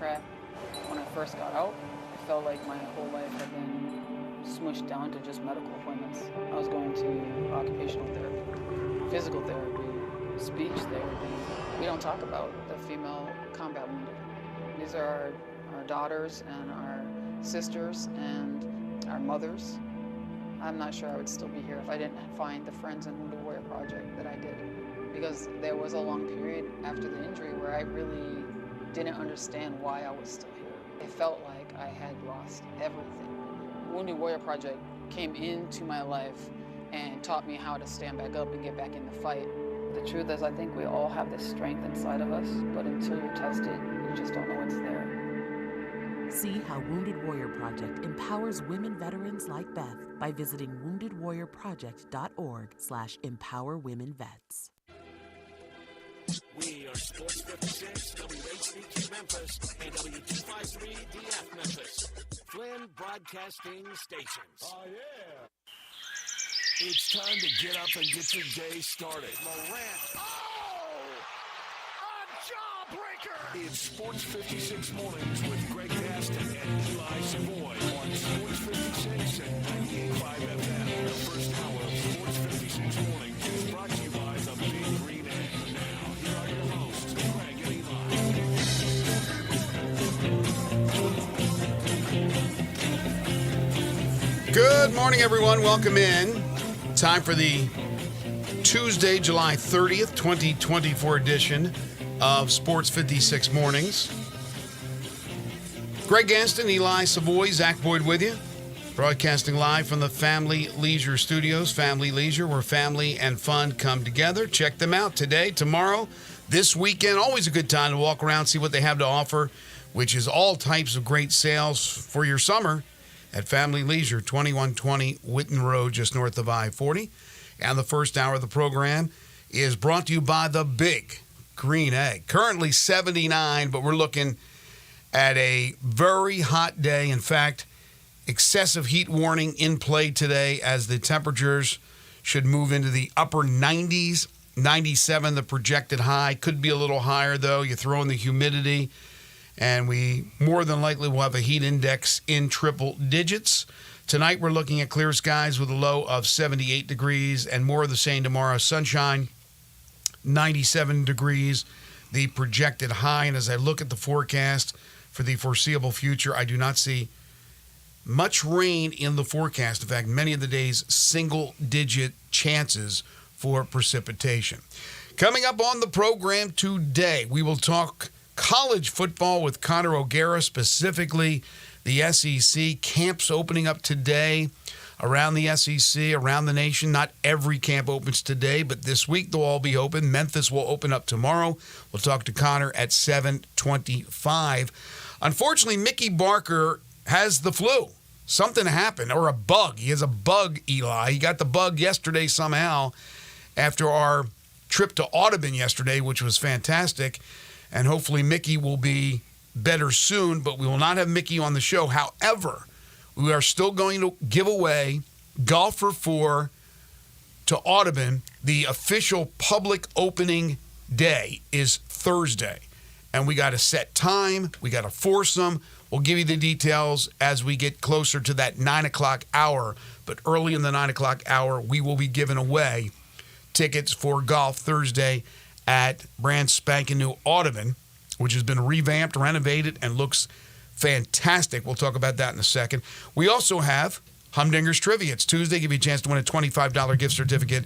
track when I first got out. I felt like my whole life had been smushed down to just medical appointments. I was going to occupational therapy, physical therapy, speech therapy. We don't talk about the female combat wounded. These are our daughters and our sisters and our mothers. I'm not sure I would still be here if I didn't find the Friends and Wounded Warrior Project that I did. Because there was a long period after the injury where I really didn't understand why I was still here. It felt like I had lost everything. Wounded Warrior Project came into my life and taught me how to stand back up and get back in the fight. The truth is, I think we all have this strength inside of us, but until you're tested, you just don't know it's there. See how Wounded Warrior Project empowers women veterans like Beth by visiting woundedwarriorproject.org/empowerwomenvets. We are Sports 56, WHBQ Memphis, and W253DF Memphis. Flynn Broadcasting Stations. Oh, yeah. It's time to get up and get your day started. Morant. Oh! A jawbreaker! It's Sports 56 Mornings with Greg Gaston and Eli Savoy on Sports 56 and 98.5 FM. The first hour of Sports 56 Mornings is brought to you by the Big Green Egg. Now, here are your hosts, Greg and Eli. Good morning, everyone. Welcome in. Time for the Tuesday, July 30th, 2024 edition of Sports 56 Mornings. Greg Gaston, Eli Savoy, Zach Boyd with you. Broadcasting live from the Family Leisure Studios. Family Leisure, where family and fun come together. Check them out today, tomorrow, this weekend. Always a good time to walk around, see what they have to offer, which is all types of great sales for your summer at Family Leisure, 2120 Whitten Road, just north of I-40. And the first hour of the program is brought to you by the Big Green Egg. Currently 79, but we're looking at a very hot day. In fact, excessive heat warning in play today as the temperatures should move into the upper 90s. 97, the projected high. Could be a little higher, though. You throw in the humidity, and we more than likely will have a heat index in triple digits. Tonight, we're looking at clear skies with a low of 78 degrees and more of the same tomorrow. Sunshine, 97 degrees, the projected high. And as I look at the forecast for the foreseeable future, I do not see much rain in the forecast. In fact, many of the days, single-digit chances for precipitation. Coming up on the program today, we will talk college football with Connor O'Gara, specifically the SEC. Camps opening up today around the SEC, around the nation. Not every camp opens today, but this week they'll all be open. Memphis will open up tomorrow. We'll talk to Connor at 7:25. Unfortunately, Mickey Barker has the flu. Something happened, or a bug. He has a bug, Eli. He got the bug yesterday somehow after our trip to Audubon yesterday, which was fantastic. And hopefully Mickey will be better soon, but we will not have Mickey on the show. However, we are still going to give away Golfer 4 to Audubon. The official public opening day is Thursday. And we got a set time. We got a foursome. We'll give you the details as we get closer to that 9 o'clock hour. But early in the 9 o'clock hour, we will be giving away tickets for Golf Thursday at brand spanking new Audubon, which has been revamped, renovated, and looks fantastic. We'll talk about that in a second. We also have Humdinger's Trivia. It's Tuesday. Give you a chance to win a $25 gift certificate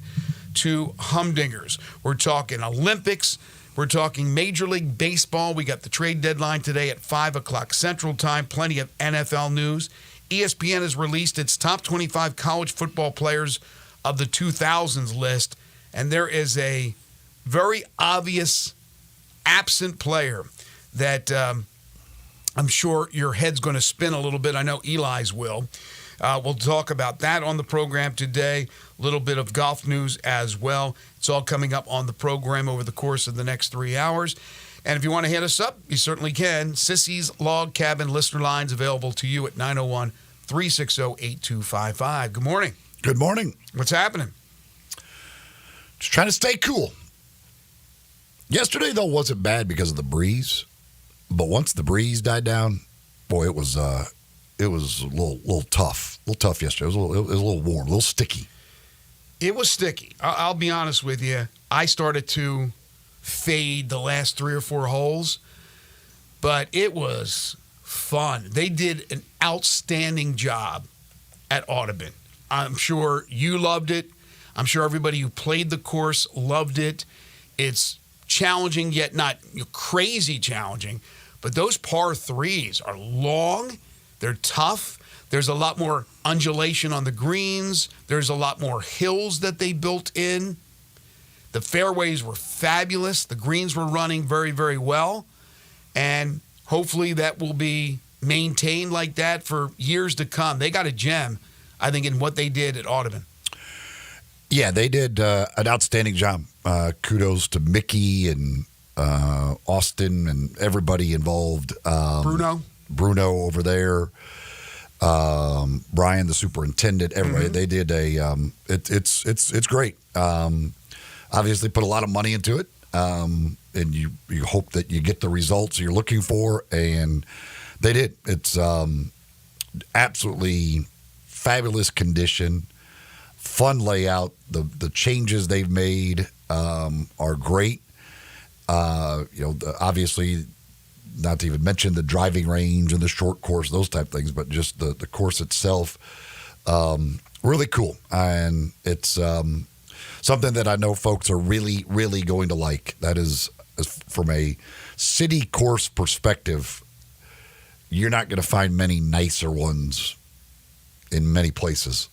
to Humdinger's. We're talking Olympics. We're talking Major League Baseball. We got the trade deadline today at 5 o'clock Central Time. Plenty of NFL news. ESPN has released its top 25 college football players of the 2000s list, and there is a very obvious absent player that I'm sure your head's going to spin a little bit. I know Eli's will. We'll talk about that on the program today. A little bit of golf news as well. It's all coming up on the program over the course of the next 3 hours. And if you want to hit us up, you certainly can. Sissy's Log Cabin listener lines available to you at 901-360-8255. Good morning. Good morning. What's happening? Just trying to stay cool. Yesterday, though, wasn't bad because of the breeze. But once the breeze died down, boy, it was a little tough. A little tough yesterday. It was a little warm, a little sticky. It was sticky. I'll be honest with you. I started to fade the last 3 or 4 holes, but it was fun. They did an outstanding job at Audubon. I'm sure you loved it. I'm sure everybody who played the course loved it. It's challenging, yet not crazy challenging. But those par 3s are long. They're tough. There's a lot more undulation on the greens. There's a lot more hills that they built in. The fairways were fabulous. The greens were running very, very well. And hopefully that will be maintained like that for years to come. They got a gem, I think, in what they did at Audubon. Yeah, they did an outstanding job. Kudos to Mickey and Austin and everybody involved. Bruno over there. Brian, the superintendent, everybody. They did it's great. Obviously put a lot of money into it. And you hope that you get the results you're looking for, and they did. It's absolutely fabulous condition, fun layout. The changes they've made are great. Obviously, not to even mention the driving range and the short course, those type of things, but just the course itself, really cool. And it's something that I know folks are really, really going to like. That is, from a city course perspective, you're not going to find many nicer ones in many places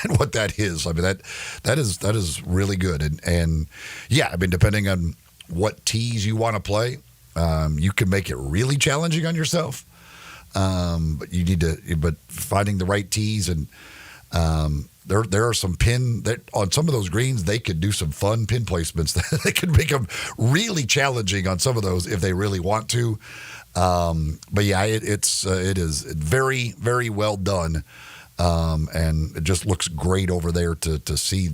than what that is. I mean, that is really good. And yeah, I mean, depending on what tees you want to play, you can make it really challenging on yourself. But you need to, but finding the right tees, and there are some on some of those greens, they could do some fun pin placements that they could make them really challenging on some of those if they really want to. But yeah, it is very, very well done. And it just looks great over there to see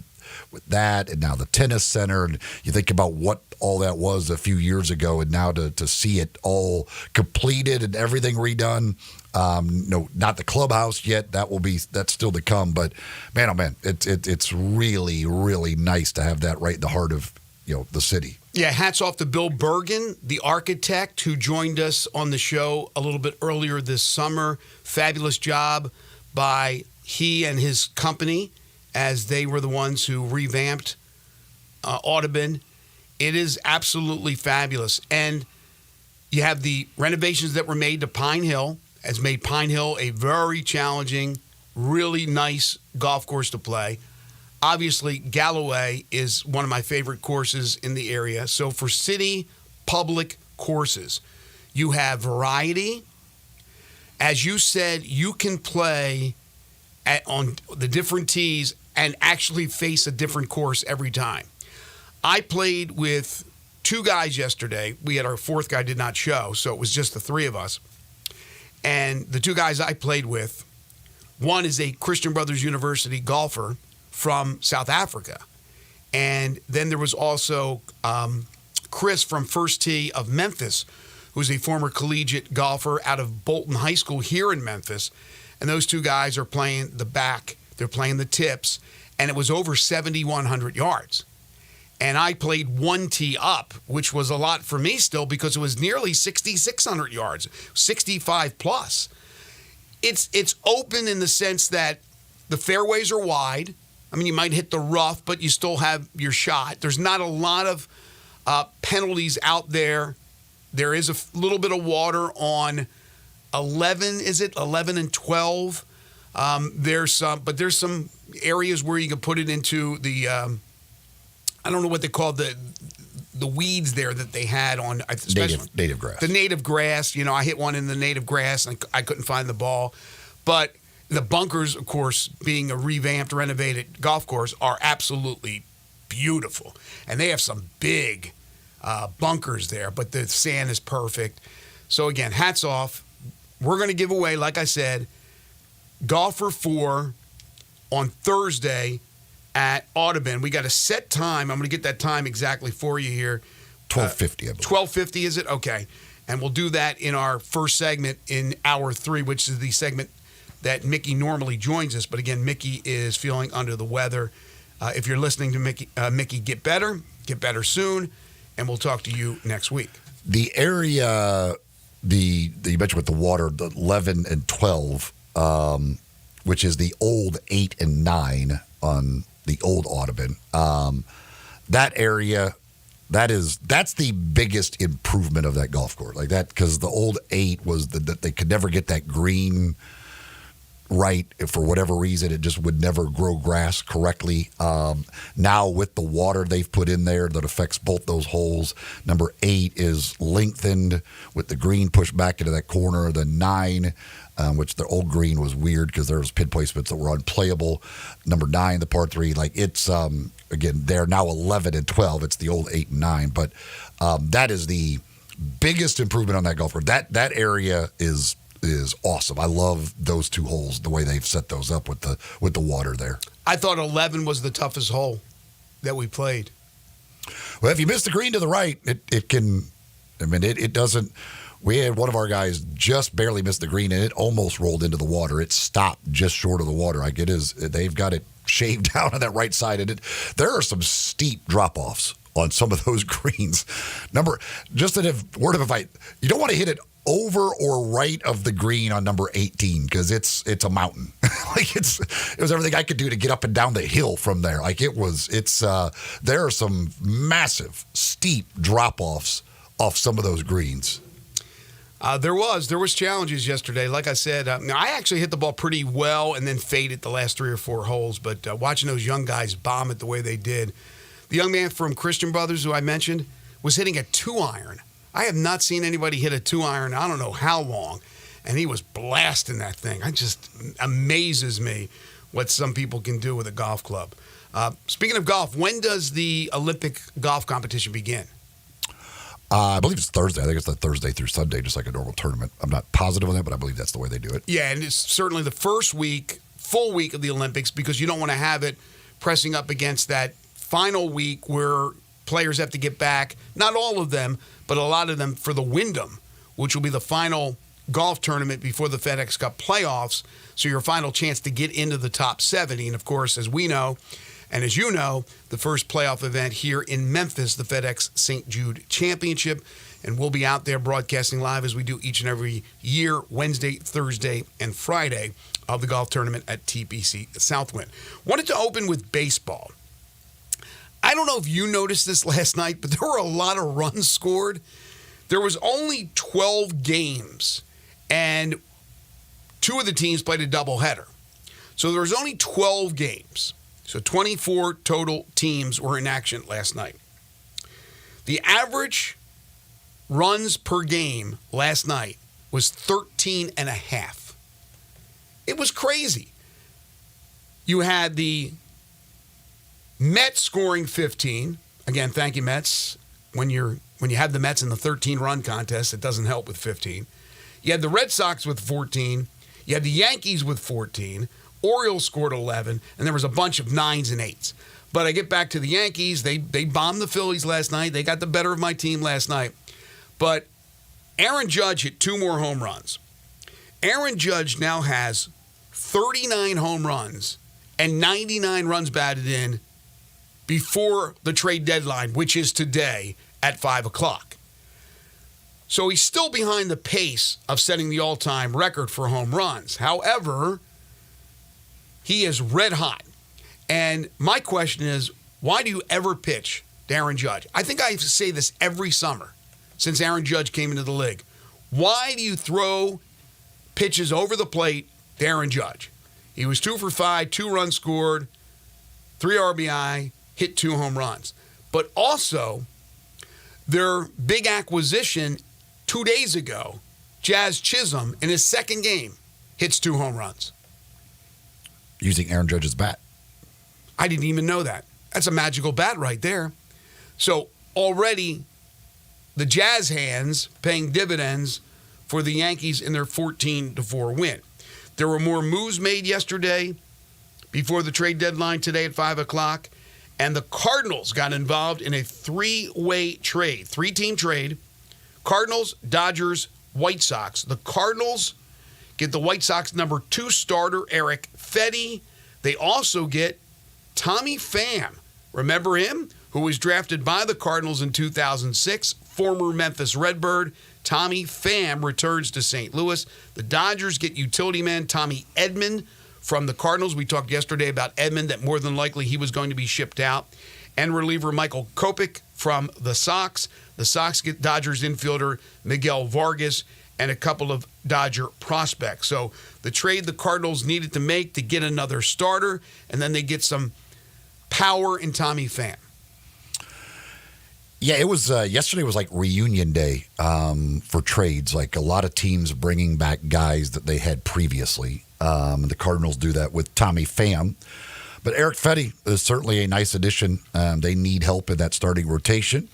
with that, and now the tennis center, and you think about what all that was a few years ago, and now to see it all completed and everything redone. No, not the clubhouse yet. That's still to come. But man, oh man, it's really, really nice to have that right in the heart of the city. Yeah, hats off to Bill Bergen, the architect who joined us on the show a little bit earlier this summer. Fabulous job by he and his company, as they were the ones who revamped Audubon. It is absolutely fabulous. And you have the renovations that were made to Pine Hill, has made Pine Hill a very challenging, really nice golf course to play. Obviously, Galloway is one of my favorite courses in the area. So for city public courses, you have variety. As you said, you can play on the different tees and actually face a different course every time. I played with 2 guys yesterday. We had our 4th guy did not show, so it was just the 3 of us. And the 2 guys I played with, one is a Christian Brothers University golfer from South Africa. And then there was also Chris from First Tee of Memphis, who's a former collegiate golfer out of Bolton High School here in Memphis. And those 2 guys are playing the back. They're playing the tips. And it was over 7,100 yards. And I played 1 tee up, which was a lot for me still because it was nearly 6,600 yards, 65 plus. It's open in the sense that the fairways are wide. I mean, you might hit the rough, but you still have your shot. There's not a lot of penalties out there. There is a little bit of water on 11, is it? 11 and 12. There's some areas where you can put it into the, I don't know what they call the weeds there that they had on, especially native grass. The native grass. I hit one in the native grass and I couldn't find the ball. But the bunkers, of course, being a revamped, renovated golf course, are absolutely beautiful. And they have some big bunkers there, but the sand is perfect. So again, hats off. We're going to give away, like I said, Golfer 4 on Thursday at Audubon. We got a set time. I'm going to get that time exactly for you here. 12:50, I believe. 12:50, is it? Okay. And we'll do that in our first segment in hour 3, which is the segment that Mickey normally joins us. But again, Mickey is feeling under the weather. If you're listening to Mickey, get better soon, and we'll talk to you next week. The area, you mentioned with the water, the 11 and 12, which is the old 8 and 9 on the old Audubon. That area, that's the biggest improvement of that golf course, like that, because the old 8 was that they could never get that green right for whatever reason. It just would never grow grass correctly. Now with the water they've put in there that affects both those holes, number 8 is lengthened with the green pushed back into that corner. The 9, which the old green was weird because there was pin placements that were unplayable. Number 9, the par 3, like it's again, they're now 11 and 12. It's the old 8 and 9, but that is the biggest improvement on that golf course. That area is awesome. I love those 2 holes, the way they've set those up with the water there. I thought 11 was the toughest hole that we played. Well, if you miss the green to the right, it can. I mean, it doesn't. We had one of our guys just barely missed the green, and it almost rolled into the water. It stopped just short of the water. Like they've got it shaved down on that right side, and there are some steep drop-offs on some of those greens. Just a word of advice: you don't want to hit it over or right of the green on number 18 because it's a mountain. Like it was everything I could do to get up and down the hill from there. Like there are some massive steep drop-offs off some of those greens. There was challenges yesterday. Like I said, I actually hit the ball pretty well and then faded the last 3 or 4 holes. But watching those young guys bomb it the way they did, the young man from Christian Brothers who I mentioned was hitting a 2-iron. I have not seen anybody hit a 2-iron, I don't know how long, and he was blasting that thing. It just amazes me what some people can do with a golf club. Speaking of golf, when does the Olympic golf competition begin? I believe it's Thursday. I think it's the Thursday through Sunday, just like a normal tournament. I'm not positive on that, but I believe that's the way they do it. Yeah, and it's certainly the first full week of the Olympics, because you don't want to have it pressing up against that final week where players have to get back, not all of them, but a lot of them for the Wyndham, which will be the final golf tournament before the FedEx Cup playoffs, so your final chance to get into the top 70. And, of course, as we know, and as you know, the first playoff event here in Memphis, the FedEx St. Jude Championship, and we'll be out there broadcasting live as we do each and every year, Wednesday, Thursday, and Friday of the golf tournament at TPC Southwind. Wanted to open with baseball. I don't know if you noticed this last night, but there were a lot of runs scored. There was only 12 games, and 2 of the teams played a doubleheader. So there was only 12 games. So 24 total teams were in action last night. The average runs per game last night was 13 and a half. It was crazy. You had the Mets scoring 15. Again, thank you, Mets. When you have the Mets in the 13-run contest, it doesn't help with 15. You had the Red Sox with 14. You had the Yankees with 14. Orioles scored 11, and there was a bunch of 9s and 8s. But I get back to the Yankees. They bombed the Phillies last night. They got the better of my team last night. But Aaron Judge hit 2 more home runs. Aaron Judge now has 39 home runs and 99 runs batted in before the trade deadline, which is today at 5 o'clock. So he's still behind the pace of setting the all-time record for home runs. However, he is red hot. And my question is, why do you ever pitch to Aaron Judge? I think I say this every summer since Aaron Judge came into the league. Why do you throw pitches over the plate to Aaron Judge? He was 2 for 5, 2 runs scored, 3 RBI, hit 2 home runs. But also, their big acquisition 2 days ago, Jazz Chisholm, in his second game, hits 2 home runs. Using Aaron Judge's bat. I didn't even know that. That's a magical bat right there. So already the Jazz hands paying dividends for the Yankees in their 14-4 win. There were more moves made yesterday before the trade deadline today at 5 o'clock, and the Cardinals got involved in a 3-way trade, 3-team trade Cardinals, Dodgers, White Sox. The Cardinals get the White Sox number 2 starter, Eric Fetty. They also get Tommy Pham. Remember him? Who was drafted by the Cardinals in 2006, former Memphis Redbird. Tommy Pham returns to St. Louis. The Dodgers get utility man Tommy Edman from the Cardinals. We talked yesterday about Edman, that more than likely he was going to be shipped out. And reliever Michael Kopech from the Sox. The Sox get Dodgers infielder Miguel Vargas and a couple of Dodger prospects. So the trade the Cardinals needed to make to get another starter, and then they get some power in Tommy Pham. Yeah, it was yesterday was like reunion day for trades. Like a lot of teams bringing back guys that they had previously. The Cardinals do that with Tommy Pham. But Eric Fetty is certainly a nice addition. They need help in that starting rotation.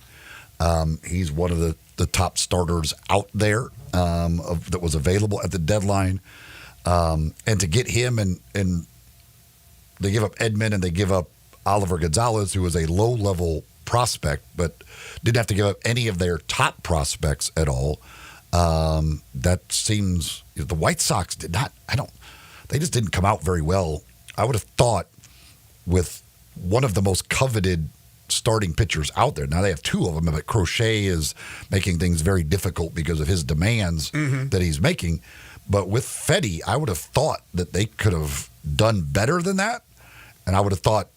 He's one of the top starters out there that was available at the deadline. And to get him and they give up Edman and they give up Oliver Gonzalez, who was a low-level prospect, but didn't have to give up any of their top prospects at all. That seems the White Sox did not. They just didn't come out very well. I would have thought with one of the most coveted starting pitchers out there. Now they have 2 of them, but Crochet is making things very difficult because of his demands that he's making. But with Fetty, I would have thought that they could have done better than that. And I would have thought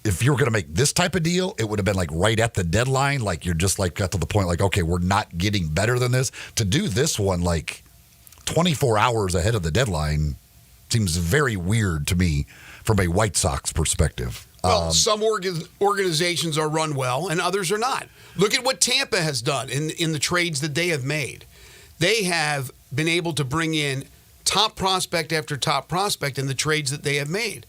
if you were going to make this type of deal, it would have been like right at the deadline. Like you're just like got to the point like, okay, we're not getting better than this. To do this one like 24 hours ahead of the deadline seems very weird to me from a White Sox perspective. Well, some organizations are run well and others are not. Look at what Tampa has done in the trades that they have made. They have been able to bring in top prospect after top prospect in the trades that they have made.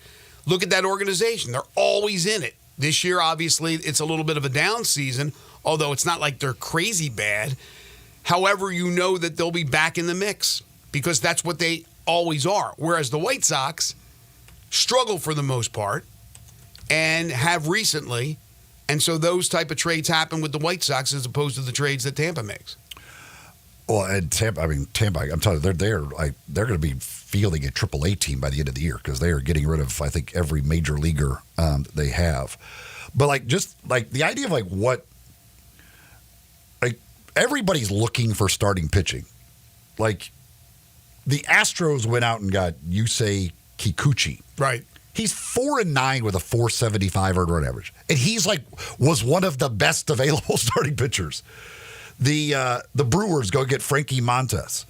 Look at that organization. They're always in it. This year, obviously, it's a little bit of a down season, although it's not like they're crazy bad. However, you know that they'll be back in the mix because that's what they always are. Whereas the White Sox struggle for the most part and have recently. And so those type of trades happen with the White Sox as opposed to the trades that Tampa makes. Well, and Tampa, I'm telling you, they're going to be fielding a AAA team by the end of the year because they are getting rid of, I think, every major leaguer that they have. But like just like the idea of like what, like everybody's looking for starting pitching. Like the Astros went out and got Yusei Kikuchi. Right. He's 4-9 with a 475 earned run average, and he's like was one of the best available starting pitchers. The Brewers go get Frankie Montas,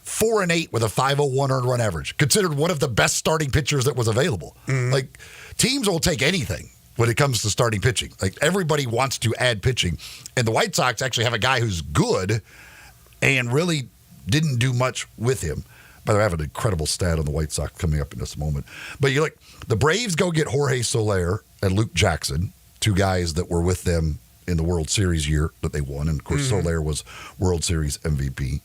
4-8 with a 501 earned run average, considered one of the best starting pitchers that was available. Like teams will take anything when it comes to starting pitching. Like everybody wants to add pitching, and the White Sox actually have a guy who's good and really didn't do much with him. By the way, I have an incredible stat on the White Sox coming up in this moment. But you look, the Braves go get Jorge Soler and Luke Jackson, 2 guys that were with them in the World Series year that they won. And, of course, Soler was World Series MVP.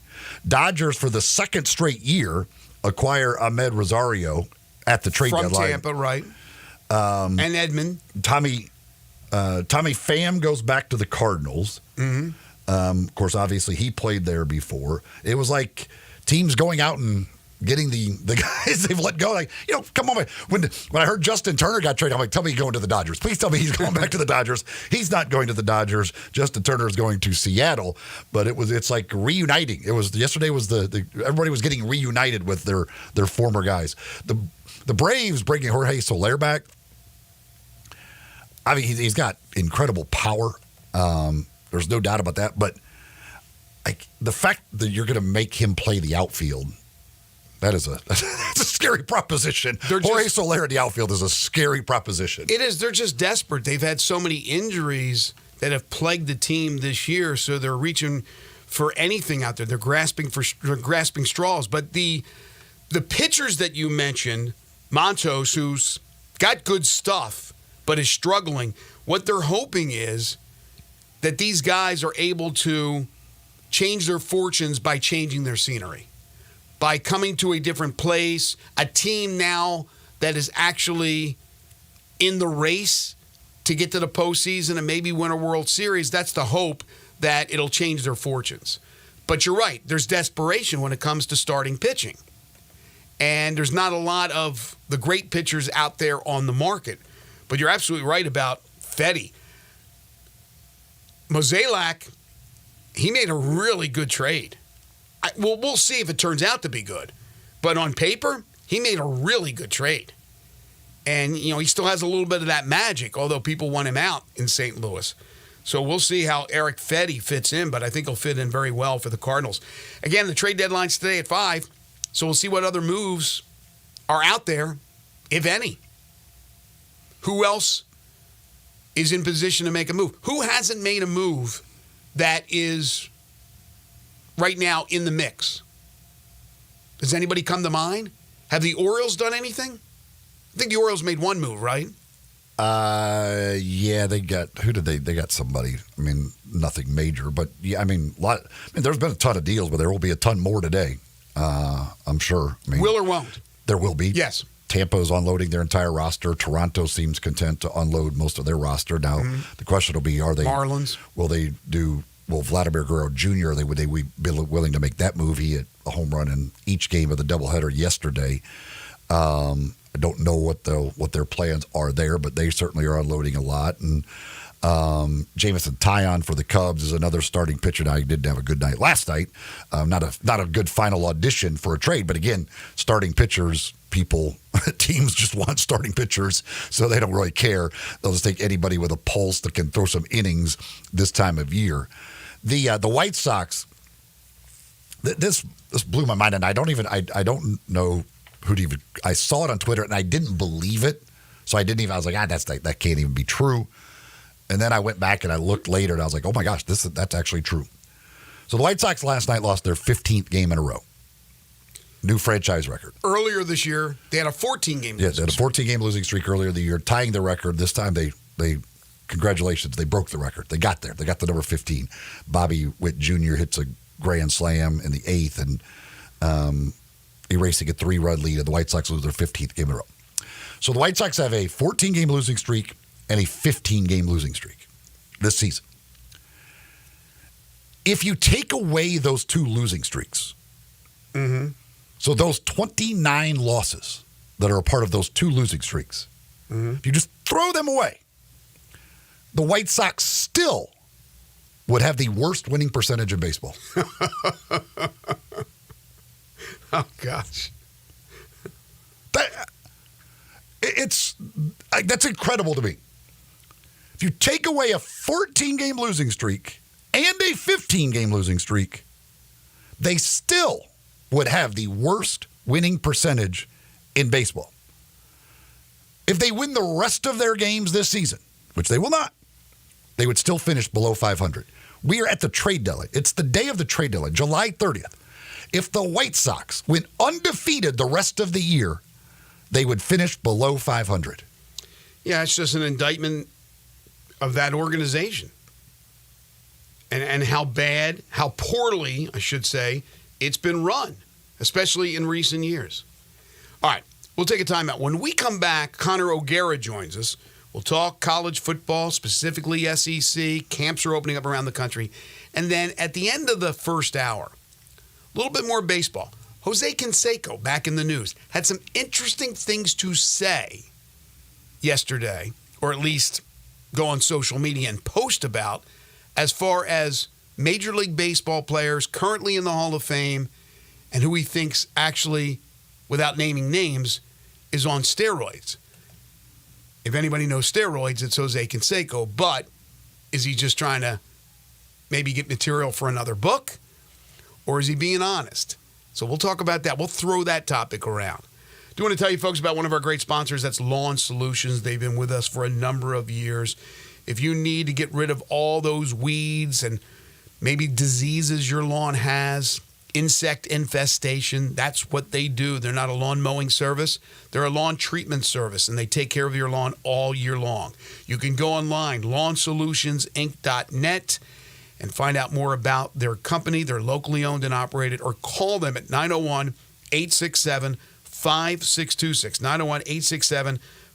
Dodgers, for the second straight year, acquire Ahmed Rosario at the trade deadline. From Tampa, right. And Edman. Tommy Pham goes back to the Cardinals. Of course, obviously, he played there before. It was like teams going out and getting the guys they've let go. Like, you know, come on, man. When I heard Justin Turner got traded, I'm like, tell me he's going to the Dodgers. Please tell me he's going back to the Dodgers. He's not going to the Dodgers. Justin Turner is going to Seattle. But it's like reuniting. It was yesterday was the everybody was getting reunited with their former guys. The Braves bringing Jorge Soler back. I mean, he's got incredible power. There's no doubt about that. But like the fact that you're going to make him play the outfield. That's a scary proposition. Jorge Soler in the outfield is a scary proposition. It is. They're just desperate. They've had so many injuries that have plagued the team this year, so they're reaching for anything out there. They're grasping straws. But the pitchers that you mentioned, Montos, who's got good stuff but is struggling, what they're hoping is that these guys are able to change their fortunes by changing their scenery. By coming to a different place, a team now that is actually in the race to get to the postseason and maybe win a World Series. That's the hope that it'll change their fortunes. But you're right. There's desperation when it comes to starting pitching. And there's not a lot of the great pitchers out there on the market. But you're absolutely right about Fetty. Mozeliak, he made a really good trade. We'll see if it turns out to be good. But on paper, he made a really good trade. And, he still has a little bit of that magic, although people want him out in St. Louis. So we'll see how Eric Fetty fits in, but I think he'll fit in very well for the Cardinals. Again, the trade deadline's today at 5, so we'll see what other moves are out there, if any. Who else is in position to make a move? Who hasn't made a move that is right now in the mix? Does anybody come to mind? Have the Orioles done anything? I think the Orioles made one move, right? Yeah, they got somebody. I mean, nothing major, but yeah, there's been a ton of deals, but there will be a ton more today. I'm sure. Will or won't? There will be. Yes. Tampa's unloading their entire roster. Toronto seems content to unload most of their roster. Now, the question will be, are they Marlins? Will Vladimir Guerrero Jr., would they be willing to make that move? He hit a home run in each game of the doubleheader yesterday. I don't know what their plans are there, but they certainly are unloading a lot. And Jamison Taillon for the Cubs is another starting pitcher. Now, he didn't have a good night last night. Not a good final audition for a trade, but again, starting pitchers, teams just want starting pitchers, so they don't really care. They'll just take anybody with a pulse that can throw some innings this time of year. The White Sox, this blew my mind, and I don't know who to even. I saw it on Twitter and I didn't believe it, so I was like, that can't even be true. And then I went back and I looked later and I was like, oh my gosh, that's actually true. So the White Sox last night lost their 15th game in a row. New franchise record. Earlier this year, they had a 14-game losing streak. Yeah, they had a 14-game losing streak earlier in the year, tying the record. This time they congratulations, they broke the record. They got there. They got the number 15. Bobby Witt Jr. hits a grand slam in the 8th and erasing a 3-run lead, and the White Sox lose their 15th game in a row. So the White Sox have a 14-game losing streak and a 15-game losing streak this season. If you take away those 2 losing streaks, so those 29 losses that are a part of those 2 losing streaks, if you just throw them away, the White Sox still would have the worst winning percentage in baseball. Oh, gosh. That's incredible to me. If you take away a 14-game losing streak and a 15-game losing streak, they still would have the worst winning percentage in baseball. If they win the rest of their games this season, which they will not, they would still finish below 500. We are at the trade deadline. It's the day of the trade deadline, July 30th. If the White Sox went undefeated the rest of the year, they would finish below 500. Yeah, it's just an indictment of that organization. And how bad, how poorly, I should say, it's been run, especially in recent years. All right, we'll take a timeout. When we come back, Connor O'Gara joins us. We'll talk college football, specifically SEC. Camps are opening up around the country. And then at the end of the first hour, a little bit more baseball. Jose Canseco, back in the news, had some interesting things to say yesterday, or at least go on social media and post about, as far as Major League Baseball players currently in the Hall of Fame and who he thinks actually, without naming names, is on steroids. If anybody knows steroids, it's Jose Canseco, but is he just trying to maybe get material for another book? Or is he being honest? So we'll talk about that. We'll throw that topic around. Do want to tell you folks about one of our great sponsors. That's Lawn Solutions. They've been with us for a number of years. If you need to get rid of all those weeds and maybe diseases your lawn has, insect infestation, that's what they do. They're not a lawn mowing service. They're a lawn treatment service, and they take care of your lawn all year long. You can go online, lawnsolutionsinc.net, and find out more about their company. They're locally owned and operated, or call them at 901-867-5626.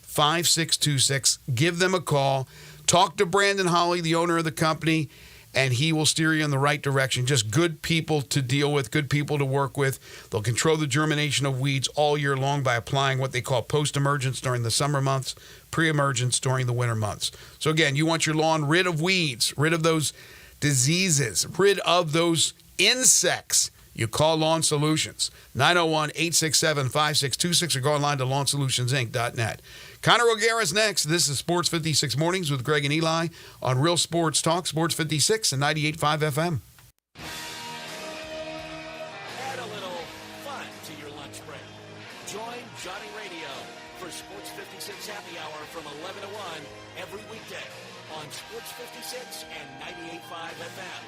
901-867-5626. Give them a call. Talk to Brandon Holly, the owner of the company, and he will steer you in the right direction. Just good people to deal with, good people to work with. They'll control the germination of weeds all year long by applying what they call post-emergence during the summer months, pre-emergence during the winter months. So again, you want your lawn rid of weeds, rid of those diseases, rid of those insects. You call Lawn Solutions, 901-867-5626, or go online to LawnSolutionsInc.net. Conor O'Gara's next. This is Sports 56 Mornings with Greg and Eli on Real Sports Talk, Sports 56 and 98.5 FM. Add a little fun to your lunch break. Join Johnny Radio for Sports 56 Happy Hour from 11 to 1 every weekday on Sports 56 and 98.5 FM.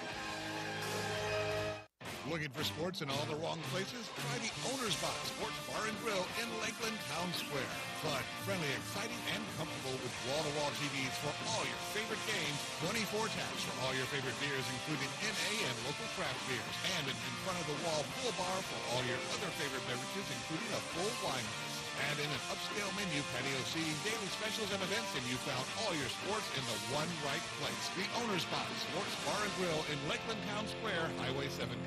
Looking for sports in all the wrong places? Try the Owner's Box Sports Bar and Grill in Lakeland Town Square. Fun, friendly, exciting, and comfortable with wall-to-wall TVs for all your favorite games, 24 taps for all your favorite beers, including NA and local craft beers, and an in-front-of-the-wall full bar for all your other favorite beverages, including a full wine list. And in an upscale menu, patio seating, daily specials, and events, and you found all your sports in the one right place. The Owner's Box Sports Bar and Grill in Lakeland Town Square, Highway 70.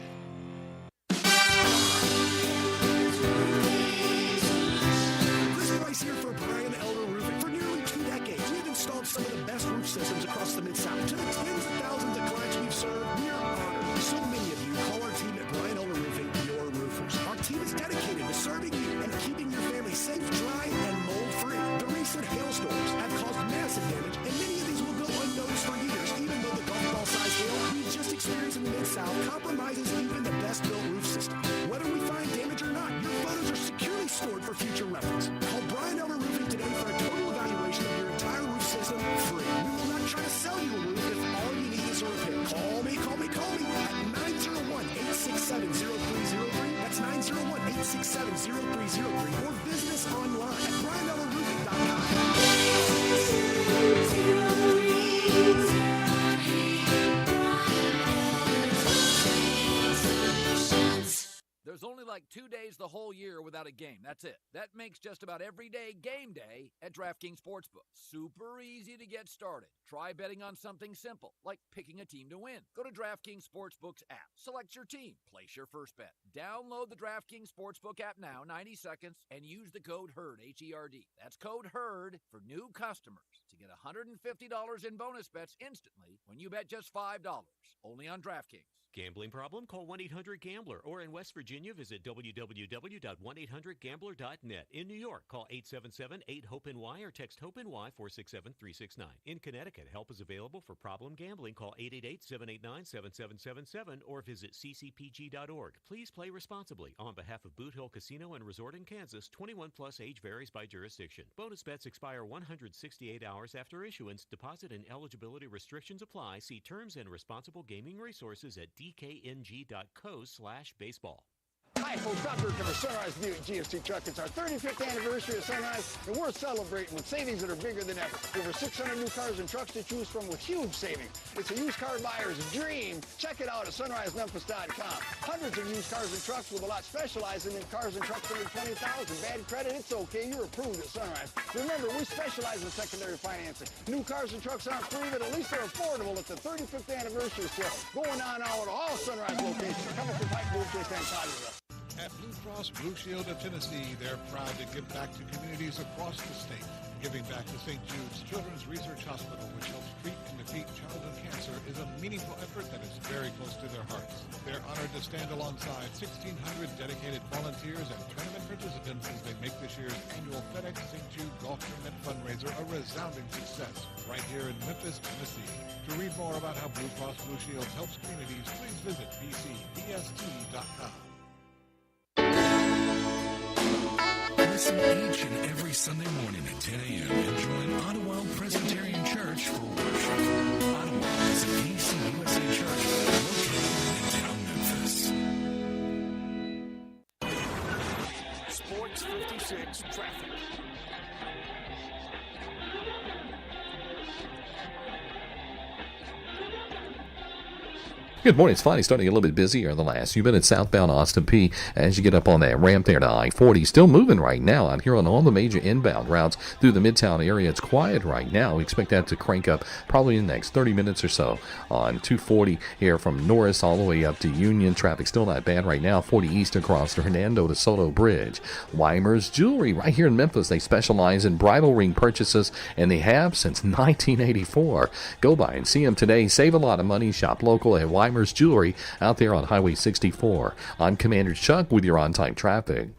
Price here for Brian Elder Roofing. For nearly 2 decades, we've installed some of the best roof systems across the Mid-South. To the tens of thousands of clients we've served, we are honored. So many of you call our team at Brian Elder Roofing your roofers. Our team is dedicated to serving you and keeping your family safe, dry, and mold-free. The recent hailstorms have caused massive damage, and many of these will go unnoticed for years, even though the golf ball-sized hail we just experienced in the Mid-South compromises even the best-built roof system. Whether we find damage or not, your photos are securely stored for future reference. Call Brian Elder Roofing today for a total evaluation of your entire roof system free. We will not try to sell you a roof if all you need is a repair. Call me at 901-867-0303. That's 901-867-0303. Or visit us online at brianelderroofing.com. There's only like 2 days the whole year without a game. That's it. That makes just about every day game day at DraftKings Sportsbook. Super easy to get started. Try betting on something simple, like picking a team to win. Go to DraftKings Sportsbook's app. Select your team. Place your first bet. Download the DraftKings Sportsbook app now, 90 seconds, and use the code HERD, H-E-R-D. That's code HERD for new customers to get $150 in bonus bets instantly when you bet just $5. Only on DraftKings. Gambling problem? Call 1-800-GAMBLER. Or in West Virginia, visit www.1800gambler.net. In New York, call 877-8-HOPE-NY or text HOPE-NY 467-369. In Connecticut, help is available for problem gambling. Call 888-789-7777 or visit ccpg.org. Please play responsibly. On behalf of Boot Hill Casino and Resort in Kansas, 21 plus, age varies by jurisdiction. Bonus bets expire 168 hours after issuance. Deposit and eligibility restrictions apply. See terms and responsible gaming resources at dkng.co/baseball. Hi, folks. Bob Burke for Sunrise Buick GMC Truck. It's our 35th anniversary of Sunrise, and we're celebrating with savings that are bigger than ever. Over 600 new cars and trucks to choose from with huge savings. It's a used car buyer's dream. Check it out at sunrisememphis.com. Hundreds of used cars and trucks with a lot specializing in cars and trucks under 20,000. Bad credit? It's okay. You're approved at Sunrise. Remember, we specialize in secondary financing. New cars and trucks aren't free, but at least they're affordable at the 35th anniversary sale going on now at all Sunrise locations. Coming from Pike Blue Chase and Collierville. At Blue Cross Blue Shield of Tennessee, they're proud to give back to communities across the state. Giving back to St. Jude's Children's Research Hospital, which helps treat and defeat childhood cancer, is a meaningful effort that is very close to their hearts. They're honored to stand alongside 1,600 dedicated volunteers and tournament participants as they make this year's annual FedEx St. Jude Golf Tournament fundraiser a resounding success right here in Memphis, Tennessee. To read more about how Blue Cross Blue Shield helps communities, please visit bcbst.com. Listen each and every Sunday morning at 10 a.m. and join Ottawa Presbyterian Church for worship. Ottawa is a PCUSA church located in town Memphis. Sports 56 traffic. Good morning. It's finally starting a little bit busier than the last few minutes southbound Austin P as you get up on that ramp there to I-40. Still moving right now out here on all the major inbound routes through the Midtown area. It's quiet right now. We expect that to crank up probably in the next 30 minutes or so on 240 here from Norris all the way up to Union. Traffic still not bad right now. 40 east across the Hernando to Soto Bridge. Weimer's Jewelry right here in Memphis. They specialize in bridal ring purchases, and they have since 1984. Go by and see them today. Save a lot of money. Shop local at Weimer's Jewelry out there on Highway 64. I'm Commander Chuck with your on-time traffic.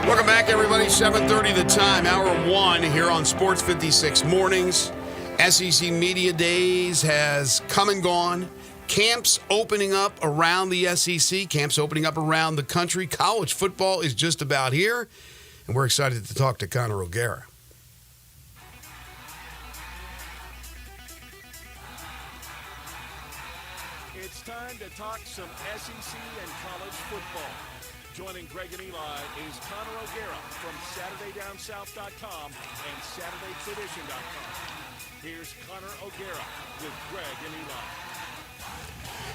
Welcome back, everybody. 7:30 the time, hour 1 here on Sports 56 Mornings. SEC Media Days has come and gone. Camps opening up around the SEC, camps opening up around the country. College football is just about here, and we're excited to talk to Connor O'Gara. It's time to talk some SEC and college football. Joining Greg and Eli is Connor O'Gara from SaturdayDownSouth.com and SaturdayTradition.com. Here's Connor O'Gara with Greg and Eli.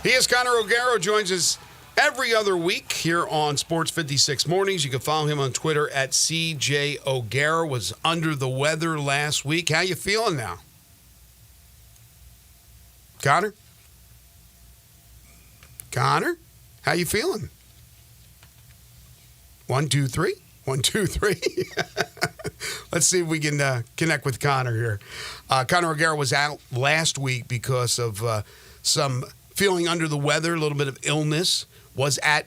He is Connor O'Gara, joins us every other week here on Sports 56 Mornings. You can follow him on Twitter at CJ O'Gara. Was under the weather last week. How you feeling now? Connor? Connor? How you feeling? 1, 2, 3. 1, 2, 3. Let's see if we can connect with Connor here. Connor O'Gara was out last week because of some feeling under the weather, a little bit of illness, was at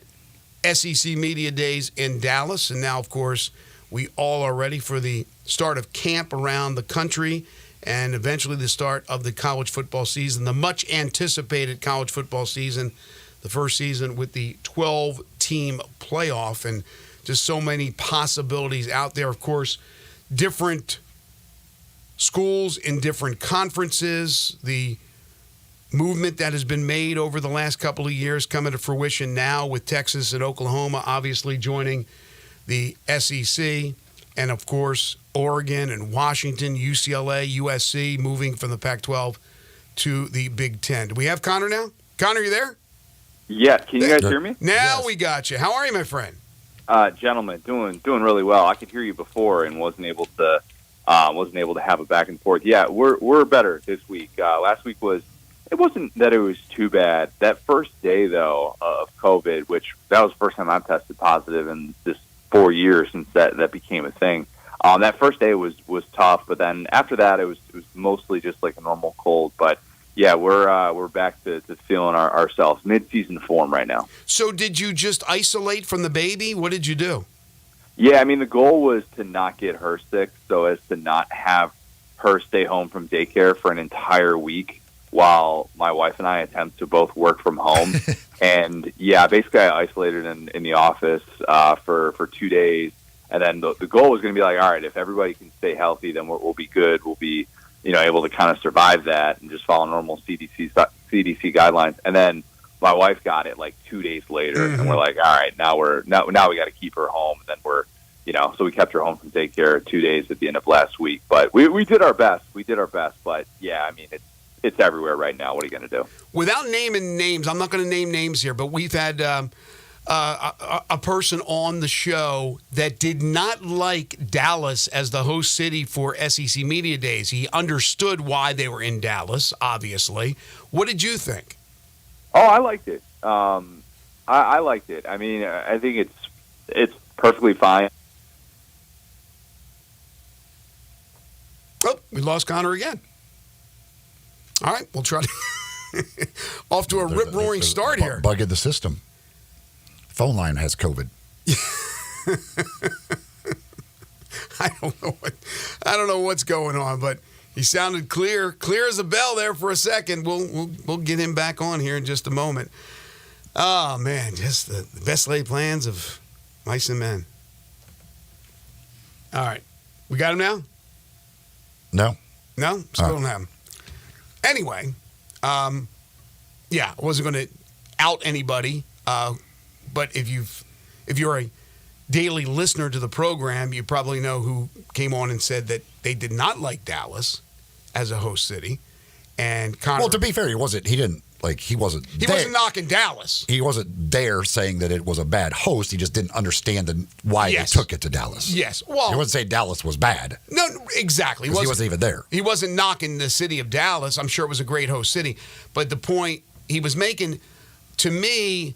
SEC Media Days in Dallas. And now, of course, we all are ready for the start of camp around the country and eventually the start of the college football season, the much-anticipated college football season, the first season with the 12-team playoff, and just so many possibilities out there. Of course, different schools in different conferences, the movement that has been made over the last couple of years coming to fruition now with Texas and Oklahoma obviously joining the SEC, and of course Oregon and Washington, UCLA, USC moving from the Pac-12 to the Big Ten. Do we have Connor now? Connor, you there? Yeah, can you guys hear me? Now we got you. How are you, my friend? Gentlemen, doing really well. I could hear you before and wasn't able to have a back and forth. Yeah, we're better this week. Last week it wasn't that it was too bad. That first day, though, of COVID, which that was the first time I've tested positive in this 4 years since that became a thing. That first day was tough, but then after that, it was mostly just like a normal cold. But yeah, we're back to feeling ourselves mid-season form right now. So did you just isolate from the baby? What did you do? Yeah, I mean, the goal was to not get her sick so as to not have her stay home from daycare for an entire week while my wife and I attempt to both work from home. And yeah, basically I isolated in the office for 2 days. And then the goal was going to be like, all right, if everybody can stay healthy, then we'll be good. We'll be, able to kind of survive that and just follow normal CDC guidelines. And then my wife got it like 2 days later, and we're like, all right, now we got to keep her home. And then we're, so we kept her home from daycare 2 days at the end of last week. But we did our best. But yeah, I mean, it's everywhere right now. What are you going to do? Without naming names, I'm not going to name names here, but we've had a person on the show that did not like Dallas as the host city for SEC Media Days. He understood why they were in Dallas, obviously. What did you think? Oh, I liked it. I liked it. I mean, I think it's perfectly fine. Oh, we lost Connor again. All right, we'll try to off to a rip-roaring start here. Bug in the system. Phone line has COVID. I don't know what's going on, but he sounded clear as a bell there for a second. We'll get him back on here in just a moment. Oh man, just the best laid plans of mice and men. All right, we got him now. No, still don't have him. Anyway, yeah, I wasn't going to out anybody, but if you're a daily listener to the program, you probably know who came on and said that they did not like Dallas as a host city. And Connor, well, to be fair, he wasn't knocking Dallas. He wasn't there saying that it was a bad host. He just didn't understand why they took it to Dallas. Yes. Well, he wasn't saying Dallas was bad. No, exactly. He wasn't even there. He wasn't knocking the city of Dallas. I'm sure it was a great host city. But the point he was making, to me,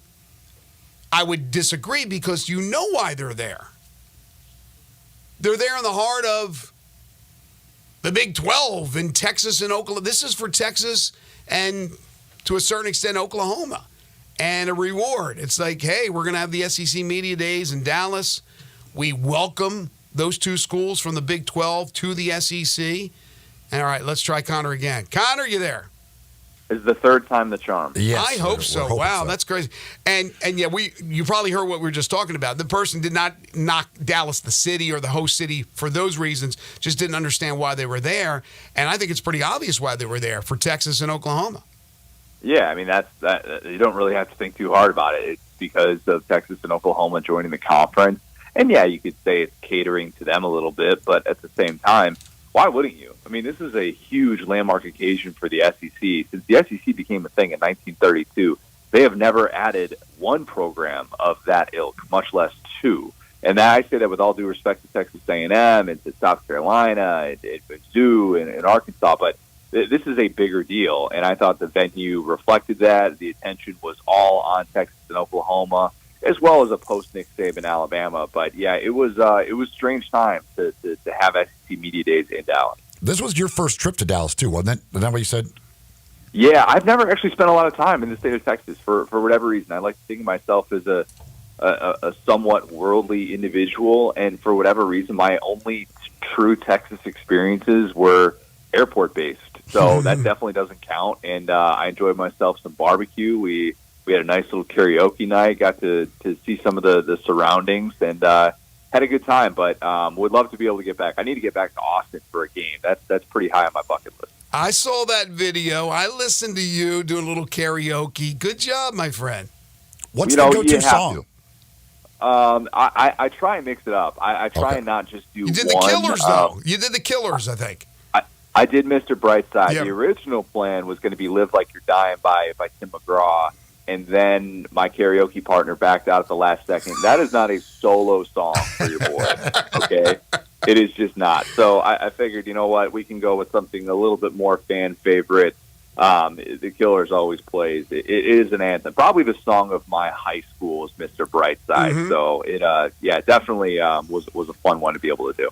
I would disagree because you know why they're there. They're there in the heart of the Big 12 in Texas and Oklahoma. This is for Texas and, to a certain extent, Oklahoma. And a reward. It's like, hey, we're going to have the SEC Media Days in Dallas. We welcome those two schools from the Big 12 to the SEC. And all right, let's try Connor again. Connor, you there? Is the third time the charm. Yes, I hope so. Wow, that's crazy. And yeah, you probably heard what we were just talking about. The person did not knock Dallas, the city, or the host city for those reasons, just didn't understand why they were there. And I think it's pretty obvious why they were there for Texas and Oklahoma. Yeah, I mean, that you don't really have to think too hard about it. It's because of Texas and Oklahoma joining the conference. And yeah, you could say it's catering to them a little bit, but at the same time, why wouldn't you? I mean, this is a huge landmark occasion for the SEC. Since the SEC became a thing in 1932, they have never added one program of that ilk, much less two. And I say that with all due respect to Texas A&M and to South Carolina and Mizzou and Arkansas, but this is a bigger deal. And I thought the venue reflected that. The attention was all on Texas and Oklahoma, as well as a post-Nick Saban Alabama. But, yeah, it was strange time to have SEC Media Days in Dallas. This was your first trip to Dallas, too, wasn't it? Isn't that what you said? Yeah, I've never actually spent a lot of time in the state of Texas for whatever reason. I like to think of myself as a somewhat worldly individual, and for whatever reason, my only true Texas experiences were airport-based. So that definitely doesn't count, and I enjoyed myself some barbecue. We had a nice little karaoke night, got to see some of the surroundings, and had a good time, but would love to be able to get back. I need to get back to Austin for a game. That's pretty high on my bucket list. I saw that video. I listened to you doing a little karaoke. Good job, my friend. What's the go-to song? I try and mix it up. I try and not just do one. You did the Killers, though. You did the Killers, I think. I did Mr. Brightside. Yep. The original plan was going to be Live Like You're Dying by Tim McGraw, and then my karaoke partner backed out at the last second. That is not a solo song for your boy, okay? It is just not. So I figured, you know what, we can go with something a little bit more fan favorite. The Killers always plays. It is an anthem. Probably the song of my high school is Mr. Brightside. Mm-hmm. So it, definitely was a fun one to be able to do.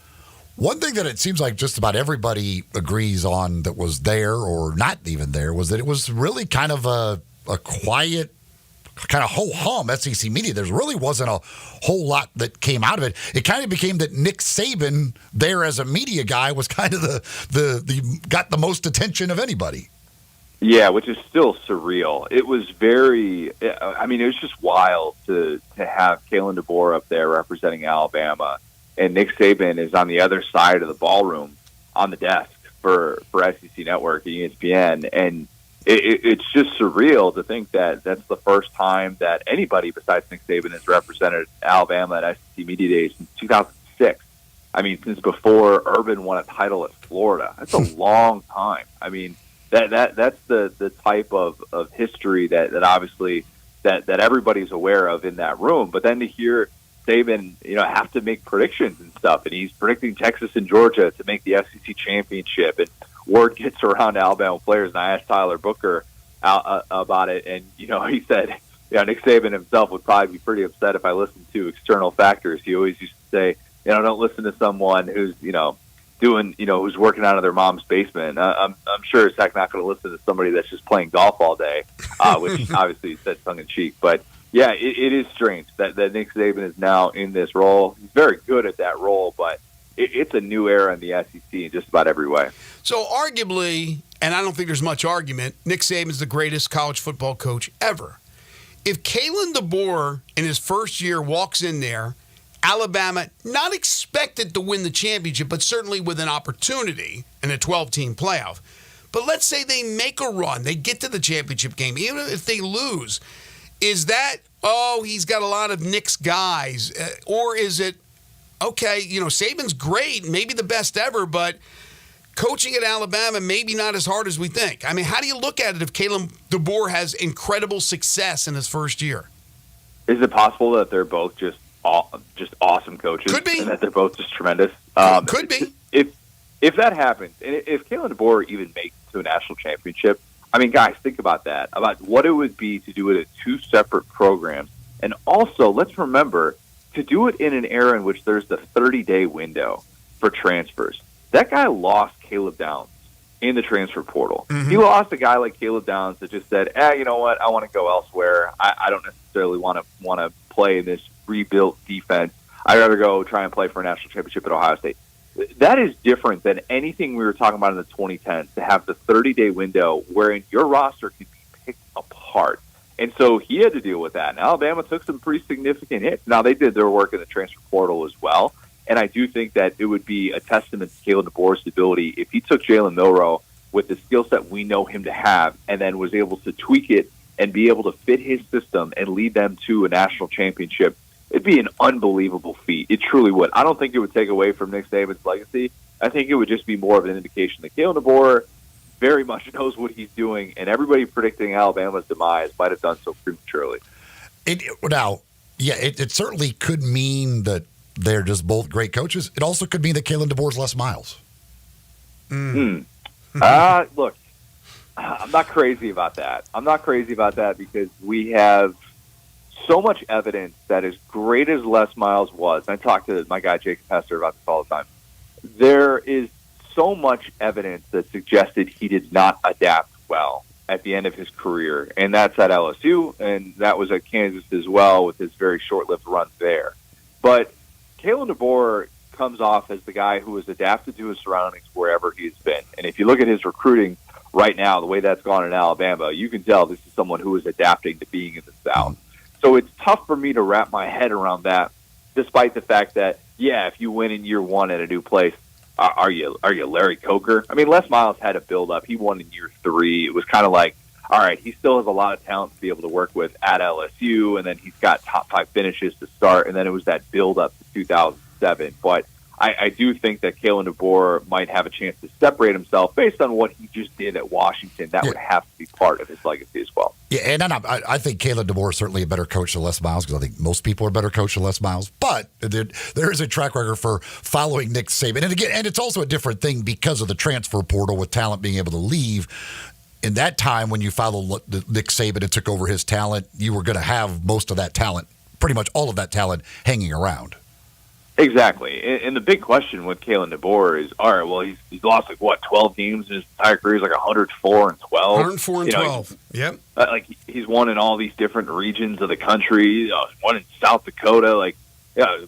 One thing that it seems like just about everybody agrees on that was there or not even there was that it was really kind of a quiet, kind of ho-hum SEC media. There really wasn't a whole lot that came out of it. It kind of became that Nick Saban there as a media guy was kind of the got the most attention of anybody. Yeah, which is still surreal. It was it was just wild to have Kalen DeBoer up there representing Alabama, and Nick Saban is on the other side of the ballroom on the desk for SEC Network and ESPN. And it's just surreal to think that that's the first time that anybody besides Nick Saban has represented Alabama at SEC Media Days since 2006. I mean, since before Urban won a title at Florida. That's a long time. I mean, that's the type of history that obviously that everybody's aware of in that room. But then to hear Saban, have to make predictions and stuff, and he's predicting Texas and Georgia to make the SEC championship, and word gets around Alabama players. And I asked Tyler Booker about it, and he said, Nick Saban himself would probably be pretty upset if I listened to external factors. He always used to say, don't listen to someone who's doing, who's working out of their mom's basement. I'm sure it's not going to listen to somebody that's just playing golf all day, which obviously he said tongue in cheek, but. Yeah, it is strange that Nick Saban is now in this role. He's very good at that role, but it's a new era in the SEC in just about every way. So arguably, and I don't think there's much argument, Nick Saban's the greatest college football coach ever. If Kalen DeBoer in his first year walks in there, Alabama not expected to win the championship, but certainly with an opportunity in a 12-team playoff. But let's say they make a run, they get to the championship game, even if they lose. is that, he's got a lot of Knicks guys, or is it, okay, Saban's great, maybe the best ever, but coaching at Alabama, maybe not as hard as we think. I mean, how do you look at it if Kalen DeBoer has incredible success in his first year? Is it possible that they're both just awesome coaches? Could be. And that they're both just tremendous? Could be. If that happens, and if Kalen DeBoer even makes it to a national championship, I mean, guys, think about that, about what it would be to do it at two separate programs. And also, let's remember, to do it in an era in which there's the 30-day window for transfers. That guy lost Caleb Downs in the transfer portal. Mm-hmm. He lost a guy like Caleb Downs that just said, you know what, I want to go elsewhere. I don't necessarily want to play in this rebuilt defense. I'd rather go try and play for a national championship at Ohio State. That is different than anything we were talking about in the 2010s, to have the 30-day window wherein your roster can be picked apart. And so he had to deal with that. And Alabama took some pretty significant hits. Now, they did their work in the transfer portal as well. And I do think that it would be a testament to Kalen DeBoer's ability if he took Jalen Milroe with the skill set we know him to have and then was able to tweak it and be able to fit his system and lead them to a national championship. It'd be an unbelievable feat. It truly would. I don't think it would take away from Nick Saban's legacy. I think it would just be more of an indication that Kalen DeBoer very much knows what he's doing, and everybody predicting Alabama's demise might have done so prematurely. It certainly could mean that they're just both great coaches. It also could mean that Kalen DeBoer's Les Miles. Look, I'm not crazy about that. I'm not crazy about that because we have so much evidence that as great as Les Miles was, and I talk to my guy Jacob Hester about this all the time, there is so much evidence that suggested he did not adapt well at the end of his career, and that's at LSU, and that was at Kansas as well with his very short-lived run there. But Kalen DeBoer comes off as the guy who has adapted to his surroundings wherever he's been. And if you look at his recruiting right now, the way that's gone in Alabama, you can tell this is someone who is adapting to being in the South. So it's tough for me to wrap my head around that, despite the fact that, if you win in year one at a new place, are you Larry Coker? I mean, Les Miles had a build-up. He won in year 3. It was kind of like, all right, he still has a lot of talent to be able to work with at LSU, and then he's got top 5 finishes to start, and then it was that build-up to 2007. But I do think that Kalen DeBoer might have a chance to separate himself based on what he just did at Washington. That would have to be part of his legacy as well. Yeah, and I think Kalen DeBoer is certainly a better coach than Les Miles because I think most people are better coached than Les Miles. But there is a track record for following Nick Saban. And it's also a different thing because of the transfer portal with talent being able to leave. In that time when you followed Nick Saban and took over his talent, you were going to have most of that talent, pretty much all of that talent, hanging around. Exactly. And the big question with Kalen DeBoer is, all right, well, he's lost 12 games in his entire career. He's 104 and 12. 104 and 12. Yep. He's won in all these different regions of the country. He's won in South Dakota.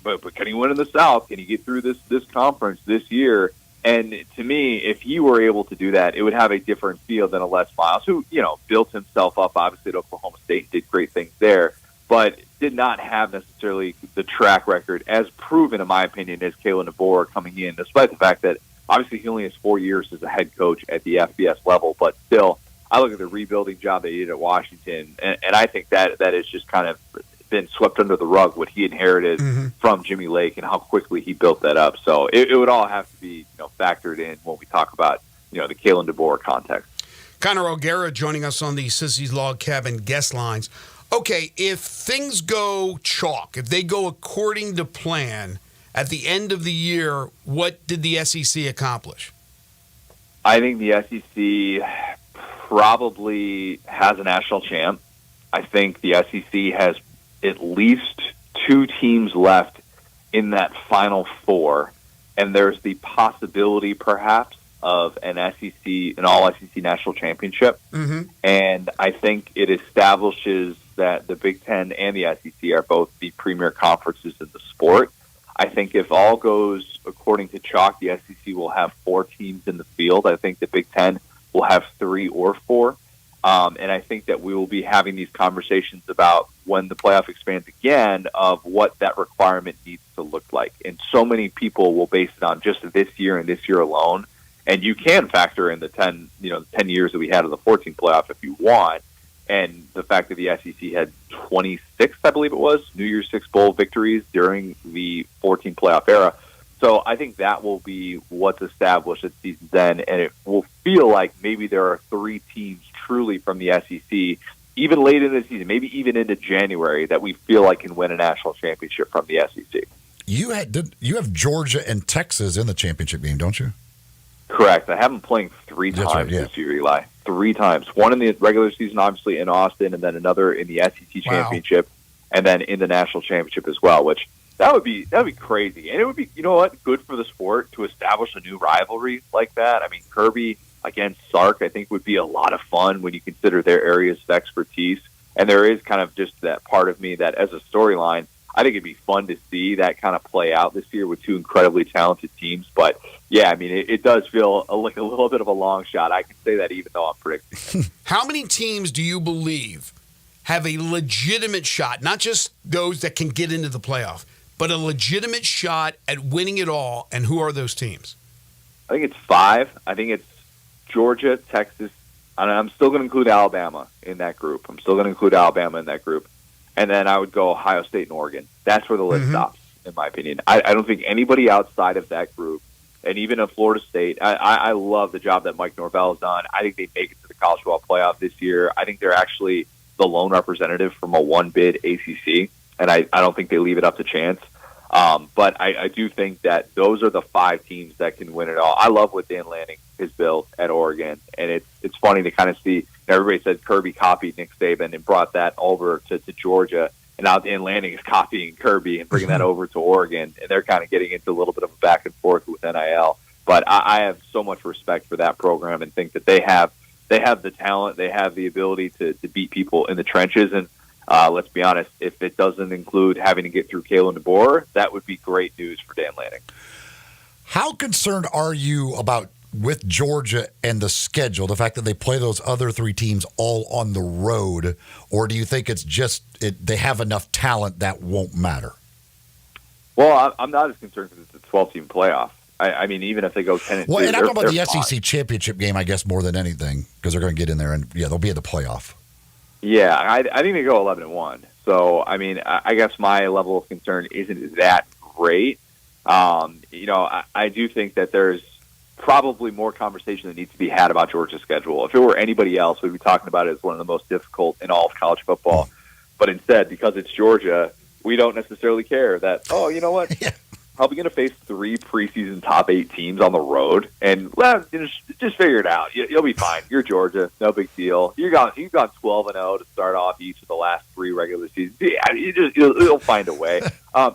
But can he win in the South? Can he get through this conference this year? And to me, if he were able to do that, it would have a different feel than a Les Miles, who, built himself up, obviously, at Oklahoma State and did great things there, but did not have necessarily the track record as proven, in my opinion, as Kalen DeBoer coming in, despite the fact that obviously he only has 4 years as a head coach at the FBS level. But still, I look at the rebuilding job they did at Washington, and I think that has just kind of been swept under the rug, what he inherited from Jimmy Lake and how quickly he built that up. So it would all have to be factored in when we talk about the Kalen DeBoer context. Connor O'Gara joining us on the Sissy's Log Cabin guest lines. Okay, if things go chalk, if they go according to plan, at the end of the year, what did the SEC accomplish? I think the SEC probably has a national champ. I think the SEC has at least 2 teams left in that Final Four, and there's the possibility, perhaps, of an all-SEC national championship. And I think it establishes that the Big Ten and the SEC are both the premier conferences in the sport. I think if all goes according to chalk, the SEC will have 4 teams in the field. I think the Big Ten will have 3 or 4. And I think that we will be having these conversations about when the playoff expands again of what that requirement needs to look like. And so many people will base it on just this year and this year alone. And you can factor in the 10 years that we had of the 14 playoff if you want. and the fact that the SEC had 26, I believe it was, New Year's Six Bowl victories during the 14 playoff era. So I think that will be what's established at season's end, and it will feel like maybe there are 3 teams truly from the SEC, even late in the season, maybe even into January, that we feel like can win a national championship from the SEC. You have Georgia and Texas in the championship game, don't you? Correct. I have them playing 3 times this year, Eli. 3 times. One in the regular season, obviously, in Austin, and then another in the SEC championship, and then in the national championship as well, which that would be crazy. And it would be, you know what, good for the sport to establish a new rivalry like that. I mean, Kirby against Sark, I think, would be a lot of fun when you consider their areas of expertise. And there is kind of just that part of me that, as a storyline, I think it'd be fun to see that kind of play out this year with 2 incredibly talented teams. But, yeah, I mean, it does feel like a little bit of a long shot. I can say that even though I'm predicting it. How many teams do you believe have a legitimate shot, not just those that can get into the playoff, but a legitimate shot at winning it all, and who are those teams? I think it's 5. I think it's Georgia, Texas, and I'm still going to include Alabama in that group. And then I would go Ohio State and Oregon. That's where the list stops, in my opinion. I don't think anybody outside of that group, and even in Florida State, I love the job that Mike Norvell has done. I think they make it to the college football playoff this year. I think they're actually the lone representative from a one-bid ACC, and I don't think they leave it up to chance. But I do think that those are the 5 teams that can win it all. I love what Dan Lanning has built at Oregon, and it's funny to kind of see. Everybody said Kirby copied Nick Saban and brought that over to Georgia, and now Dan Lanning is copying Kirby and bringing that over to Oregon, and they're kind of getting into a little bit of a back and forth with NIL. But I have so much respect for that program and think that they have the talent, they have the ability to beat people in the trenches. And let's be honest, if it doesn't include having to get through Kalen DeBoer, that would be great news for Dan Lanning. How concerned are you about with Georgia and the schedule, the fact that they play those other 3 teams all on the road, or do you think it's just they have enough talent that won't matter? Well, I'm not as concerned because it's a 12-team playoff. I mean, even if they go 10-2, well, and I'm talking about the fine. SEC championship game, I guess, more than anything, because they're going to get in there and they'll be at the playoff. Yeah, I think they go 11-1. So, I mean, I guess my level of concern isn't that great. I do think that there's probably more conversation that needs to be had about Georgia's schedule. If it were anybody else, we'd be talking about it as one of the most difficult in all of college football. But instead, because it's Georgia, we don't necessarily care that, oh, you know what? Probably going to face 3 preseason top 8 teams on the road, and just figure it out. You'll be fine. You're Georgia, no big deal. You've got 12-0 to start off each of the last 3 regular seasons. Yeah, you'll find a way.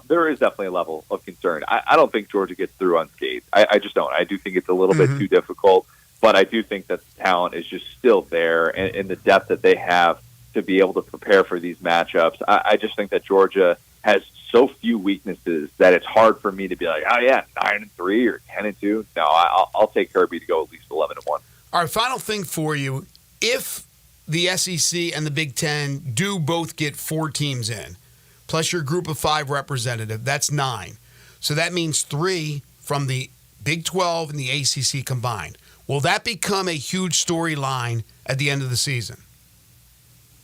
There is definitely a level of concern. I don't think Georgia gets through unscathed. I just don't. I do think it's a little bit too difficult, but I do think that the talent is just still there, and the depth that they have to be able to prepare for these matchups. I just think that Georgia has so few weaknesses that it's hard for me to be like, oh yeah, 9-3 or 10-2. No, I'll take Kirby to go at least 11-1. All right, final thing for you: if the SEC and the Big Ten do both get 4 teams in, plus your group of 5 representative, that's 9. So that means 3 from the Big 12 and the ACC combined. Will that become a huge storyline at the end of the season?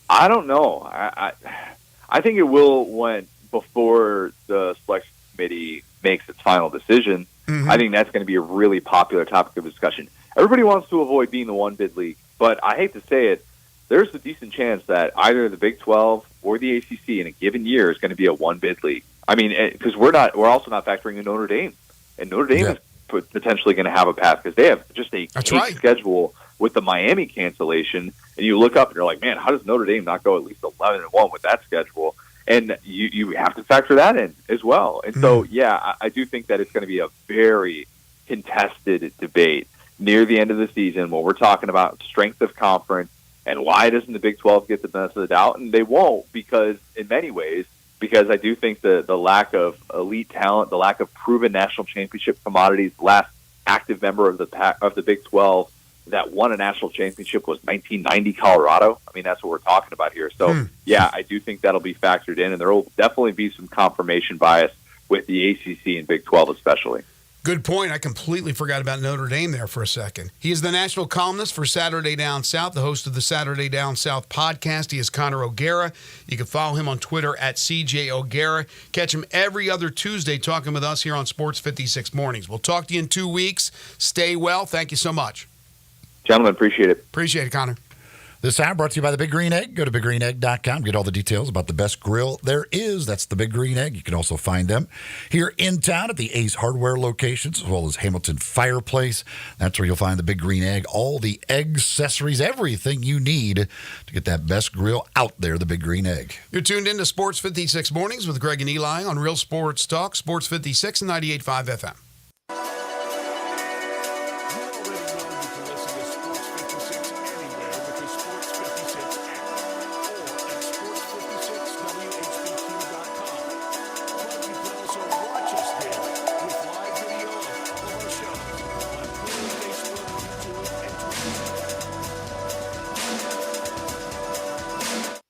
I don't know. I think it will before the selection committee makes its final decision. I think that's going to be a really popular topic of discussion. Everybody wants to avoid being the one-bid league, but I hate to say it, there's a decent chance that either the Big 12 or the ACC in a given year is going to be a one-bid league. I mean, because we're also not factoring in Notre Dame, and Notre Dame is potentially going to have a path because they have just a schedule with the Miami cancellation, and you look up and you're like, man, how does Notre Dame not go at least 11-1 with that schedule? And you have to factor that in as well. And so, yeah, I do think that it's going to be a very contested debate near the end of the season when we're talking about strength of conference and why doesn't the Big 12 get the benefit of the doubt? And they won't because I do think the lack of elite talent, the lack of proven national championship commodities, the last active member of the Big 12 that won a national championship was 1990 Colorado. I mean, that's what we're talking about here. So, yeah, I do think that'll be factored in, and there will definitely be some confirmation bias with the ACC and Big 12 especially. Good point. I completely forgot about Notre Dame there for a second. He is the national columnist for Saturday Down South, the host of the Saturday Down South podcast. He is Connor O'Gara. You can follow him on Twitter at CJ O'Gara. Catch him every other Tuesday talking with us here on Sports 56 Mornings. We'll talk to you in 2 weeks. Stay well. Thank you so much. Gentlemen, appreciate it. Appreciate it, Connor. This hour brought to you by the Big Green Egg. Go to biggreenegg.com. Get all the details about the best grill there is. That's the Big Green Egg. You can also find them here in town at the Ace Hardware locations, as well as Hamilton Fireplace. That's where you'll find the Big Green Egg. All the egg accessories, everything you need to get that best grill out there, the Big Green Egg. You're tuned in to Sports 56 Mornings with Greg and Eli on Real Sports Talk, Sports 56 and 98.5 FM.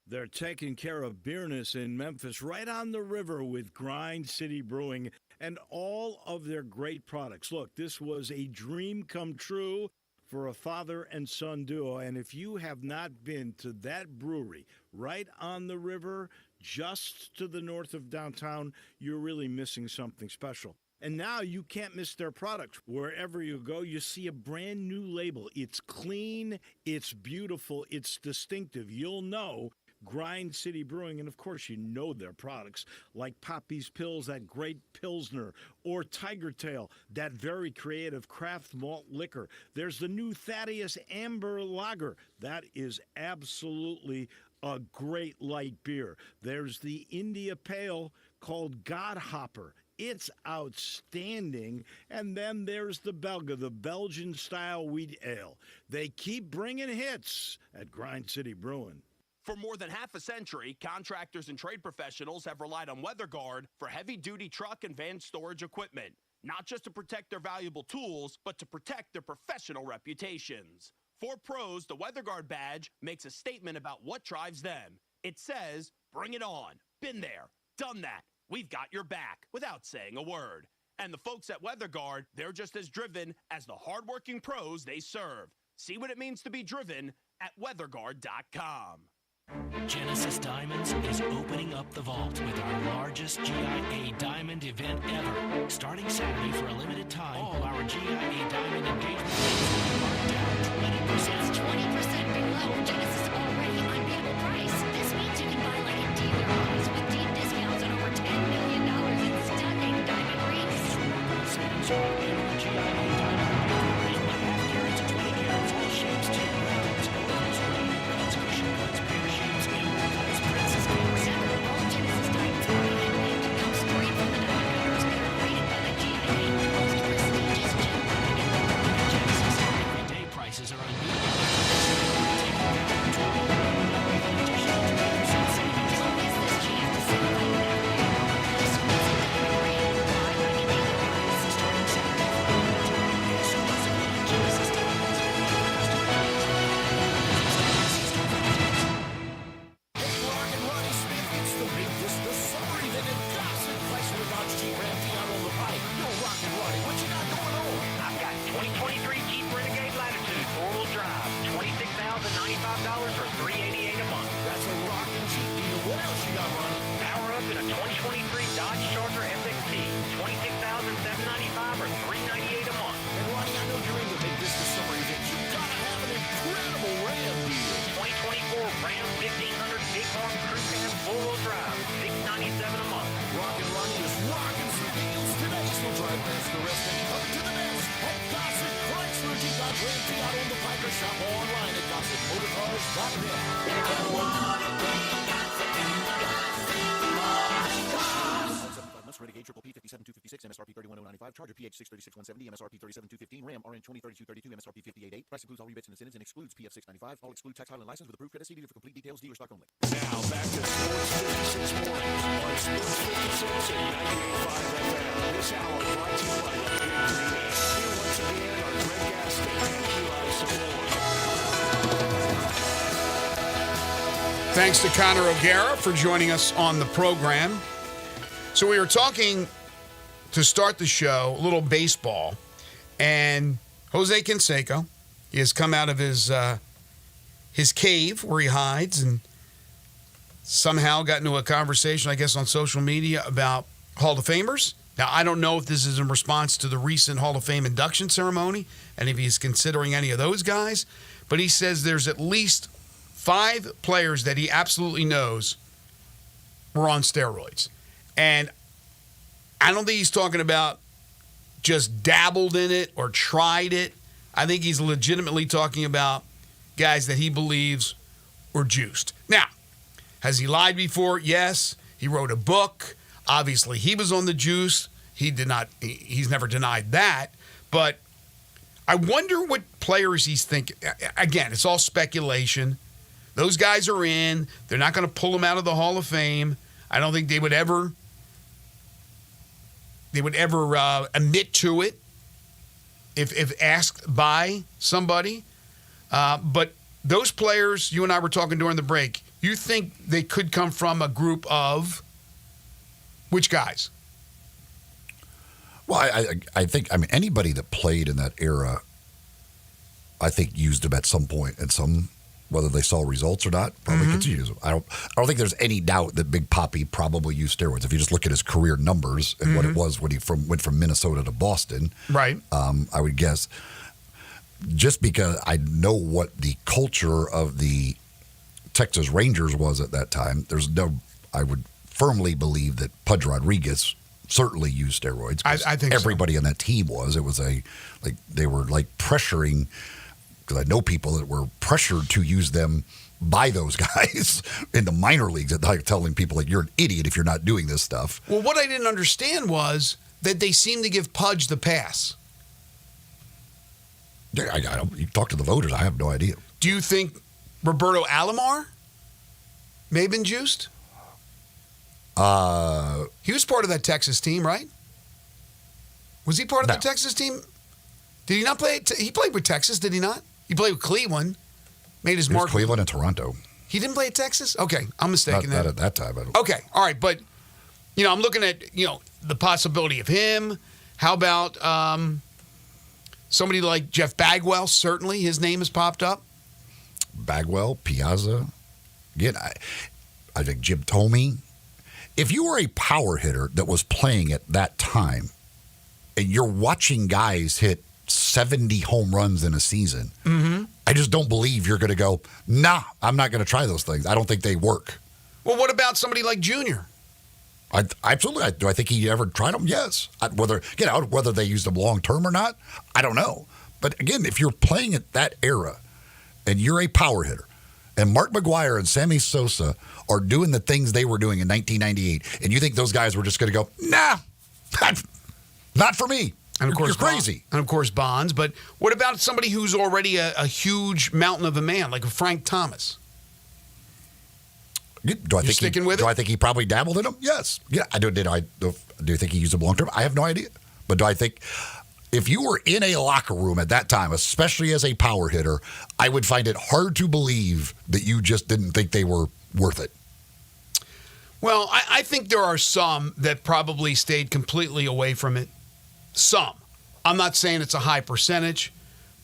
They're taking care of business in Memphis right on the river with Grind City Brewing and all of their great products. Look, this was a dream come true for a father and son duo. And if you have not been to that brewery right on the river, just to the north of downtown, you're really missing something special. And now you can't miss their products. Wherever you go, you see a brand new label. It's clean, it's beautiful, it's distinctive. You'll know Grind City Brewing, and of course you know their products like Poppy's Pills, that great Pilsner, or Tiger Tail, that very creative craft malt liquor. There's the new Thaddeus Amber Lager. That is absolutely a great light beer. There's the India Pale called Godhopper. It's outstanding. And then there's the Belga, the Belgian-style wheat ale. They keep bringing hits at Grind City Brewing. For more than half a century, contractors and trade professionals have relied on WeatherGuard for heavy-duty truck and van storage equipment, not just to protect their valuable tools, but to protect their professional reputations. For pros, the WeatherGuard badge makes a statement about what drives them. It says, "Bring it on. Been there. Done that. We've got your back," without saying a word. And the folks at WeatherGuard, they're just as driven as the hardworking pros they serve. See what it means to be driven at weatherguard.com. Genesis Diamonds is opening up the vault with our largest GIA diamond event ever. Starting Saturday for a limited time, all our GIA diamond engagement rings are down 20%. 20% below Genesis' already unbeatable price. This means you can buy like a dealer buys with deep discounts on over $10 million in stunning diamond rings. Savings on every GIA diamond ring, like half carats to 20 carats, all shapes too. Diamonds, ovals, ring cuts, cushion cuts, pear shapes, emerald cuts, princess cuts. All Genesis diamonds are handmade to come straight from the diamond cutters that are rated by the GIA, the most prestigious gem company in the world. Genesis everyday prices are unbeatable. Renegade Triple P 57,256, MSRP 31,095, Charger PH 636,170, MSRP 37,215, Ram RN 2032,32, MSRP 58,8. Price includes all rebates and incentives and excludes PF 695. All exclude tax, title, and license with approved credit. See dealer for complete details. Dealer stock only. Now back to Sports 56 Mornings on Sports 56 and 98.5 FM. This hour brought to you by the Big Green Egg. Here once again are Greg Gaston and Eli Savoy. Thanks to Connor O'Gara for joining us on the program. So we were talking to start the show, a little baseball. And Jose Canseco, he has come out of his cave where he hides and somehow got into a conversation, I guess, on social media about Hall of Famers. Now, I don't know if this is in response to the recent Hall of Fame induction ceremony and if he's considering any of those guys, but he says there's at least 5 players that he absolutely knows were on steroids. And I don't think he's talking about just dabbled in it or tried it. I think he's legitimately talking about guys that he believes were juiced. Now, has he lied before? Yes. He wrote a book. Obviously, he was on the juice. He's never denied that. But I wonder what players he's thinking. Again, it's all speculation. Those guys are in. They're not going to pull them out of the Hall of Fame. I don't think they would ever admit to it if asked by somebody. But those players, you and I were talking during the break, you think they could come from a group of which guys? Well, I think anybody that played in that era, I think used them at some point, and some, whether they saw results or not, probably continue to use them. I don't think there's any doubt that Big Papi probably used steroids. If you just look at his career numbers and what it was when he went from Minnesota to Boston, right? I would guess, just because I know what the culture of the Texas Rangers was at that time, I would firmly believe that Pudge Rodriguez certainly used steroids. I think everybody on that team was. It was they were pressuring, because I know people that were pressured to use them by those guys in the minor leagues, telling people you're an idiot if you're not doing this stuff. Well, what I didn't understand was that they seemed to give Pudge the pass. You talk to the voters. I have no idea. Do you think Roberto Alomar may have been juiced? He was part of that Texas team, right? Was he part of the Texas team? Did he not play? He played with Texas, did he not? He played with Cleveland. Made his mark. Cleveland and Toronto. He didn't play at Texas? Okay, I'm mistaken. Not at that time. I don't. Okay, all right, but I'm looking at the possibility of him. How about somebody like Jeff Bagwell? Certainly, his name has popped up. Bagwell, Piazza. Again, I think Jim Thome. If you were a power hitter that was playing at that time, and you're watching guys hit 70 home runs in a season, I just don't believe you're going to go, nah, I'm not going to try those things. I don't think they work. Well, what about somebody like Junior? Absolutely. Do I think he ever tried them? Yes. Whether they used them long term or not, I don't know. But again, if you're playing at that era and you're a power hitter, and Mark McGwire and Sammy Sosa are doing the things they were doing in 1998, and you think those guys were just going to go, nah, not for me. And of course, you're crazy. And of course, Bonds. But what about somebody who's already a huge mountain of a man, like a Frank Thomas? Do I think he probably dabbled in them? Yes. Yeah. Do you think he used them long term? I have no idea. But do I think if you were in a locker room at that time, especially as a power hitter, I would find it hard to believe that you just didn't think they were worth it. Well, I think there are some that probably stayed completely away from it. Some. I'm not saying it's a high percentage,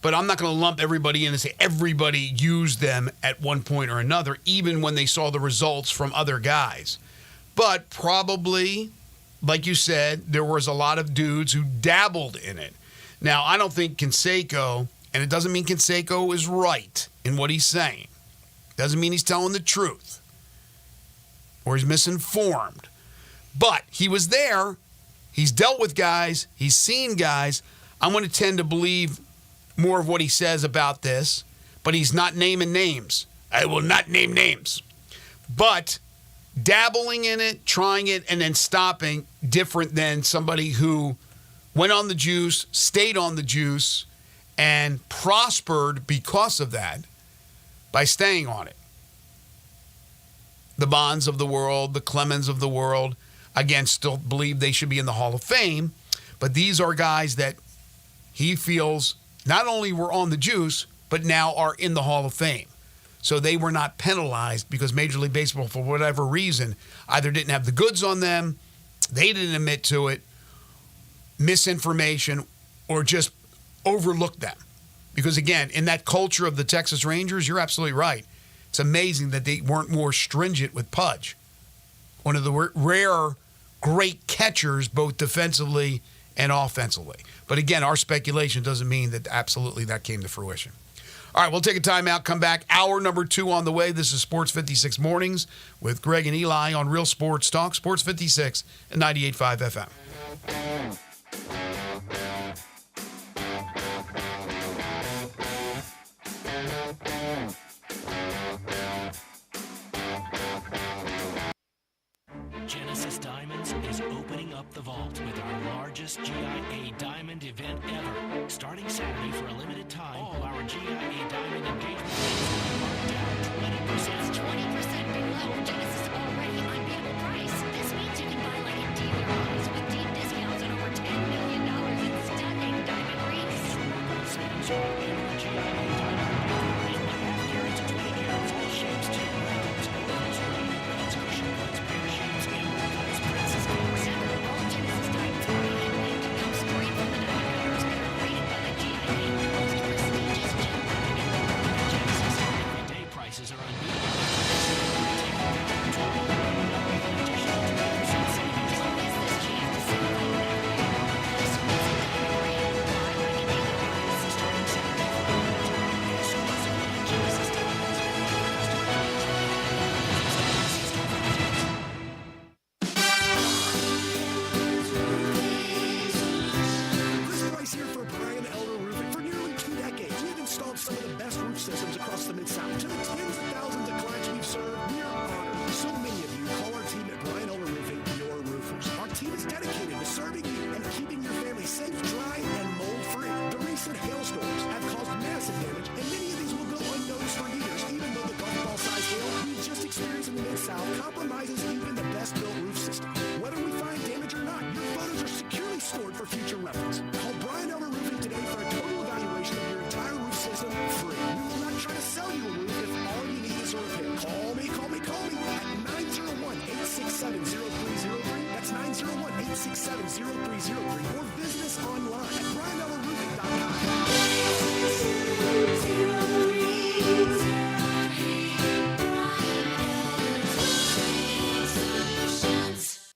but I'm not going to lump everybody in and say everybody used them at one point or another, even when they saw the results from other guys. But probably, like you said, there was a lot of dudes who dabbled in it. Now, I don't think Canseco, and it doesn't mean Canseco is right in what he's saying. Doesn't mean he's telling the truth or he's misinformed. But he was there. He's dealt with guys. He's seen guys. I'm going to tend to believe more of what he says about this, but he's not naming names. I will not name names. But dabbling in it, trying it, and then stopping, different than somebody who went on the juice, stayed on the juice, and prospered because of that by staying on it. The Bonds of the world, the Clemens of the world, again, still believe they should be in the Hall of Fame, but these are guys that he feels not only were on the juice, but now are in the Hall of Fame. So they were not penalized because Major League Baseball, for whatever reason, either didn't have the goods on them, they didn't admit to it, misinformation or just overlook them. Because, again, in that culture of the Texas Rangers, you're absolutely right. It's amazing that they weren't more stringent with Pudge. One of the rare great catchers, both defensively and offensively. But, again, our speculation doesn't mean that absolutely that came to fruition. All right, we'll take a timeout, come back. Hour number 2 on the way. This is Sports 56 Mornings with Greg and Eli on Real Sports Talk, Sports 56 and 98.5 FM. Genesis Diamonds is opening up the vault with our largest GIA Diamond event ever. Starting Saturday for a limited time, all our GIA Diamond engagement are down 20%. That's 20% below Genesis' already unbeatable price. This means you can buy like a dealer honest with deep discounts on over $10 million in stunning diamond rings. Savings on every GIA Diamond ring, 1.5 carats to 20 carats, all shapes too.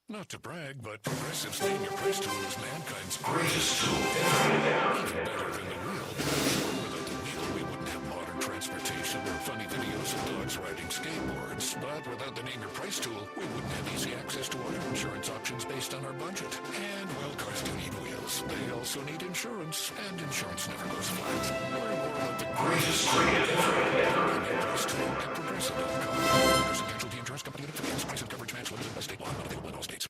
Not to brag, but Progressive's name your price tool is mankind's greatest tool. Even better than the wheel. Without the wheel, we wouldn't have modern transportation or funny videos of dogs riding skateboards. But without the name your price tool, we wouldn't have easy access to auto insurance options based on our budget. And while cars do need wheels, they also need insurance. And insurance never goes flat. Learn more about the greatest tool ever. Name your price tool at Progressive.com. There's a casualty insurance company and affiliates. Price and coverage match limited by state law. Not available in all states.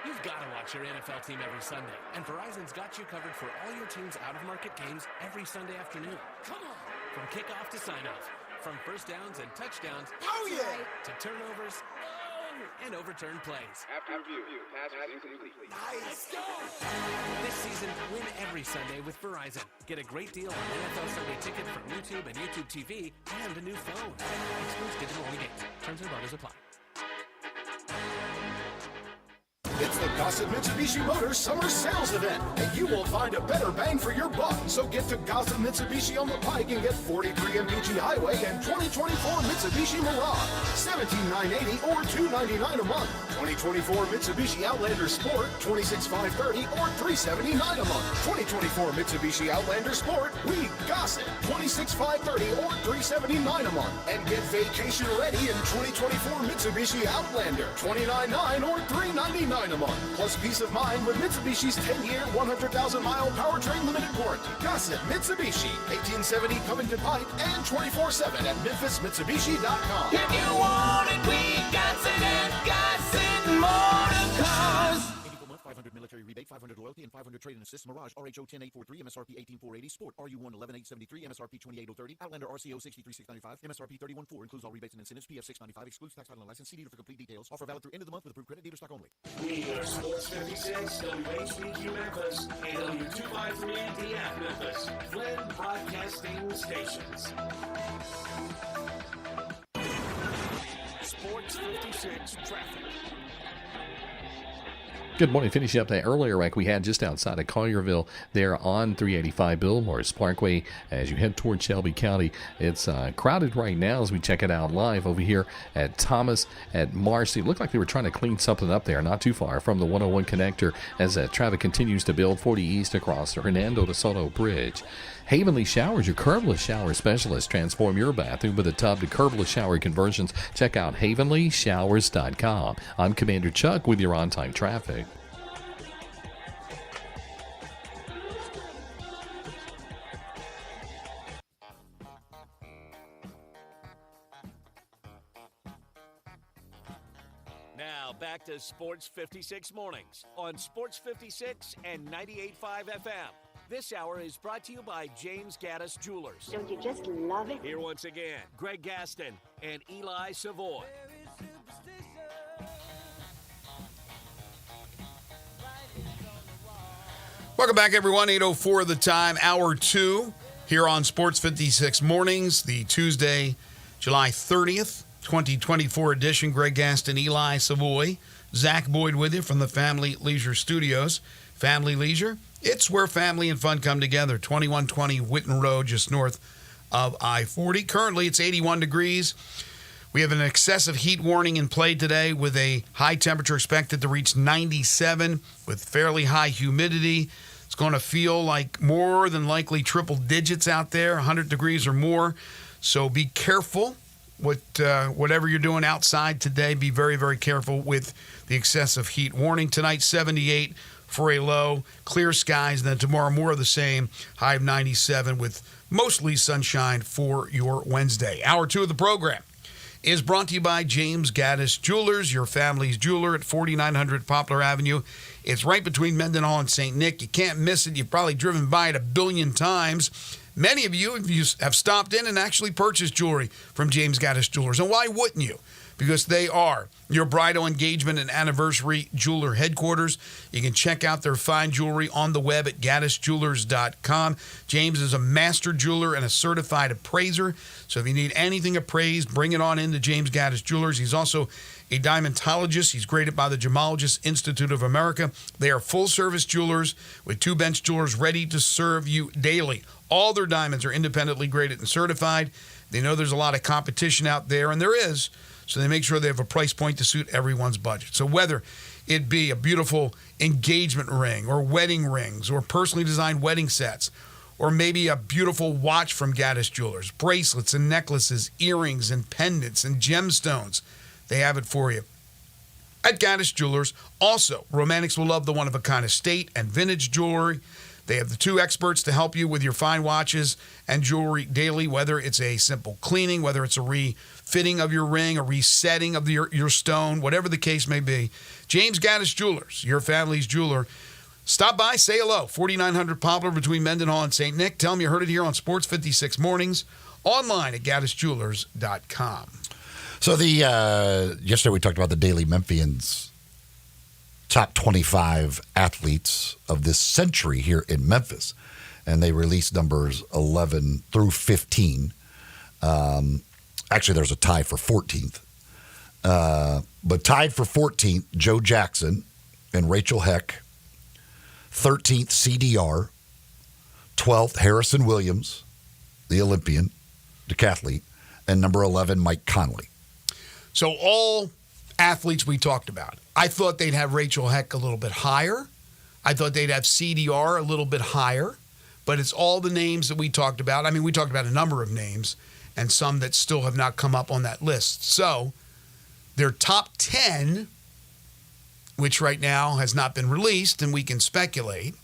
You've got to watch your NFL team every Sunday, and Verizon's got you covered for all your team's out-of-market games every Sunday afternoon. Come on! From kickoff to sign-off, from first downs and touchdowns, to turnovers, and overturned plays. After review, pass incomplete. Nice. Let's go! This season, win every Sunday with Verizon. Get a great deal on NFL Sunday ticket from YouTube and YouTube TV, and a new phone. Excludes digital-only games. Terms and quotas apply. It's the Gossett Mitsubishi Motors Summer Sales Event, and you will find a better bang for your buck. So get to Gossett Mitsubishi on the Pike and get 43 MPG Highway and 2024 Mitsubishi Mirage, $17,980 or $299 a month. 2024 Mitsubishi Outlander Sport, $26,530 or $379 a month. 2024 Mitsubishi Outlander Sport, we Gossett, $26,530 or $379 a month. And get vacation ready in 2024 Mitsubishi Outlander, $29,900 or $399 a month. Plus peace of mind with Mitsubishi's 10-year, 100,000-mile powertrain limited warranty. Gossett Mitsubishi, 1870 Covington Pike and 24/7 at MemphisMitsubishi.com. If you want it, we got it at Gossett Motor Cars. 500 military rebate, 500 loyalty, and 500 trade-in assist. Mirage, RHO 10843, MSRP 18480. Sport, RU1 11873, MSRP 28030. Outlander, RCO 63695, MSRP 314. Includes all rebates and incentives. PF 695. Excludes tax, title, and license. See dealer for complete details. Offer valid through end of the month with approved credit. Dealer stock only. We are Sports 56, WHBQ Memphis, and W253DF Memphis. Flynn Broadcasting Stations. Sports 56 traffic. Good morning. Finishing up that earlier wreck we had just outside of Collierville there on 385 Billmore Parkway as you head toward Shelby County. It's crowded right now as we check it out live over here at Thomas at Marcy. It looked like they were trying to clean something up there not too far from the 101 connector as traffic continues to build 40 east across the Hernando de Soto Bridge. Havenly Showers, your curbless shower specialist. Transform your bathroom with a tub to curbless shower conversions. Check out havenlyshowers.com. I'm Commander Chuck with your on-time traffic. Now back to Sports 56 Mornings on Sports 56 and 98.5 FM. This hour is brought to you by James Gaddis Jewelers. Don't you just love it? Here once again, Greg Gaston and Eli Savoy. Welcome back, everyone. 8:04 the time, hour 2 here on Sports 56 Mornings, the Tuesday, July 30th, 2024 edition. Greg Gaston, Eli Savoy, Zach Boyd with you from the Family Leisure Studios. Family Leisure, it's where family and fun come together. 2120 Whitten Road, just north of I-40. Currently, it's 81 degrees. We have an excessive heat warning in play today with a high temperature expected to reach 97 with fairly high humidity. It's going to feel like more than likely triple digits out there, 100 degrees or more. So be careful. Whatever you're doing outside today, be very, very careful with the excessive heat warning. Tonight, 78 for a low, clear skies. Then tomorrow, more of the same, high of 97 with mostly sunshine for your Wednesday. Hour 2 of the program is brought to you by James Gaddis Jewelers, your family's jeweler at 4900 Poplar Avenue. It's right between Mendenhall and St. Nick. You can't miss it. You've probably driven by it a billion times. Many of you have stopped in and actually purchased jewelry from James Gaddis Jewelers. And why wouldn't you? Because they are your bridal engagement and anniversary jeweler headquarters. You can check out their fine jewelry on the web at gaddisjewelers.com. James is a master jeweler and a certified appraiser. So if you need anything appraised, bring it on into James Gaddis Jewelers. He's also a diamondologist. He's graded by the Gemologist Institute of America. They are full-service jewelers with 2 bench jewelers ready to serve you daily. All their diamonds are independently graded and certified. They know there's a lot of competition out there, and there is. So they make sure they have a price point to suit everyone's budget. So whether it be a beautiful engagement ring or wedding rings or personally designed wedding sets or maybe a beautiful watch from Gaddis Jewelers, bracelets and necklaces, earrings and pendants and gemstones, they have it for you at Gaddis Jewelers. Also, romantics will love the one-of-a-kind estate and vintage jewelry. They have the 2 experts to help you with your fine watches and jewelry daily, whether it's a simple cleaning, whether it's a refitting of your ring, a resetting of your stone, whatever the case may be. James Gaddis Jewelers, your family's jeweler. Stop by, say hello. 4900 Poplar between Mendenhall and St. Nick. Tell them you heard it here on Sports 56 Mornings. Online at gaddisjewelers.com. So yesterday we talked about the Daily Memphians top 25 athletes of this century here in Memphis. And they released numbers 11 through 15. Actually, there's a tie for 14th. But tied for 14th, Joe Jackson and Rachel Heck. 13th, CDR. 12th, Harrison Williams, the Olympian, decathlete. And number 11, Mike Conley. So all athletes we talked about. I thought they'd have Rachel Heck a little bit higher. I thought they'd have CDR a little bit higher. But it's all the names that we talked about. I mean, we talked about a number of names and some that still have not come up on that list. So their top 10, which right now has not been released, and we can speculate.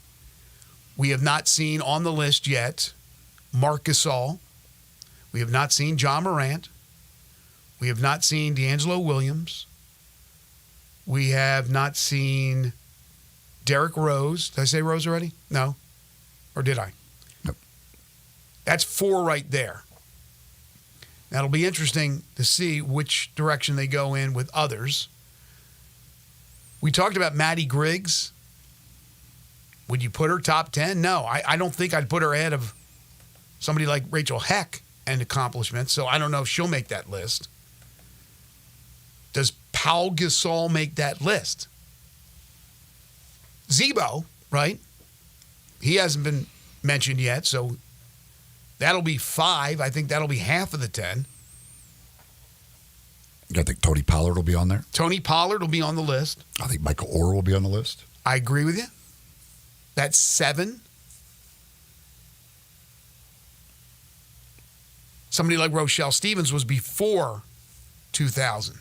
We have not seen on the list yet Marc Gasol. We have not seen John Morant. We have not seen D'Angelo Williams. We have not seen Derrick Rose. Did I say Rose already? No. Or did I? Nope. That's 4 right there. That'll be interesting to see which direction they go in with others. We talked about Maddie Griggs. Would you put her top 10? No, I don't think I'd put her ahead of somebody like Rachel Heck and accomplishments, so I don't know if she'll make that list. Does Pau Gasol make that list? Zebo, right? He hasn't been mentioned yet, so that'll be 5. I think that'll be half of the 10. I think Tony Pollard will be on there. Tony Pollard will be on the list. I think Michael Orr will be on the list. I agree with you. That's 7. Somebody like Rochelle Stevens was before 2000.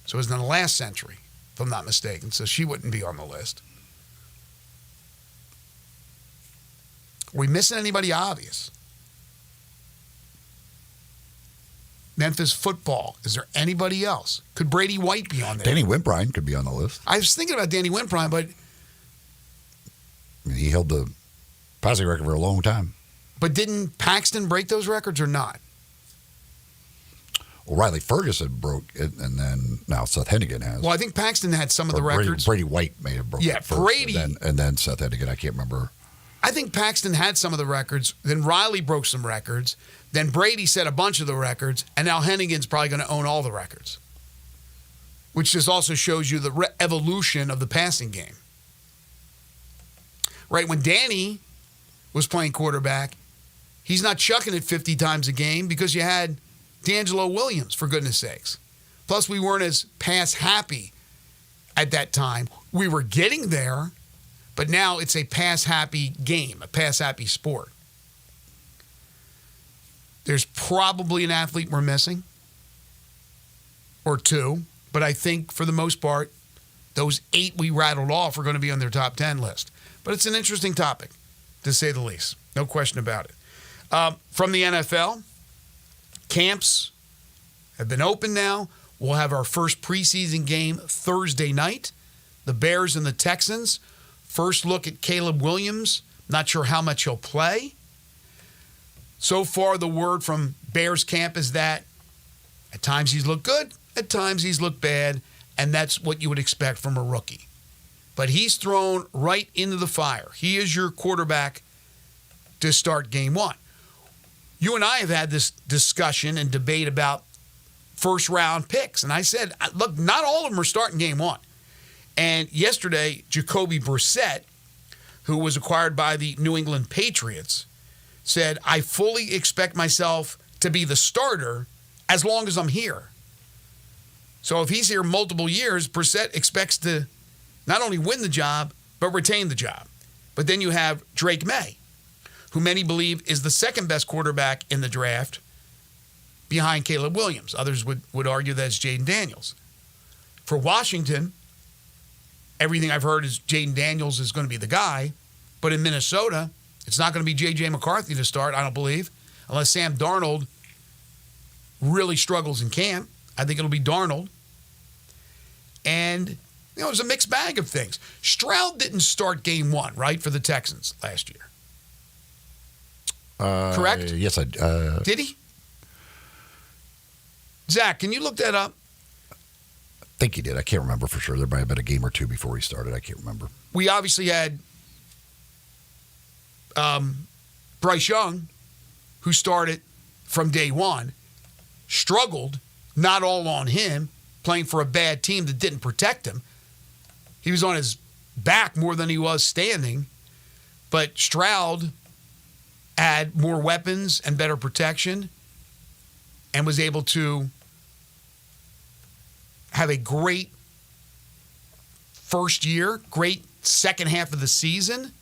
So it was in the last century, if I'm not mistaken. So she wouldn't be on the list. Are we missing anybody obvious? Memphis football. Is there anybody else? Could Brady White be on there? Danny Wimbrine could be on the list. I was thinking about Danny Wimbrine, but I mean, he held the passing record for a long time. But didn't Paxton break those records or not? Well, Riley Ferguson broke it, and then now Seth Hennigan has. Well, I think Paxton had some of the records. Brady White may have broken it first. Brady. And then Seth Hennigan, I can't remember. I think Paxton had some of the records. Then Riley broke some records. Then Brady set a bunch of the records. And now Hennigan's probably going to own all the records. Which just also shows you the evolution of the passing game. Right, when Danny was playing quarterback, he's not chucking it 50 times a game because you had D'Angelo Williams, for goodness sakes. Plus, we weren't as pass happy at that time. We were getting there, but now it's a pass happy game, a pass happy sport. There's probably an athlete we're missing, or 2, but I think for the most part, those 8 we rattled off are going to be on their top 10 list. But it's an interesting topic, to say the least. No question about it. From the NFL, camps have been open now. We'll have our first preseason game Thursday night. The Bears and the Texans. First look at Caleb Williams. Not sure how much he'll play. So far, the word from Bears camp is that at times he's looked good, at times he's looked bad, and that's what you would expect from a rookie. But he's thrown right into the fire. He is your quarterback to start game 1. You and I have had this discussion and debate about first-round picks. And I said, look, not all of them are starting game 1. And yesterday, Jacoby Brissett, who was acquired by the New England Patriots, said, I fully expect myself to be the starter as long as I'm here. So if he's here multiple years, Brissett expects to not only win the job, but retain the job. But then you have Drake May, who many believe is the second best quarterback in the draft behind Caleb Williams. Others would argue that it's Jaden Daniels. For Washington, everything I've heard is Jaden Daniels is going to be the guy. But in Minnesota, it's not going to be J.J. McCarthy to start, I don't believe, unless Sam Darnold really struggles in camp. I think it'll be Darnold. And it was a mixed bag of things. Stroud didn't start game 1, right, for the Texans last year. Correct? Yes, I did he? Zach, can you look that up? I think he did. I can't remember for sure. There might have been a game or 2 before he started. I can't remember. We obviously had Bryce Young, who started from day 1, struggled, not all on him, playing for a bad team that didn't protect him. He was on his back more than he was standing. But Stroud had more weapons and better protection and was able to have a great first year, great second half of the season,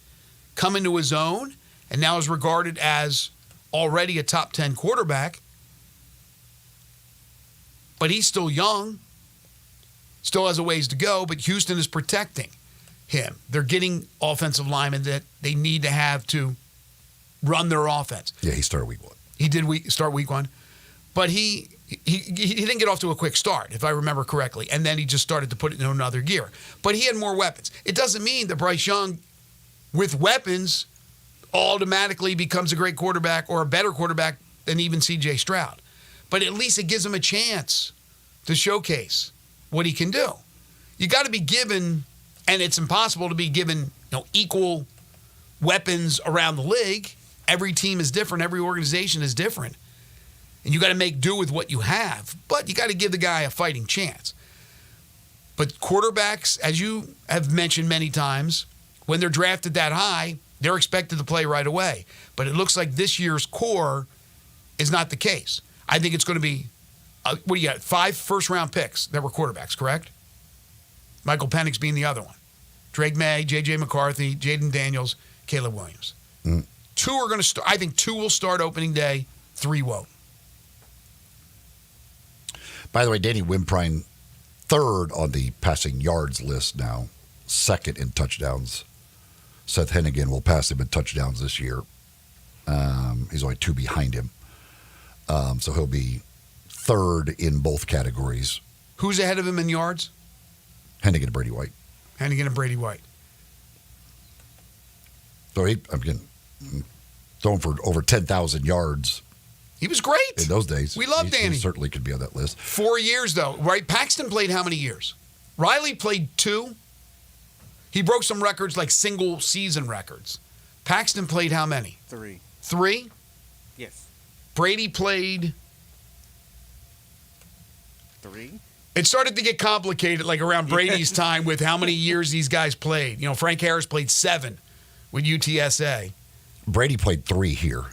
come into his own, and now is regarded as already a top 10 quarterback. But he's still young, still has a ways to go, but Houston is protecting him. They're getting offensive linemen that they need to have to run their offense. Yeah, he started week 1. He did start week 1. But he didn't get off to a quick start, if I remember correctly, and then he just started to put it in another gear. But he had more weapons. It doesn't mean that Bryce Young, with weapons, automatically becomes a great quarterback or a better quarterback than even C.J. Stroud. But at least it gives him a chance to showcase what he can do. You got to be given, and it's impossible to be given equal weapons around the league. Every team is different. Every organization is different. And you got to make do with what you have. But you got to give the guy a fighting chance. But quarterbacks, as you have mentioned many times, when they're drafted that high, they're expected to play right away. But it looks like this year's core is not the case. I think it's going to be, what do you got, 5 first-round picks that were quarterbacks, correct? Michael Penix being the other one. Drake May, J.J. McCarthy, Jaden Daniels, Caleb Williams. 2 are going to start. I think 2 will start opening day, 3 won't. By the way, Danny Wimprine, 3rd on the passing yards list now, 2nd in touchdowns. Seth Hennigan will pass him in touchdowns this year. He's only 2 behind him. So he'll be 3rd in both categories. Who's ahead of him in yards? Hennigan and Brady White. Hennigan and Brady White. So again, throwing for over 10,000 yards. He was great. In those days. We love Danny. He certainly could be on that list. 4 years, though, right? Paxton played how many years? Riley played 2. He broke some records, like single-season records. Paxton played how many? 3. 3? Yes. Brady played 3. It started to get complicated, like around Brady's time, with how many years these guys played. You know, Frank Harris played 7 with UTSA. Brady played 3 here.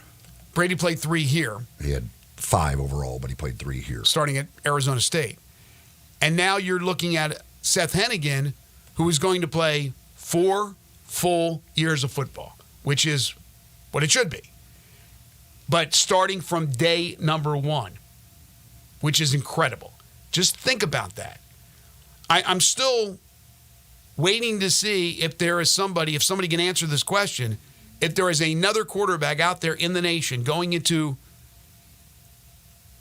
Brady played 3 here. He had 5 overall, but he played 3 here. Starting at Arizona State. And now you're looking at Seth Hennigan, who is going to play 4 full years of football, which is what it should be. But starting from day number 1, which is incredible. Just think about that. I'm still waiting to see if there is somebody, if somebody can answer this question, if there is another quarterback out there in the nation going into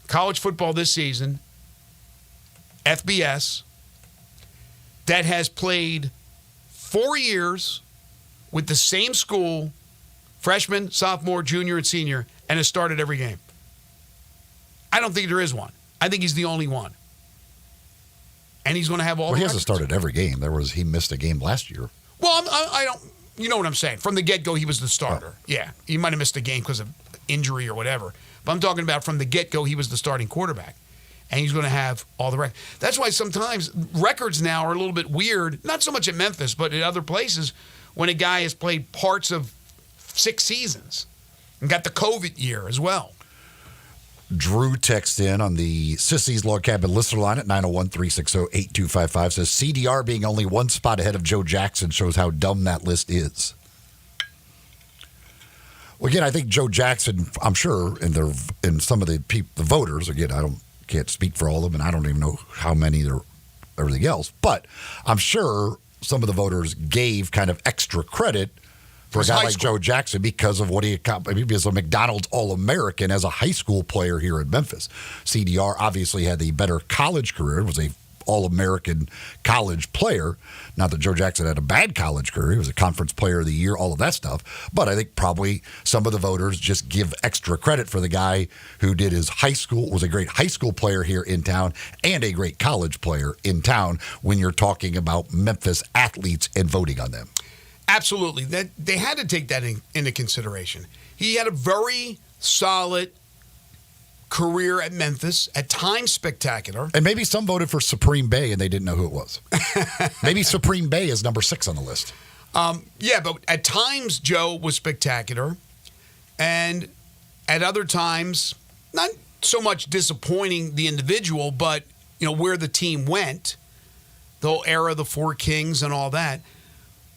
college football this season, FBS, that has played 4 years with the same school, freshman, sophomore, junior, and senior, and has started every game. I don't think there is one. I think he's the only one. And he's going to have all the he records. hasn't started every game. He missed a game last year. Well, I don't, you know what I'm saying. From the get-go, he was the starter. Oh. Yeah, he might have missed a game because of injury or whatever. But I'm talking about from the get-go, he was the starting quarterback. And he's going to have all the records. That's why sometimes records now are a little bit weird, not so much at Memphis, but at other places, when a guy has played parts of 6 seasons and got the COVID year as well. Drew texts in on the Sissy's Log Cabin listener line at 901-360-8255. Says CDR being only 1 spot ahead of Joe Jackson shows how dumb that list is. Well, again, I think Joe Jackson, I'm sure, in some of the voters, again, can't speak for all of them, and I don't even know how many there, everything else, but I'm sure some of the voters gave kind of extra credit for a guy like Joe Jackson because of what he accomplished. He was a McDonald's All-American as a high school player here in Memphis. CDR obviously had the better college career, was a All-American college player. Not that Joe Jackson had a bad college career. He was a conference player of the year, all of that stuff. But I think probably some of the voters just give extra credit for the guy who did his high school, was a great high school player here in town and a great college player in town when you're talking about Memphis athletes and voting on them. Absolutely. They had to take that into consideration. He had a very solid career at Memphis, at times spectacular. And maybe some voted for Supreme Bay and they didn't know who it was. Maybe Supreme Bay is number 6 on the list. Yeah, but at times Joe was spectacular. And at other times, not so much disappointing the individual, but where the team went, the whole era of the Four Kings and all that.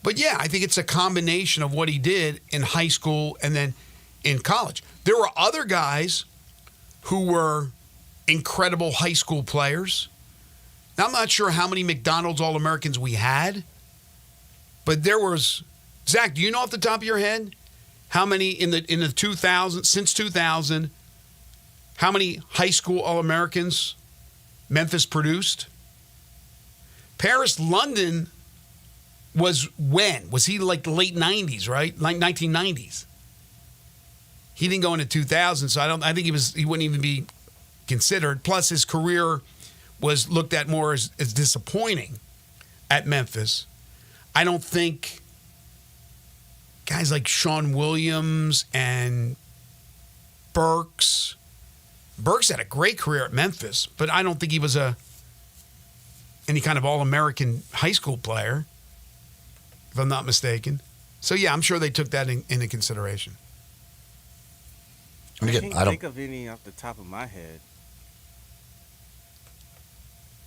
But yeah, I think it's a combination of what he did in high school and then in college. There were other guys who were incredible high school players. Now, I'm not sure how many McDonald's All-Americans we had, but there was, Zach, do you know off the top of your head how many in the 2000, since 2000, how many high school All-Americans Memphis produced? Paris London was when? Was he like the late 90s, right? Like 1990s. He didn't go into 2000, so I think he wouldn't even be considered. Plus, his career was looked at more as disappointing at Memphis. I don't think guys like Sean Williams and Burks had a great career at Memphis, but I don't think he was any kind of All-American high school player, if I'm not mistaken. So, yeah, I'm sure they took that into consideration. I Again, can't think of any off the top of my head.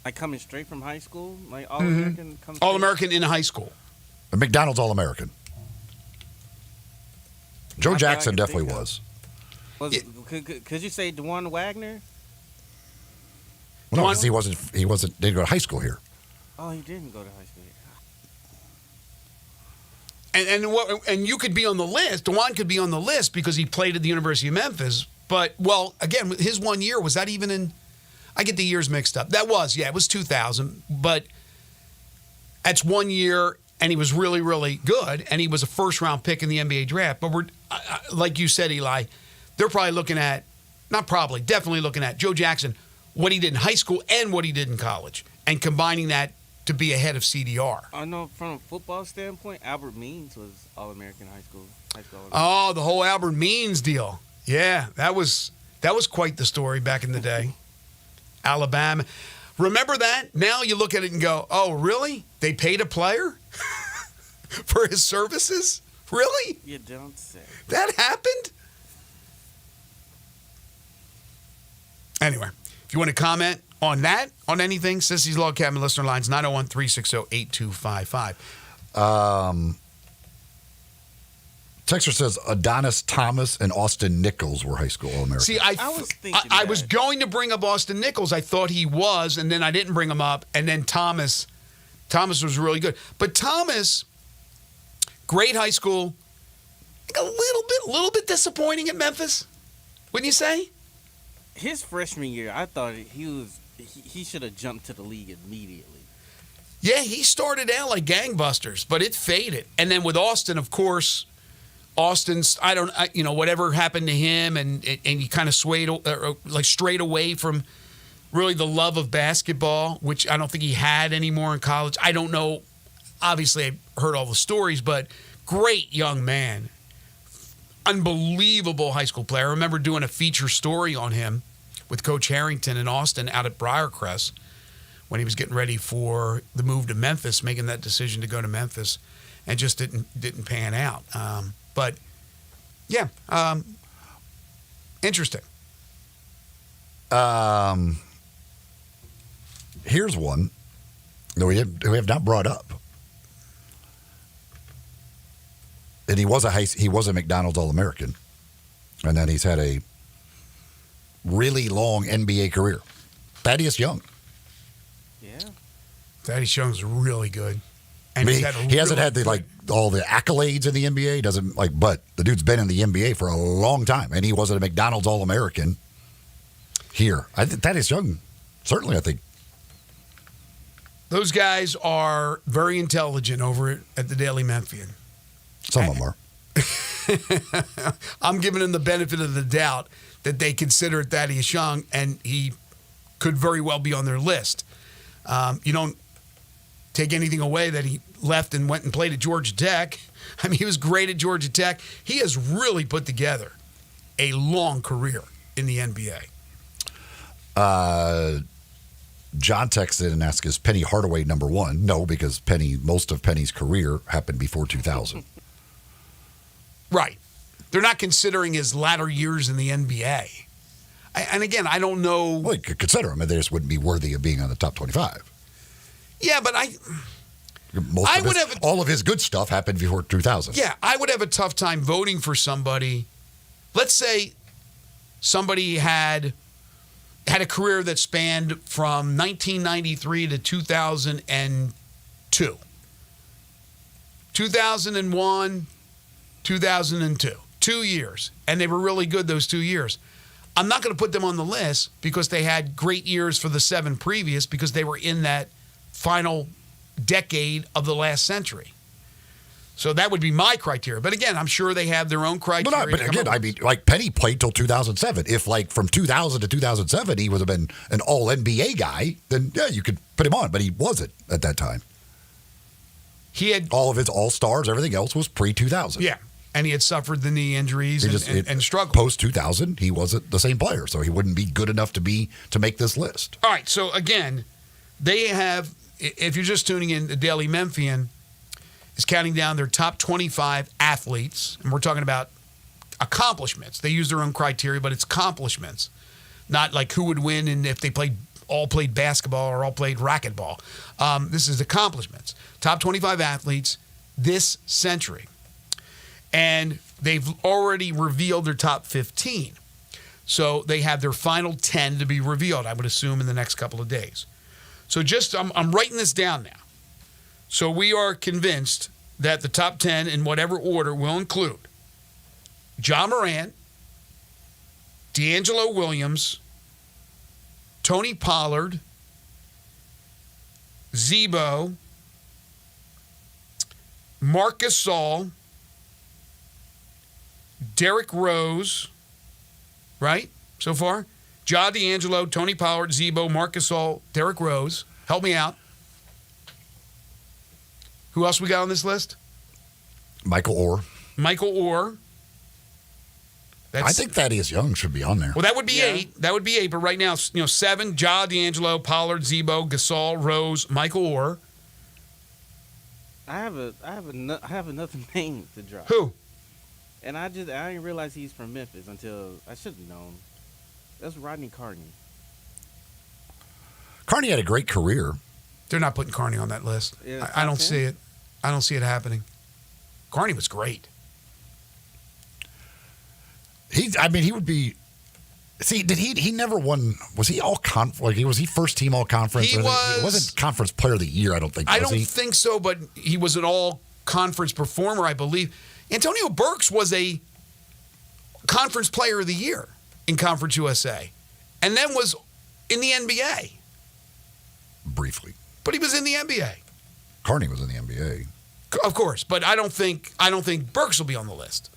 Like coming straight from high school, like All-American. All-American in high school. A McDonald's All-American. Joe Not that I Jackson can definitely think of. was. Could you say DeJuan Wagner? Well, no, because he didn't go to high school here. Oh, he didn't go to high school. And you could be on the list. DeJuan could be on the list because he played at the University of Memphis. But, well, again, his 1 year, was that even in... I get the years mixed up. It was 2000. But that's 1 year, and he was really, really good. And he was a first-round pick in the NBA draft. But we're, like you said, Eli, they're probably looking at... Not probably, definitely looking at Joe Jackson, what he did in high school and what he did in college, and combining that to be ahead of CDR. I know from a football standpoint, Albert Means was All-American high school. Oh, the whole Albert Means deal. Yeah, that was quite the story back in the day. Alabama. Remember that? Now you look at it and go, oh, really? They paid a player for his services? Really? You don't say. That happened? Anyway, if you want to comment on that, on anything, Sissy's Log Cabin listener lines, 901-360-8255. Texter says Adonis Thomas and Austin Nichols were high school All-Americans. See, I was going to bring up Austin Nichols. I thought he was, and then I didn't bring him up. And then Thomas was really good. But Thomas, great high school, a little bit disappointing at Memphis, wouldn't you say? His freshman year, I thought he should have jumped to the league immediately. Yeah, he started out like gangbusters, but it faded. And then with Austin, of course, Austin's, whatever happened to him, and he kind of strayed away from really the love of basketball, which I don't think he had anymore in college. I don't know. Obviously, I heard all the stories, but great young man. Unbelievable high school player. I remember doing a feature story on him with Coach Harrington in Austin out at Briarcrest when he was getting ready for the move to Memphis, making that decision to go to Memphis, and just didn't pan out. But, yeah, interesting. Here's one that we have not brought up. And he was a McDonald's All-American, and then he's had a really long NBA career. Thaddeus Young. Yeah. Thaddeus Young's really good. And he hasn't had all the accolades in the NBA. But the dude's been in the NBA for a long time, and he wasn't a McDonald's All-American here. I think Thaddeus Young, certainly, I think. Those guys are very intelligent over at the Daily Memphian. Some of them are. I'm giving them the benefit of the doubt that they consider Thaddeus Young, and he could very well be on their list. You don't take anything away that he left and went and played at Georgia Tech. I mean, he was great at Georgia Tech. He has really put together a long career in the NBA. John texted and asked, is Penny Hardaway number one? No, because most of Penny's career happened before 2000. Right. They're not considering his latter years in the NBA. And again, I don't know. Well, you could consider him, and they just wouldn't be worthy of being on the top 25. Yeah, but all of his good stuff happened before 2000. Yeah, I would have a tough time voting for somebody. Let's say somebody had a career that spanned from 1993 to 2002. 2001, 2002. 2 years. And they were really good those 2 years. I'm not going to put them on the list because they had great years for the 7 previous because they were in that final decade of the last century. So that would be my criteria. But again, I'm sure they have their own criteria. But again, I mean, Penny played till 2007. If from 2000 to 2007 he would have been an all-NBA guy, then yeah, you could put him on. But he wasn't at that time. He had all of his all-stars. Everything else was pre-2000. Yeah, and he had suffered the knee injuries and struggled. Post-2000, he wasn't the same player, so he wouldn't be good enough to make this list. All right, so again, they have, if you're just tuning in, the Daily Memphian, is counting down their top 25 athletes, and we're talking about accomplishments. They use their own criteria, but it's accomplishments, not like who would win and if they all played basketball or all played racquetball. This is accomplishments. Top 25 athletes this century. And they've already revealed their top 15. So they have their final 10 to be revealed, I would assume, in the next couple of days. So I'm writing this down now. So we are convinced that the top 10, in whatever order, will include Ja Morant, D'Angelo Williams, Tony Pollard, Zebo, Marc Gasol, Derrick Rose, right, so far? Ja, D'Angelo, Tony Pollard, Zebo, Marc Gasol, Derrick Rose. Help me out. Who else we got on this list? Michael Orr. Michael Orr. I think Thaddeus Young should be on there. Well, that would be 8. That would be 8. But right now, 7, Ja, D'Angelo, Pollard, Zebo, Gasol, Rose, Michael Orr. I have another name to drop. Who? And I didn't realize he's from Memphis until I should have known. That's Rodney Carney. Carney had a great career. They're not putting Carney on that list. Yeah, I don't see it. I don't see it happening. Carney was great. He would be. See, he never won? Was he all was he first team all conference? He was. He wasn't conference player of the year. I don't think. I don't think so, but he was an all conference performer, I believe. Antonio Burks was a conference player of the year in Conference USA, and then was in the NBA briefly. But he was in the NBA. Carney was in the NBA, of course. But I don't think Burks will be on the list.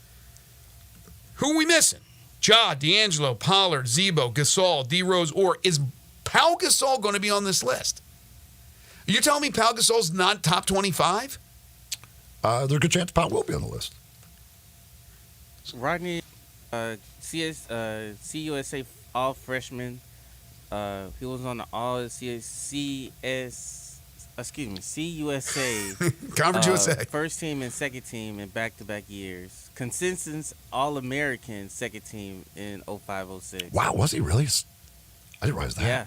Who are we missing? Ja, D'Angelo, Pollard, Zebo, Gasol, D. Rose, or is Pau Gasol going to be on this list? Are you telling me Pau Gasol's not top 25? There's a good chance Pau will be on the list. Rodney, CUSA All Freshman. He was on the All CUSA Conference USA first team and second team in back-to-back years. Consensus All-American second team in 05-06. Wow, was he really? I didn't realize that. Yeah.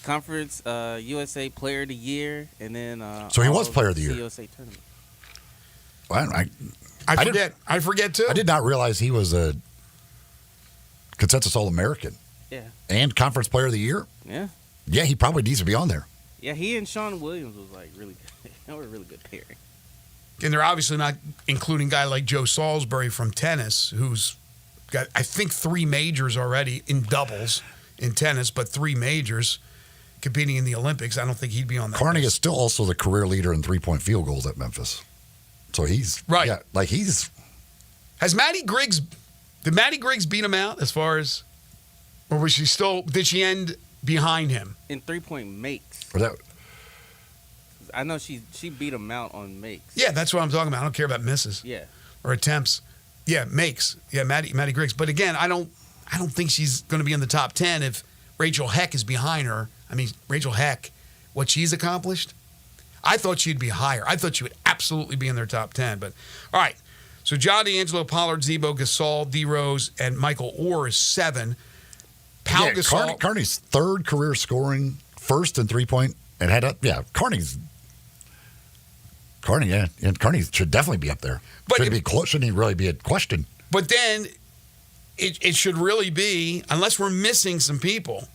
Conference USA Player of the Year, and then so he was Player of the Year. CUSA tournament. Well, I forget too. I did not realize he was a consensus All-American. Yeah. And Conference Player of the Year. Yeah. Yeah, he probably needs to be on there. Yeah, he and Sean Williams was like really good. They were a really good pairing. And they're obviously not including a guy like Joe Salisbury from tennis, who's got, I think, 3 majors already in doubles in tennis, but 3 majors competing in the Olympics. I don't think he'd be on that Carney list. is still also the career leader in 3-point field goals at Memphis. So he's right. Yeah, like he's. Has Maddie Griggs? Did Maddie Griggs beat him out as far as, or was she still? Did she end behind him in 3-point makes? Or that. I know she beat him out on makes. Yeah, that's what I'm talking about. I don't care about misses. Yeah. Or attempts. Yeah, makes. Yeah, Maddie Griggs. But again, I don't think she's going to be in the top 10 if Rachel Heck is behind her. I mean, Rachel Heck, what she's accomplished, I thought she'd be higher. I thought she would absolutely be in their top 10. But all right, so Ja, D'Angelo, Pollard, Zebo, Gasol, D. Rose, and Michael Orr is 7. Pau Gasol. Carney's 3rd career scoring, 1st in 3-point, and had up. Yeah, Carney, yeah, and Carney should definitely be up there. But shouldn't he really be a question? But then it should really be, unless we're missing some people,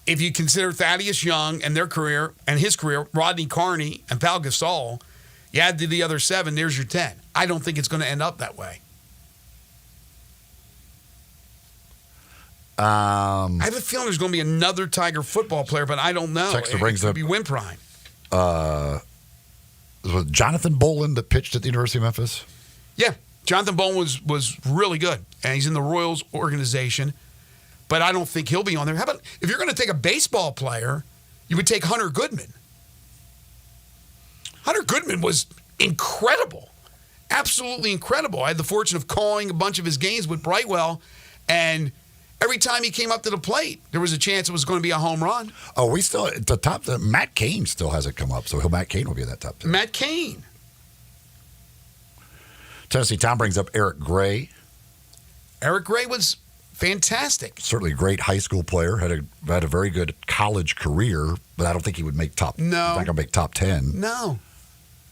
if you consider Thaddeus Young and their career and his career, Rodney Carney and Pau Gasol, you add to the other 7, there's your 10. I don't think it's going to end up that way. I have a feeling there's going to be another Tiger football player, but I don't know. Texter brings up be Win Prime. Was Jonathan Bolin that pitched at the University of Memphis? Yeah, Jonathan Bolin was really good, and he's in the Royals organization, but I don't think he'll be on there. How about if you're going to take a baseball player, you would take Hunter Goodman. Hunter Goodman was incredible, absolutely incredible. I had the fortune of calling a bunch of his games with Brightwell, and every time he came up to the plate, there was a chance it was going to be a home run. Oh, we still at the top. Matt Cain still hasn't come up, so Matt Cain will be in that top 10. Matt Cain. Tennessee Tom brings up Eric Gray. Eric Gray was fantastic. Certainly a great high school player. Had a very good college career, but I don't think he would make top. No. He's not going to make top 10. No.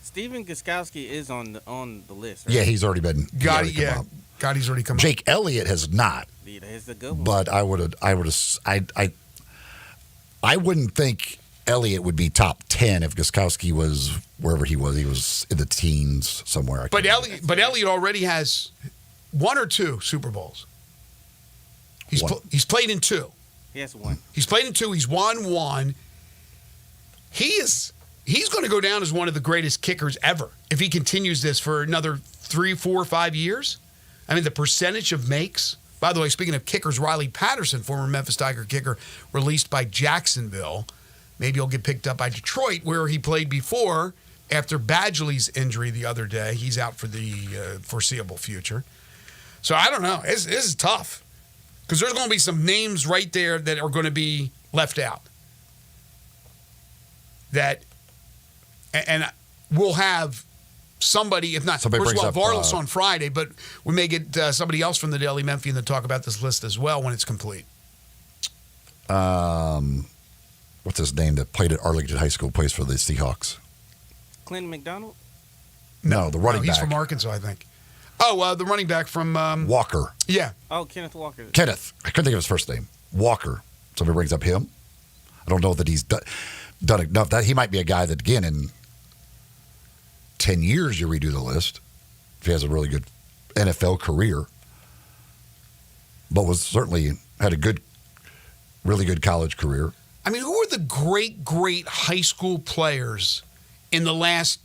Stephen Gostkowski is on the list. Right? Yeah, he's already been. Gotti's already come up. Jake Elliott has not. He's a good one. But I wouldn't think Elliott would be top 10 if Gostkowski was wherever he was. He was in the teens somewhere. But Elliott already has 1 or 2 Super Bowls. He's played in 2. He has 1. He's played in 2. He's won 1. He's going to go down as one of the greatest kickers ever if he continues this for another 3, 4, 5 years. I mean, the percentage of makes. By the way, speaking of kickers, Riley Patterson, former Memphis Tiger kicker, released by Jacksonville. Maybe he'll get picked up by Detroit, where he played before. After Badgley's injury the other day, he's out for the foreseeable future. So I don't know. This is tough because there's going to be some names right there that are going to be left out. And we'll have somebody, if not, Somebody first of all, brings Varlos up, on Friday, but we may get somebody else from the Daily Memphian to talk about this list as well when it's complete. What's his name that played at Arlington High School, plays for the Seahawks? Clinton McDonald? No, the running he's back. from Arkansas, I think. Oh, the running back from Walker. Yeah. Oh, Kenneth Walker. Kenneth. I couldn't think of his first name. Walker. Somebody brings up him. I don't know that he's done enough. That he might be a guy that, again, in 10 years you redo the list if he has a really good NFL career, but was certainly had a really good college career. I mean, who are the great high school players in the last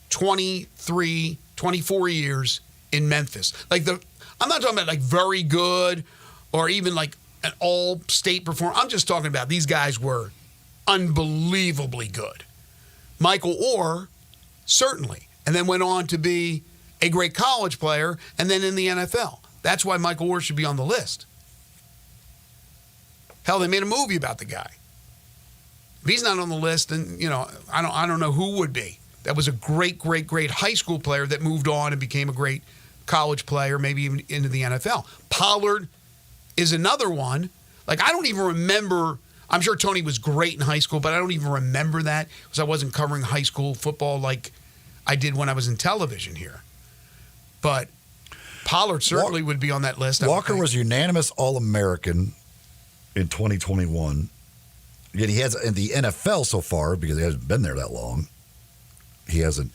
23, 24 years in Memphis? I'm not talking about like very good or even like an all-state performer. I'm just talking about these guys were unbelievably good. Michael Orr, certainly, and then went on to be a great college player and then in the NFL. That's why Michael Orr should be on the list. Hell, they made a movie about the guy. If he's not on the list, then, I don't know who would be. That was a great high school player that moved on and became a great college player, maybe even into the NFL. Pollard is another one. Like, I don't even remember. I'm sure Tony was great in high school, but I don't even remember that because I wasn't covering high school football like I did when I was in television here. But Pollard certainly would be on that list. Walker was unanimous All-American in 2021. Yet he has in the NFL so far, because he hasn't been there that long, he hasn't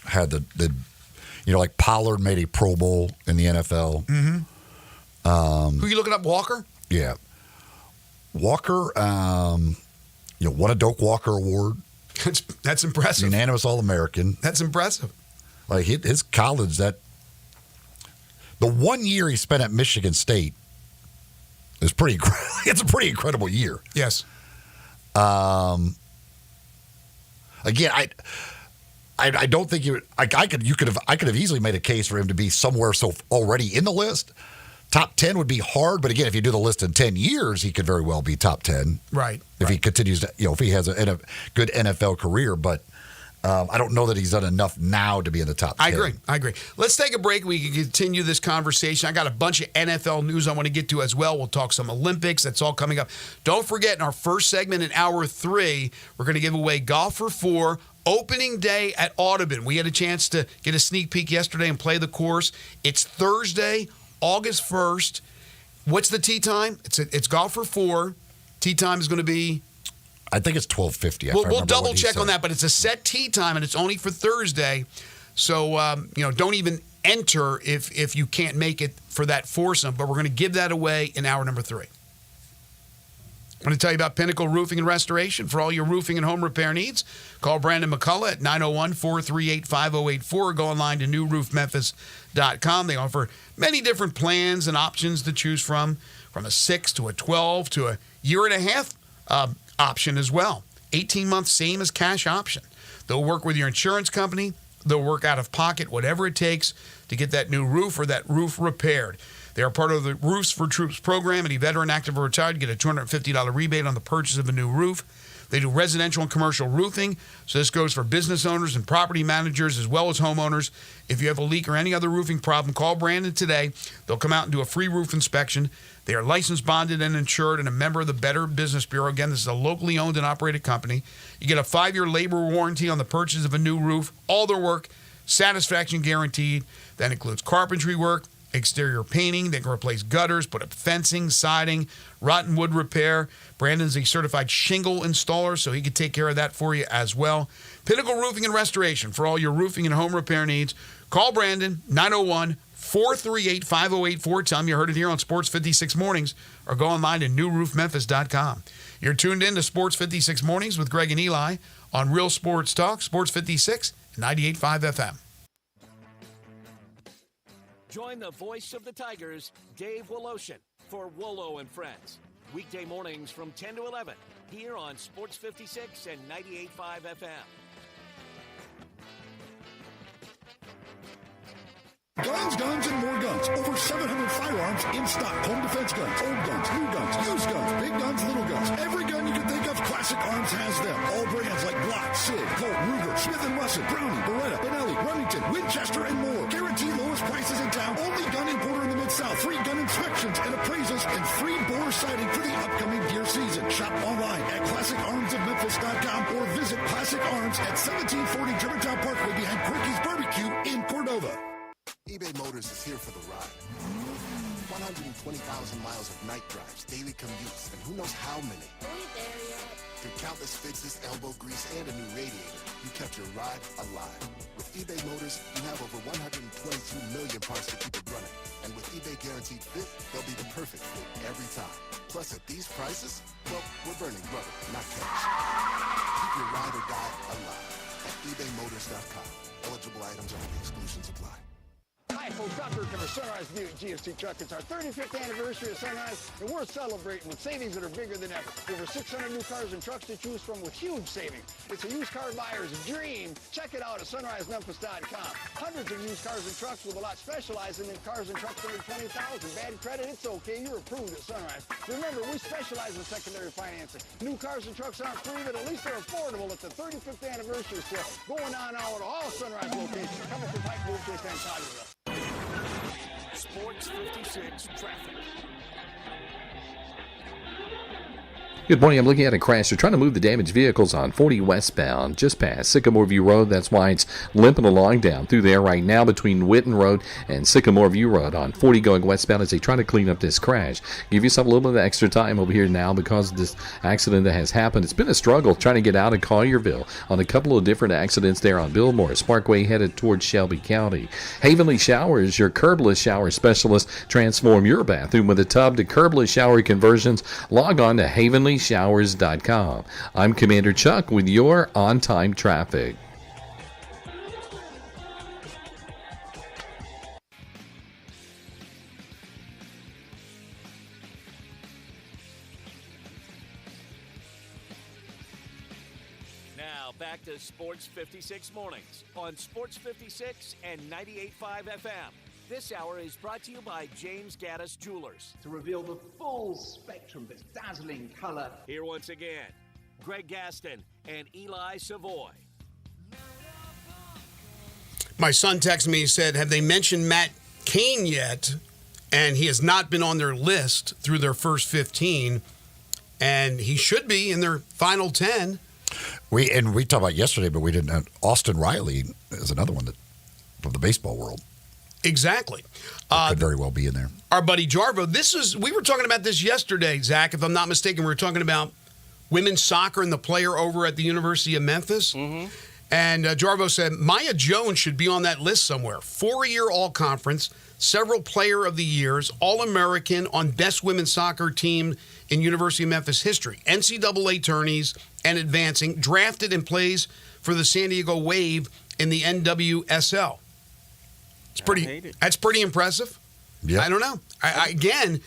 had like Pollard made a Pro Bowl in the NFL. Mm-hmm. Who are you looking up, Walker? Yeah. Walker, won a Doak Walker Award. That's impressive. Unanimous All-American. That's impressive. Like his college, the 1 year he spent at Michigan State is pretty. It's a pretty incredible year. Yes. Again, I don't think I could have easily made a case for him to be somewhere so already in the list. Top 10 would be hard, but again, if you do the list in 10 years, he could very well be top 10. Right. If he continues to, if he has a good NFL career, but I don't know that he's done enough now to be in the top 10. I agree. Let's take a break. We can continue this conversation. I got a bunch of NFL news I want to get to as well. We'll talk some Olympics. That's all coming up. Don't forget, in our first segment in hour 3, we're going to give away Golf for 4 opening day at Audubon. We had a chance to get a sneak peek yesterday and play the course. It's Thursday, August 1st. What's the tee time? It's Golf for 4. Tee time is going to be... I think it's 12:50. We'll double check on that, but it's a set tee time, and it's only for Thursday. So, don't even enter if you can't make it for that foursome, but we're going to give that away in hour number 3. I want to tell you about Pinnacle Roofing and Restoration for all your roofing and home repair needs. Call Brandon McCullough at 901-438-5084 or go online to newroofmemphis.com. They offer many different plans and options to choose from a 6 to a 12 to a year and a half option as well. 18 months, same as cash option. They'll work with your insurance company. They'll work out of pocket, whatever it takes to get that new roof or that roof repaired. They are part of the Roofs for Troops program. Any veteran, active, or retired get a $250 rebate on the purchase of a new roof. They do residential and commercial roofing. So this goes for business owners and property managers as well as homeowners. If you have a leak or any other roofing problem, call Brandon today. They'll come out and do a free roof inspection. They are licensed, bonded, and insured, and a member of the Better Business Bureau. Again, this is a locally owned and operated company. You get a 5-year labor warranty on the purchase of a new roof. All their work, satisfaction guaranteed. That includes carpentry work, exterior painting. They can replace gutters, put up fencing, siding, rotten wood repair. Brandon's a certified shingle installer, so he can take care of that for you as well. Pinnacle Roofing and Restoration for all your roofing and home repair needs. Call Brandon, 901-438-5084. Tell him you heard it here on Sports 56 Mornings, or go online to newroofmemphis.com. You're tuned in to Sports 56 Mornings with Greg and Eli on Real Sports Talk, Sports 56, 98.5 FM. Join the voice of the Tigers, Dave Woloshin, for Wolo and Friends. Weekday mornings from 10 to 11, here on Sports 56 and 98.5 FM. Guns, guns, and more guns. Over 700 firearms in stock. Home defense guns, old guns, new guns, used guns, big guns, little guns. Every gun you can think of, Classic Arms has them. All brands like Glock, Sig, Colt, Ruger, Smith & Wesson, Browning, Beretta, Benelli, Remington, Winchester, and more. Guaranteed lowest prices in town. Only gun importer in the Mid-South. Free gun inspections and appraisals and free bore sighting for the upcoming deer season. Shop online at ClassicArmsofMemphis.com or visit Classic Arms at 1740 Germantown Parkway behind Quirky's Barbecue in Cordova. eBay Motors is here for the ride. 120,000 miles of night drives, daily commutes, and who knows how many. Through countless fixes, elbow grease, and a new radiator, you kept your ride alive. With eBay Motors, you have over 122 million parts to keep it running. And with eBay Guaranteed Fit, they'll be the perfect fit every time. Plus, at these prices, well, we're burning rubber, not cash. Keep your ride or die alive at ebaymotors.com. Eligible items only. Exclusions apply. Hi, folks. I'm Kirk for Sunrise Buick GMC Truck. It's our 35th anniversary of Sunrise, and we're celebrating with savings that are bigger than ever. Over 600 new cars and trucks to choose from with huge savings. It's a used car buyer's dream. Check it out at sunrisememphis.com. Hundreds of used cars and trucks with a lot specializing in cars and trucks under $20,000. Bad credit, it's okay. You're approved at Sunrise. Remember, we specialize in secondary financing. New cars and trucks aren't free, but at least they're affordable at the 35th anniversary sale going on now at all Sunrise locations. Coming from Pike Grove, Chase, and Collierville. Sports 56 traffic. Good morning. I'm looking at a crash. They're trying to move the damaged vehicles on 40 westbound, just past Sycamore View Road. That's why it's limping along down through there right now between Witten Road and Sycamore View Road on 40 going westbound as they try to clean up this crash. Give yourself a little bit of extra time over here now because of this accident that has happened. It's been a struggle trying to get out of Collierville on a couple of different accidents there on Bill Morris Parkway headed towards Shelby County. Havenly Showers, your curbless shower specialist. Transform your bathroom with a tub to curbless shower conversions. Log on to Havenly Showers.com. I'm Commander Chuck with your on-time traffic. Now back to Sports 56 Mornings on Sports 56 and 98.5 FM. This hour is brought to you by James Gaddis Jewelers. To reveal the full spectrum of its dazzling color. Here once again, Greg Gaston and Eli Savoy. My son texted me, he said, have they mentioned Matt Cain yet? And he has not been on their list through their first 15. And he should be in their final 10. We talked about yesterday, but we didn't. Austin Riley is another one that from the baseball world. Exactly. Could very well be in there. Our buddy Jarvo, we were talking about this yesterday, Zach, if I'm not mistaken. We were talking about women's soccer and the player over at the University of Memphis. Mm-hmm. And Jarvo said, Maya Jones should be on that list somewhere. 4-year all-conference, several player of the years, All-American on best women's soccer team in University of Memphis history. NCAA tourneys and advancing, drafted and plays for the San Diego Wave in the NWSL. That's pretty impressive. Yeah. I don't know. Again,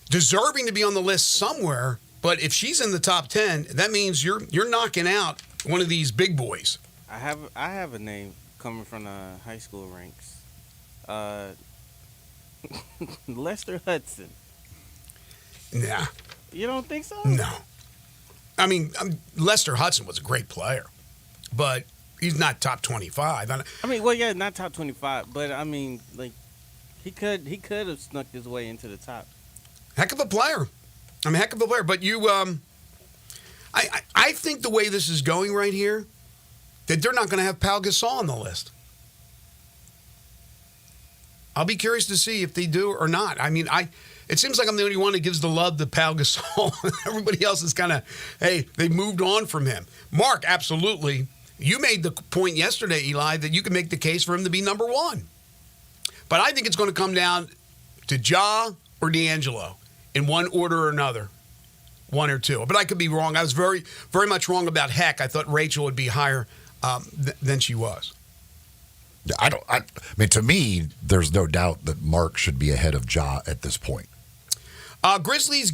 deserving to be on the list somewhere, but if she's in the top 10, that means you're knocking out one of these big boys. I have a name coming from the high school ranks. Lester Hudson. Nah. You don't think so? No. I mean, Lester Hudson was a great player, but he's not top 25. I mean, well, yeah, not top 25, but I mean, like, he could have snuck his way into the top. Heck of a player. Heck of a player. But you, I think the way this is going right here, that they're not going to have Pau Gasol on the list. I'll be curious to see if they do or not. I mean, it seems like I'm the only one that gives the love to Pau Gasol. Everybody else is kind of, hey, they moved on from him. Mark, absolutely. You made the point yesterday, Eli, that you can make the case for him to be number one. But I think it's going to come down to Ja or D'Angelo in one order or another. One or two. But I could be wrong. I was very, very much wrong about Heck. I thought Rachel would be higher than she was. I mean, to me, there's no doubt that Mark should be ahead of Ja at this point. Grizzlies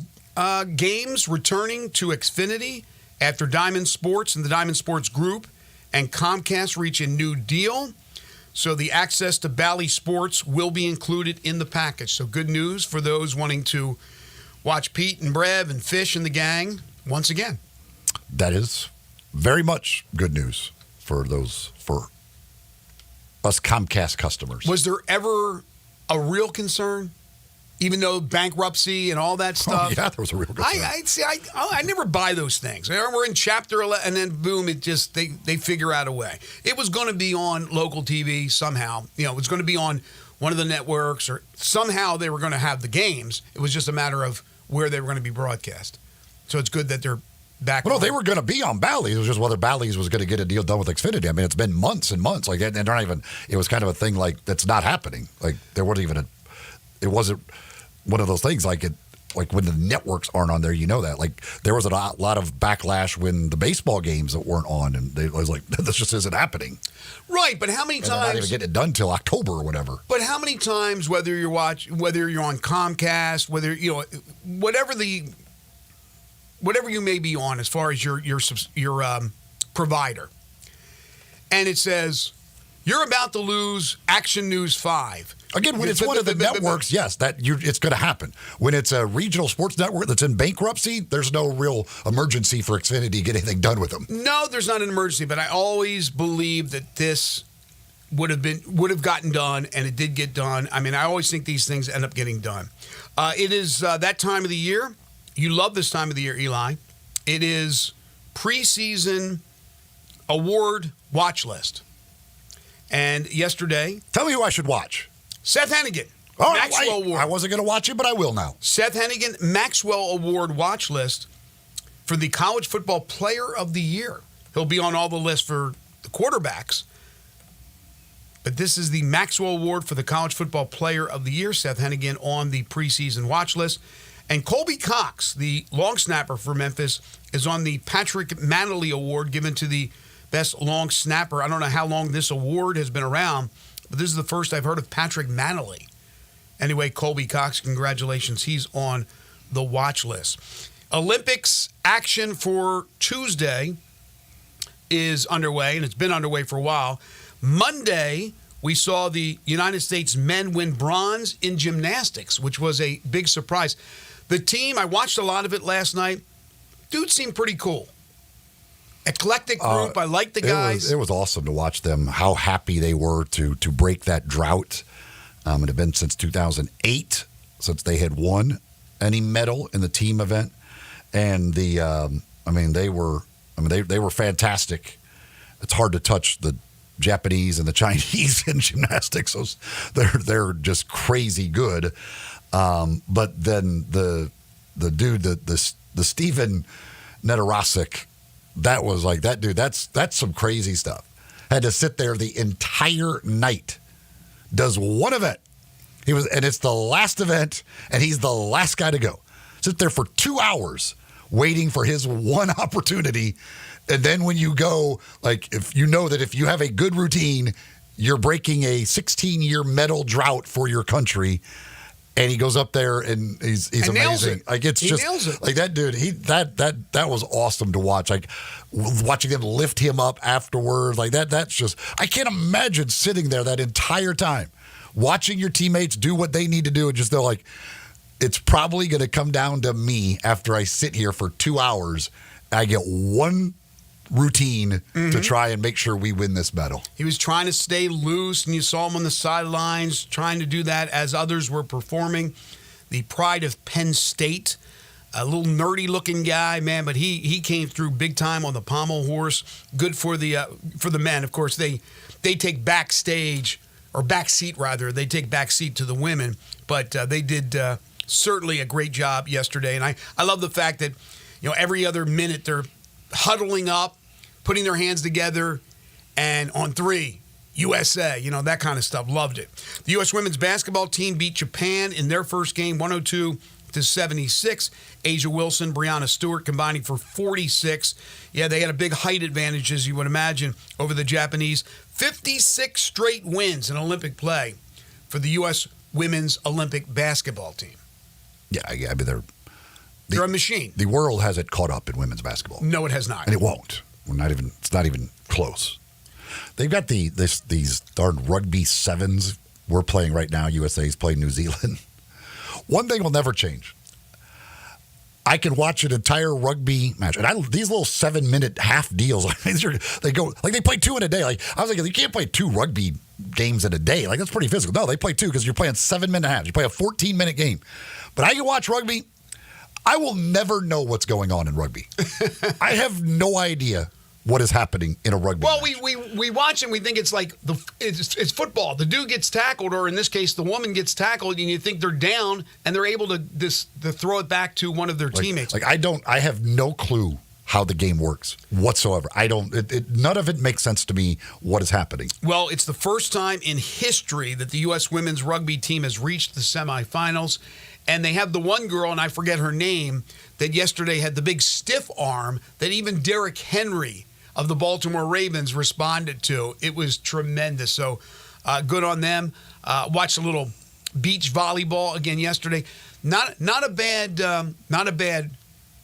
games returning to Xfinity after Diamond Sports and the Diamond Sports Group and Comcast reach a new deal. So the access to Bally Sports will be included in the package. So good news for those wanting to watch Pete and Brev and Fish and the gang once again. That is very much good news for us Comcast customers. Was there ever a real concern? Even though bankruptcy and all that stuff? Oh, yeah, there was a real concern. I never buy those things. We're in Chapter 11, and then boom, it just, they figure out a way. It was going to be on local TV somehow. It was going to be on one of the networks, or somehow they were going to have the games. It was just a matter of where they were going to be broadcast. So it's good that they're back. Well, no, they were going to be on Bally's. It was just whether Bally's was going to get a deal done with Xfinity. I mean, it's been months and months. Like, and they're not even. It was kind of a thing like that's not happening. Like there wasn't even It wasn't one of those things like it. Like when the networks aren't on there, you know that. Like there was a lot of backlash when the baseball games that weren't on, and it was like this just isn't happening. Right, but how many times? They're not even getting it done till October or whatever. But how many times, whether you're on Comcast, whether whatever you may be on as far as your provider, and it says you're about to lose Action News 5. Again, when it's one of the networks, yes, it's going to happen. When it's a regional sports network that's in bankruptcy, there's no real emergency for Xfinity to get anything done with them. No, there's not an emergency, but I always believe that this would have gotten done, and it did get done. I mean, I always think these things end up getting done. It is that time of the year. You love this time of the year, Eli. It is preseason award watch list. And yesterday... Tell me who I should watch. Seth Hennigan. Oh, Maxwell Award. I wasn't going to watch it, but I will now. Seth Hennigan, Maxwell Award watch list for the College Football Player of the Year. He'll be on all the lists for the quarterbacks. But this is the Maxwell Award for the College Football Player of the Year. Seth Hennigan on the preseason watch list. And Colby Cox, the long snapper for Memphis, is on the Patrick Manley Award given to the best long snapper. I don't know how long this award has been around, but this is the first I've heard of Patrick Manley. Anyway, Colby Cox, congratulations. He's on the watch list. Olympics action for Tuesday is underway, and it's been underway for a while. Monday, we saw the United States men win bronze in gymnastics, which was a big surprise. The team, I watched a lot of it last night. Dude seemed pretty cool. Eclectic group. I like the guys. It was awesome to watch them, how happy they were to break that drought. It had been since 2008 since they had won any medal in the team event. And they were fantastic. It's hard to touch the Japanese and the Chinese in gymnastics. They're just crazy good. But then the dude, the Steven Netarasic, that was like that dude. That's some crazy stuff. Had to sit there the entire night. Does one event. And it's the last event, and he's the last guy to go. Sit there for 2 hours waiting for his one opportunity. And then when you go, like, if you know that if you have a good routine, you're breaking a 16-year medal drought for your country. And he goes up there and he's amazing. Like it's nails it. Like that dude. That was awesome to watch. Like watching them lift him up afterwards. Like that's just. I can't imagine sitting there that entire time, watching your teammates do what they need to do, and just they're like, it's probably going to come down to me after I sit here for 2 hours I get one routine to try and make sure we win this medal. He was trying to stay loose, and you saw him on the sidelines trying to do that as others were performing. The pride of Penn State, a little nerdy-looking guy, man, but he came through big time on the pommel horse. Good for the men. Of course, they take backstage, or backseat rather. They take backseat to the women, but they did certainly a great job yesterday. And I love the fact that, every other minute they're huddling up, putting their hands together, and on 3, USA, that kind of stuff. Loved it. The U.S. women's basketball team beat Japan in their first game, 102-76. Asia Wilson, Breanna Stewart combining for 46. Yeah, they had a big height advantage, as you would imagine, over the Japanese. 56 straight wins in Olympic play for the U.S. women's Olympic basketball team. Yeah, I mean, they're a machine. The world hasn't caught up in women's basketball. No, it has not. And it won't. It's not even close. They've got these darn rugby sevens we're playing right now. USA's playing New Zealand. One thing will never change. I can watch an entire rugby match, and these little 7-minute half deals. They go like they play 2 in a day. Like I was like, you can't play 2 rugby games in a day. Like that's pretty physical. No, they play 2 because you're playing 7-minute halves. You play a 14-minute game. But I can watch rugby. I will never know what's going on in rugby. I have no idea what is happening in a rugby match. we watch and we think it's like it's football. The dude gets tackled, or in this case, the woman gets tackled, and you think they're down, and they're able to throw it back to one of their teammates. I have no clue how the game works whatsoever. None of it makes sense to me what is happening. Well, it's the first time in history that the U.S. women's rugby team has reached the semifinals. And they have the one girl, and I forget her name, that yesterday had the big stiff arm that even Derrick Henry of the Baltimore Ravens responded to. It was tremendous. So good on them. Watched a little beach volleyball again yesterday. Not a bad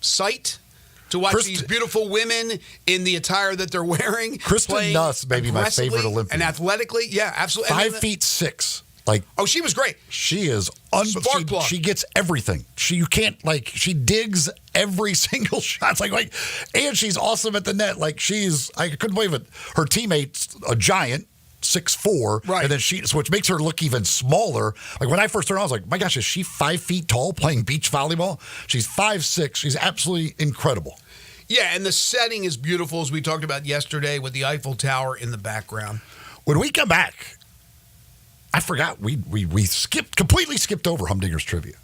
sight to watch these beautiful women in the attire that they're wearing. Kristen Nuss, maybe my favorite Olympian. And athletically, yeah, absolutely. 5'6". She was great. She is unbelievable. She gets everything. She digs every single shot. And she's awesome at the net. I couldn't believe it. Her teammate's a giant, 6'4", right? And then which makes her look even smaller. Like when I first turned on, I was like, my gosh, is she 5 feet tall playing beach volleyball? She's 5'6". She's absolutely incredible. Yeah, and the setting is beautiful, as we talked about yesterday, with the Eiffel Tower in the background. When we come back, I forgot we completely skipped over Humdinger's trivia.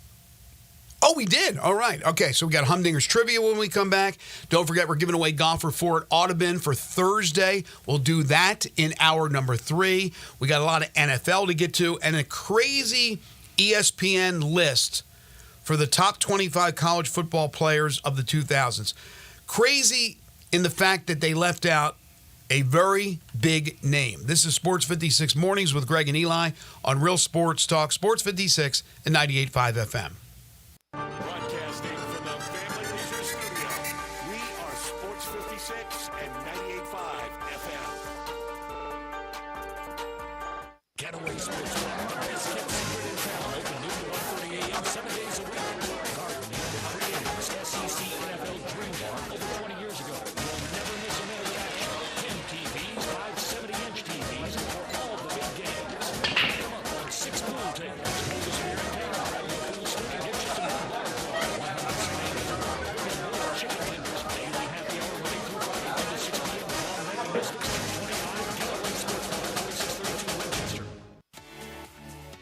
Oh, we did. All right. Okay, so we got Humdinger's trivia when we come back. Don't forget, we're giving away golfer Fort Audubon for Thursday. We'll do that in hour number 3. We got a lot of NFL to get to and a crazy ESPN list for the top 25 college football players of the 2000s. Crazy in the fact that they left out a very big name. This is Sports 56 Mornings with Greg and Eli on Real Sports Talk, Sports 56 and 98.5 FM. Broadcasting from the Family Leisure Studio, we are Sports 56 and 98.5 FM. Getaway Sports Bar, the best kept secret in town. Open noon to 1:30 a.m. 7 days a week. Garden, the creators, SEC NFL Dream Bar over 20 years ago. You'll never miss a minute of action. 10 TVs, 5 70-inch TVs for all the big games. Come up on 6 pool tables. Oldest beer in town. Grab your pool stick and get you some good bar talk. 100 chicken tenders. Daily happy hour Monday through Friday, 1 to 6 p.m. on Reagan District 25 Getaway Sports Bar, 2632 Winchester.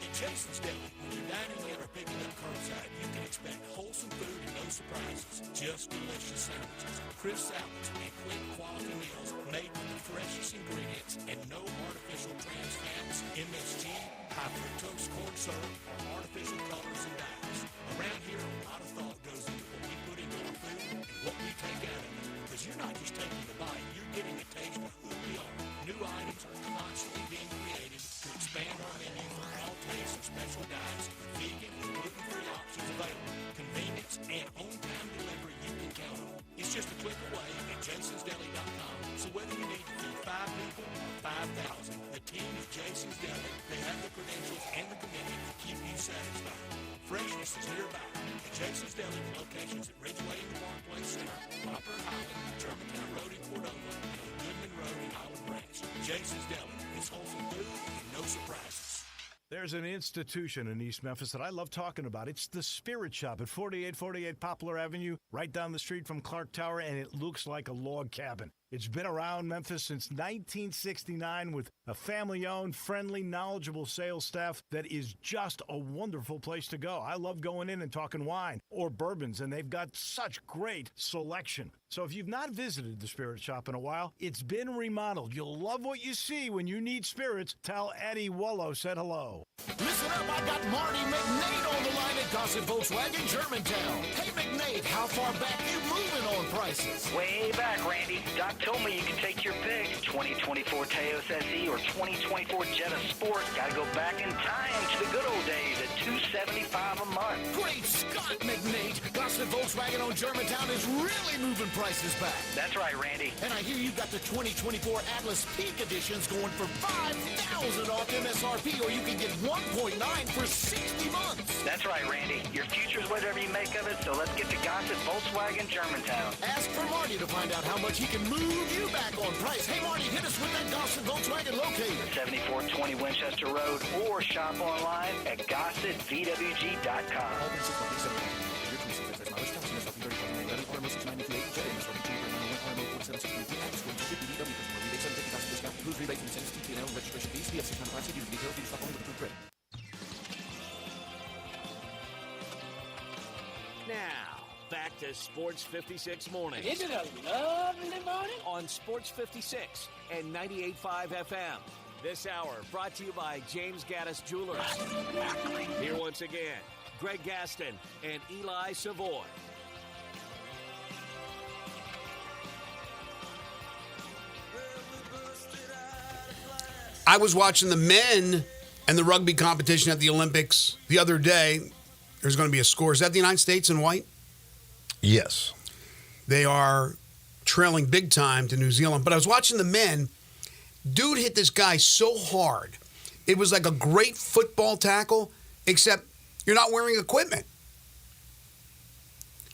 At Jason's Deli, when you're dining in or picking up curbside, you can expect wholesome food and no surprises. Just delicious sandwiches, crisp salads, and quick quality meals made with the freshest ingredients and no artificial trans fats, MSG, high fructose corn syrup, or artificial colors and dyes. Around here, a lot of thought goes into what we put into our food and what we take out of it. Because you're not just taking a bite, you're getting a taste of who we are. New items are constantly being created to expand our menu for all tastes and special diets with vegan and gluten-free options available. Convenience and on-time delivery you can count on. It's just a click away at jasonsdeli.com. So whether you need to feed 5 people or 5,000, the team at Jason's Deli, they have the credentials and the commitment to keep you satisfied. Freshness is nearby. Jason's Deli with locations at Ridgeway in the Parkway Center, Poplar in Highland, Germantown Road in Cordova, and Goodman Road in Highland Ranch. Jason's Deli. It's wholesome food and no surprises. There's an institution in East Memphis that I love talking about. It's the Spirit Shop at 4848 Poplar Avenue, right down the street from Clark Tower, and it looks like a log cabin. It's been around Memphis since 1969 with a family-owned, friendly, knowledgeable sales staff that is just a wonderful place to go. I love going in and talking wine or bourbons, and they've got such great selection. So if you've not visited the Spirit Shop in a while, it's been remodeled. You'll love what you see when you need spirits. Tell Eddie Wallow said hello. Listen up, I got Marty McNade on the line at Gossett Volkswagen, Germantown. Hey, McNade, how far back you moving on prices? Way back, Randy. Doc told me you can take your pick. 2024 Teos SE or 2024 Jetta Sport. Gotta go back in time to the good old days at $275 a month. Great Scott, McNade. Gossett Volkswagen on Germantown is really moving prices back. That's right, Randy. And I hear you got the 2024 Atlas Peak Editions going for $5,000 off MSRP, or you can get 1.9 for 60 months. That's right, Randy. Your future's whatever you make of it, so let's get to Gossett Volkswagen, Germantown. Ask for Marty to find out how much he can move you back on price. Hey, Marty, hit us with that Gossett Volkswagen locator. 7420 Winchester Road, or shop online at GossettVWG.com. Now, back to Sports 56 Mornings. Isn't it a lovely morning? On Sports 56 and 98.5 FM. This hour brought to you by James Gaddis Jewelers. Here once again, Greg Gaston and Eli Savoy. I was watching the men and the rugby competition at the Olympics the other day. There's going to be a score. Is that the United States in white? Yes. They are trailing big time to New Zealand. But I was watching the men. Dude hit this guy so hard. It was like a great football tackle, except you're not wearing equipment.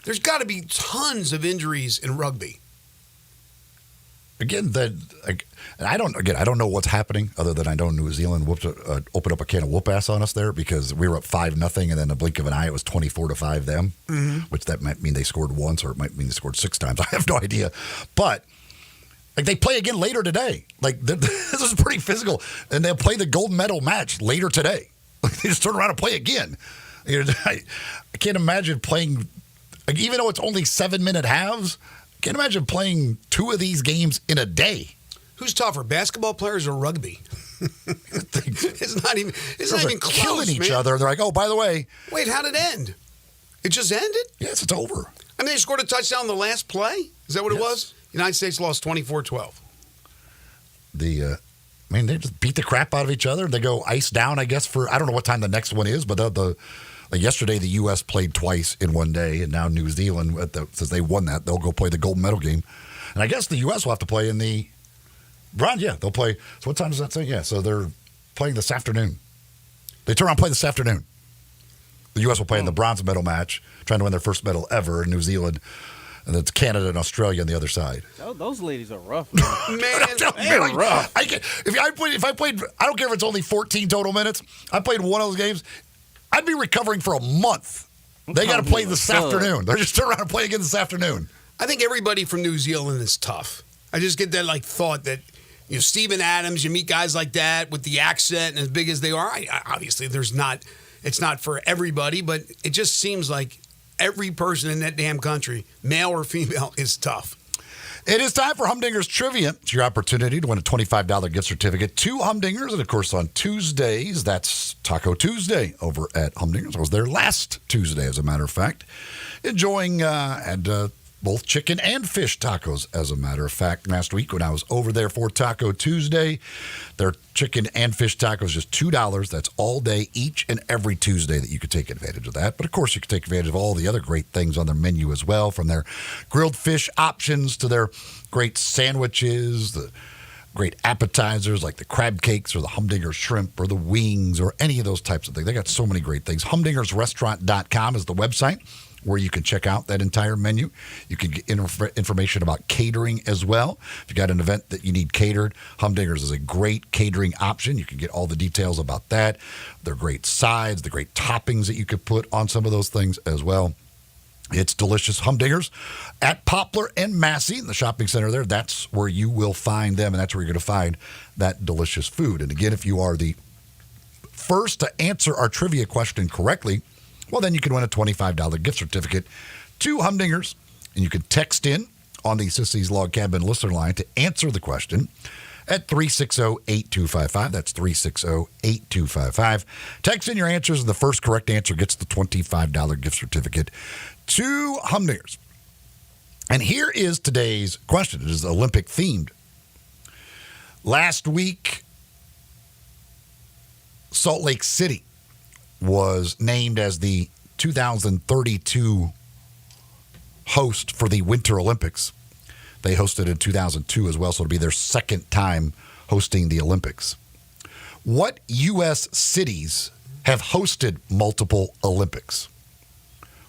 There's got to be tons of injuries in rugby. Again, I don't know what's happening other than I know New Zealand opened up a can of whoop ass on us there because we were up 5-0, and then in a blink of an eye it was 24-5 them, which that might mean they scored once or it might mean they scored 6 times. I have no idea, but they play again later today. This is pretty physical, and they'll play the gold medal match later today. They just turn around and play again. I can't imagine playing, even though it's only 7-minute halves. Can't imagine playing 2 of these games in a day. Who's tougher, basketball players or rugby? It's not even close, killing each man. other. They're like, oh, by the way. Wait, how'd it end? It just ended? Yes, it's over. I mean, they scored a touchdown in the last play? Is that what it was? United States lost 24-12. They just beat the crap out of each other. They go ice down, I guess, for, I don't know what time the next one is, but like yesterday, the U.S. played twice in one day, and now New Zealand, since they won that, they'll go play the gold medal game. And I guess the U.S. will have to play in the bronze. Yeah, they'll play. So what time does that say? Yeah, so they're playing this afternoon. They turn around and play this afternoon. The U.S. will play in the bronze medal match, trying to win their first medal ever in New Zealand. And it's Canada and Australia on the other side. Those ladies are rough, man. Man, rough. If I played, I don't care if it's only 14 total minutes. I played one of those games. I'd be recovering for a month. They got to play this afternoon. They're just turn around and play again this afternoon. I think everybody from New Zealand is tough. I just get that thought that Steven Adams, you meet guys like that with the accent and as big as they are. Obviously, it's not for everybody, but it just seems like every person in that damn country, male or female, is tough. It is time for Humdinger's Trivia. It's your opportunity to win a $25 gift certificate to Humdinger's. And, of course, on Tuesdays, that's Taco Tuesday over at Humdinger's. I was there last Tuesday, as a matter of fact, enjoying both chicken and fish tacos, as a matter of fact. Last week when I was over there for Taco Tuesday, their chicken and fish tacos just $2. That's all day, each and every Tuesday that you could take advantage of that. But, of course, you could take advantage of all the other great things on their menu as well, from their grilled fish options to their great sandwiches, the great appetizers like the crab cakes or the humdinger shrimp or the wings or any of those types of things. They got so many great things. Humdingersrestaurant.com is the website where you can check out that entire menu. You can get information about catering as well. If you got an event that you need catered, Humdinger's is a great catering option. You can get all the details about that. They're great sides, the great toppings that you could put on some of those things as well. It's delicious. Humdingers at Poplar and Massey in the shopping center there. That's where you will find them, and that's where you're going to find that delicious food. And again, if you are the first to answer our trivia question correctly, well, then you can win a $25 gift certificate to Humdingers. And you can text in on the Sissy's Log Cabin listener line to answer the question at 360-8255. That's 360-8255. Text in your answers, and the first correct answer gets the $25 gift certificate to Humdingers. And here is today's question. It is Olympic themed. Last week, Salt Lake City was named as the 2032 host for the Winter Olympics. They hosted in 2002 as well, so it'll be their second time hosting the Olympics. What U.S. cities have hosted multiple Olympics?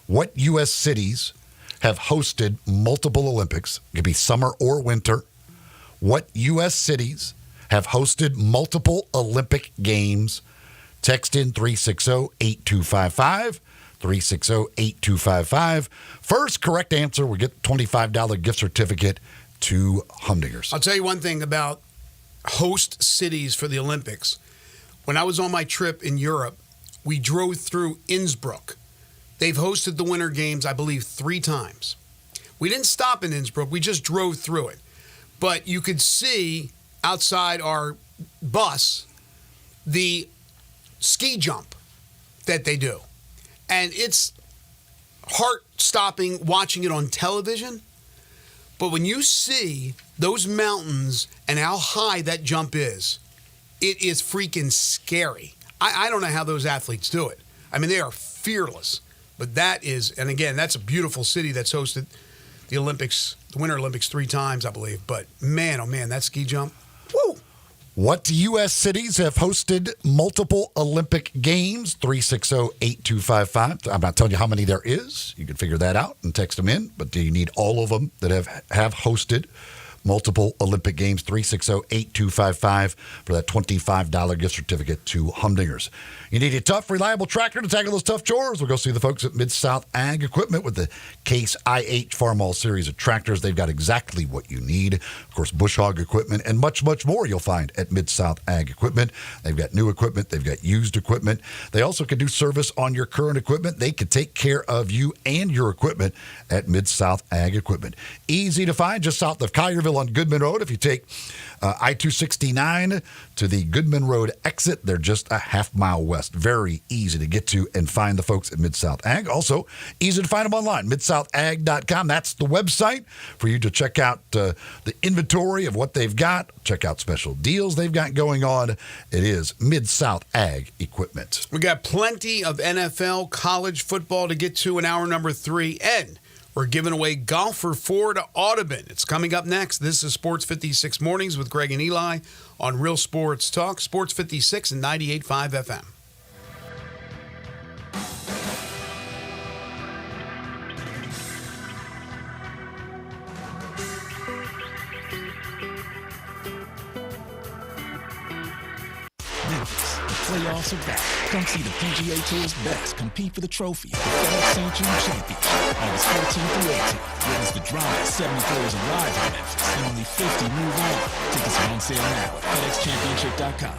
What U.S. cities have hosted multiple Olympics? It could be summer or winter. What U.S. cities have hosted multiple Olympic Games? Text in 360-8255, 360-8255. First correct answer will get $25 gift certificate to Humdingers. I'll tell you one thing about host cities for the Olympics. When I was on my trip in Europe, we drove through Innsbruck. They've hosted the Winter Games, I believe, 3 times. We didn't stop in Innsbruck. We just drove through it. But you could see outside our bus the ski jump that they do. And it's heart-stopping watching it on television. But when you see those mountains and how high that jump is, it is freaking scary. I don't know how those athletes do it. I mean, they are fearless. But that is, and again, that's a beautiful city that's hosted the Olympics, the Winter Olympics 3 times, I believe. But man, oh man, that ski jump, woo! What U.S. cities have hosted multiple Olympic Games? 360-8255. I'm not telling you how many there is. You can figure that out and text them in. But do you need all of them that have hosted multiple Olympic Games? 360-8255 for that $25 gift certificate to Humdingers. You need a tough, reliable tractor to tackle those tough chores? We'll go see the folks at Mid-South Ag Equipment with the Case IH Farm All series of tractors. They've got exactly what you need. Of course, bush hog equipment and much, much more you'll find at Mid-South Ag Equipment. They've got new equipment. They've got used equipment. They also can do service on your current equipment. They can take care of you and your equipment at Mid-South Ag Equipment. Easy to find just south of Collierville on Goodman Road. If you take I-269 to the Goodman Road exit, they're just a half mile west. Very easy to get to and find the folks at Mid-South Ag. Also, easy to find them online, midsouthag.com. That's the website for you to check out the inventory of what they've got, check out special deals they've got going on. It is Mid-South Ag Equipment. We got plenty of NFL, college football to get to in hour number 3, and we're giving away golfer Ford Audubon. It's coming up next. This is Sports 56 Mornings with Greg and Eli on Real Sports Talk, Sports 56 and 98.5 FM. Playoffs are back. Come see the PGA Tour's best compete for the trophy, the FedEx St. Jude Championship, August 14th through 18th. Witness the drama as 70 players arrive in Memphis and only 50 move on. Tickets are on sale now at FedExChampionship.com.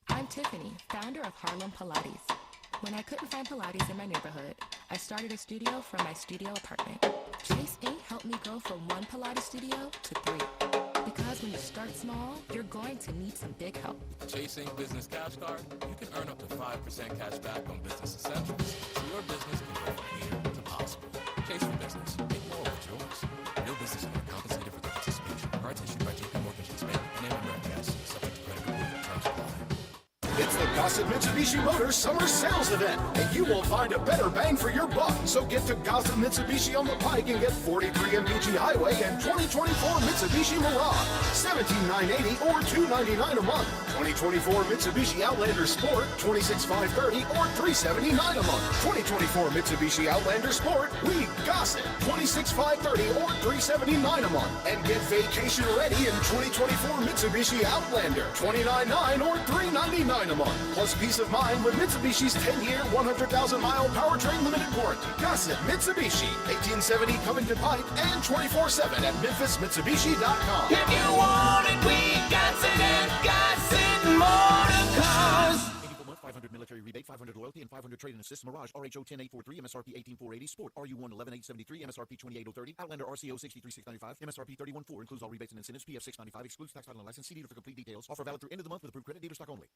I'm Tiffany, founder of Harlem Pilates. When I couldn't find Pilates in my neighborhood, I started a studio from my studio apartment. Chase Inc. helped me go from 1 Pilates studio to 3. Because when you start small, you're going to need some big help. Chasing Business Cash Card, you can earn up to 5% cash back on business essentials, so your business can go from here to possible. Chase for business. Make more with yours. No business owner compensated for their participation. Cards issued by JP Morgan Chase Bank and member FDIC, subject to credit approval. Terms apply. It's the Gossett Mitsubishi Motors Summer Sales Event, and you won't find a better bang for your buck. So get to Gossett Mitsubishi on the Pike and get 43 MPG Highway and 2024 Mitsubishi Mirage, $17,980 or $299 a month. 2024 Mitsubishi Outlander Sport, $26,530 or $379 a month. 2024 Mitsubishi Outlander Sport, we Gossett, $26,530 or $379 a month. And get vacation ready in 2024 Mitsubishi Outlander, $29,900 or $399 a month. Plus peace of mind with Mitsubishi's 10-year, 100,000-mile powertrain limited warranty. Gossett Mitsubishi, 1870 Covington Pike, and 24/7 at MemphisMitsubishi.com. If you want it, we got it at Gossett Motor Cars. 500 military rebate, 500 loyalty, and 500 trade-in assist. Mirage, RHO 10843, MSRP 18480. Sport, RU1 11873, MSRP 28030. Outlander, RCO 63695, MSRP 314. Includes all rebates and incentives. PF 695. Excludes tax, title, and license. See dealer for complete details. Offer valid through end of the month with approved credit. Dealer stock only.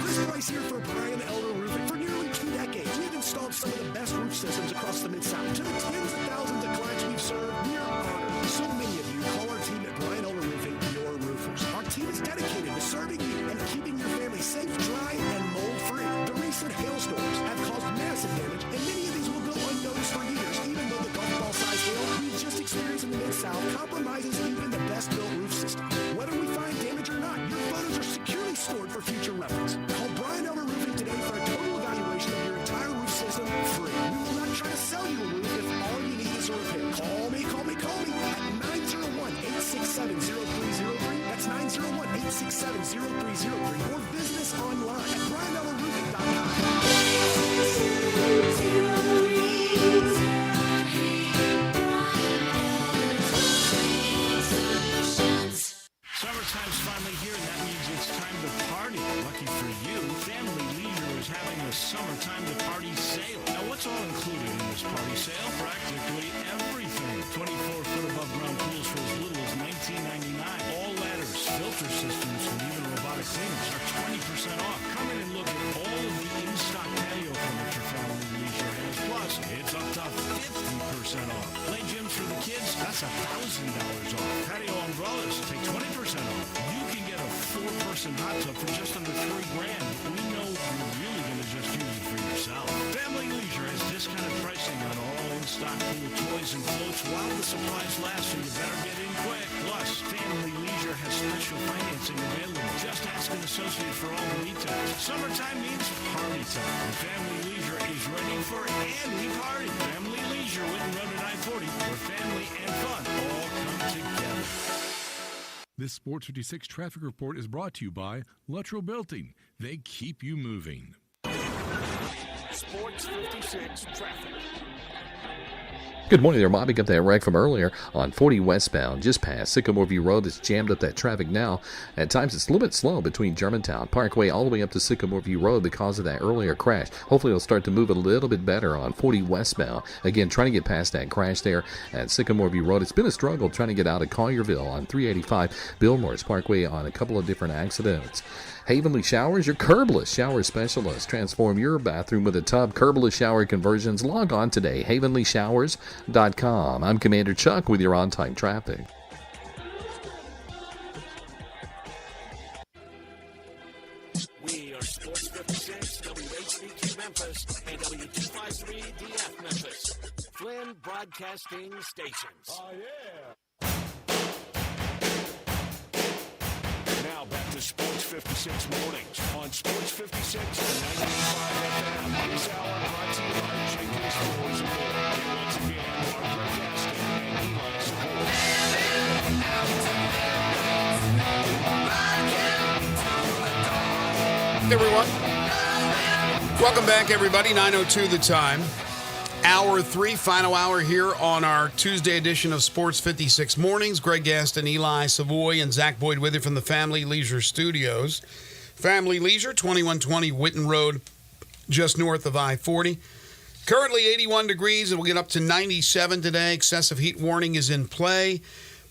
Chris Price here for Brian Elder Roofing. For nearly 2 decades, we've installed some of the best roof systems across the Mid-South. To the tens of thousands of clients we've served, we're honored. So many of you call our team at Brian Elder Roofing your roofers. Our team is dedicated to serving you and keeping your family safe, dry, and mold-free. The recent hailstorms have caused massive damage, and many of these will go unnoticed for years, even though the golf ball-sized hail we just experienced in the Mid-South compromises even the best-built roof system. Whether we find damage or not, your photos are securely stored for future reference. Call Brian Elder Roofing today for a total evaluation of your entire roof system free. We will not try to sell you a roof if all you need is a repair. Call me at 901-867-0303. That's 901-867-0303. Or visit us online at brianellerroofing.com. Summertime's finally here, and that means it's time to party. Lucky for you, Family Leisure is having a summertime to party sale. Now, what's all included in this party sale? Practically everything. 24-foot above ground pools for as little as $19.99. All ladders, filter systems, and even robotic cleaners are 20% off. Come in and look at all of the in-stock patio furniture Family Leisure has. Plus, it's up to 50% off. Play gyms for the kids, that's $1,000 off. Patio umbrellas, take 20% off. You can get a 4-person hot tub for just under $3,000. We know you're really going to just use it for yourself. Family Leisure has discounted pricing on all in-stock pool toys and floats while the supplies last, so you better get in quick. Plus, Family Leisure has special financing available. Just ask an associate for all the details. Summertime means party time, and Family Leisure is ready for any party. Family Leisure, Whitten Road at I-40, where family and fun all come together. This Sports 56 traffic report is brought to you by Luttrell Belting. They keep you moving. Sports 56 traffic. Good morning there, Bobby. Got that wreck from earlier on 40 westbound, just past Sycamore View Road. It's jammed up that traffic now. At times, it's a little bit slow between Germantown Parkway all the way up to Sycamore View Road because of that earlier crash. Hopefully, it'll start to move a little bit better on 40 westbound. Again, trying to get past that crash there at Sycamore View Road. It's been a struggle trying to get out of Collierville on 385 Billmores Parkway on a couple of different accidents. Havenly Showers, your curbless shower specialist. Transform your bathroom with a tub. Curbless shower conversions. Log on today, havenlyshowers.com. I'm Commander Chuck with your on-time traffic. We are Sports 56, WHBQ Memphis, and W253DF Memphis. Flynn Broadcasting Stations. Oh, yeah. Now back to Sports 56 mornings on Sports 56 and 95 FM. This hour brought to you by Jenkins Floors and More. And once again, our broadcasting and Eli support. Everyone, welcome back, everybody. 9:02 the time. Hour 3, final hour here on our Tuesday edition of Sports 56 Mornings. Greg Gaston, Eli Savoy, and Zach Boyd with you from the Family Leisure Studios. Family Leisure, 2120 Whitten Road, just north of I-40. Currently 81 degrees. It will get up to 97 today. Excessive heat warning is in play.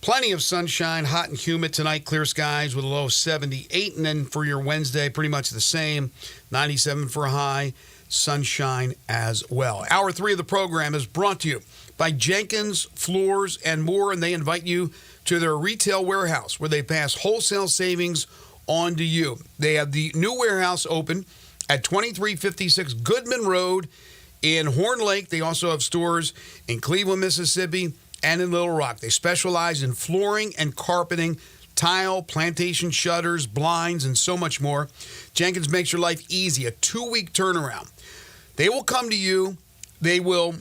Plenty of sunshine, hot and humid tonight. Clear skies with a low of 78. And then for your Wednesday, pretty much the same. 97 for a high. Sunshine as well. Hour 3 of the program is brought to you by Jenkins Floors and More, and they invite you to their retail warehouse where they pass wholesale savings on to you. They have the new warehouse open at 2356 Goodman Road in Horn Lake. They also have stores in Cleveland, Mississippi, and in Little Rock. They specialize in flooring and carpeting, tile, plantation shutters, blinds, and so much more. Jenkins makes your life easy, a 2-week turnaround. They will come to you. They will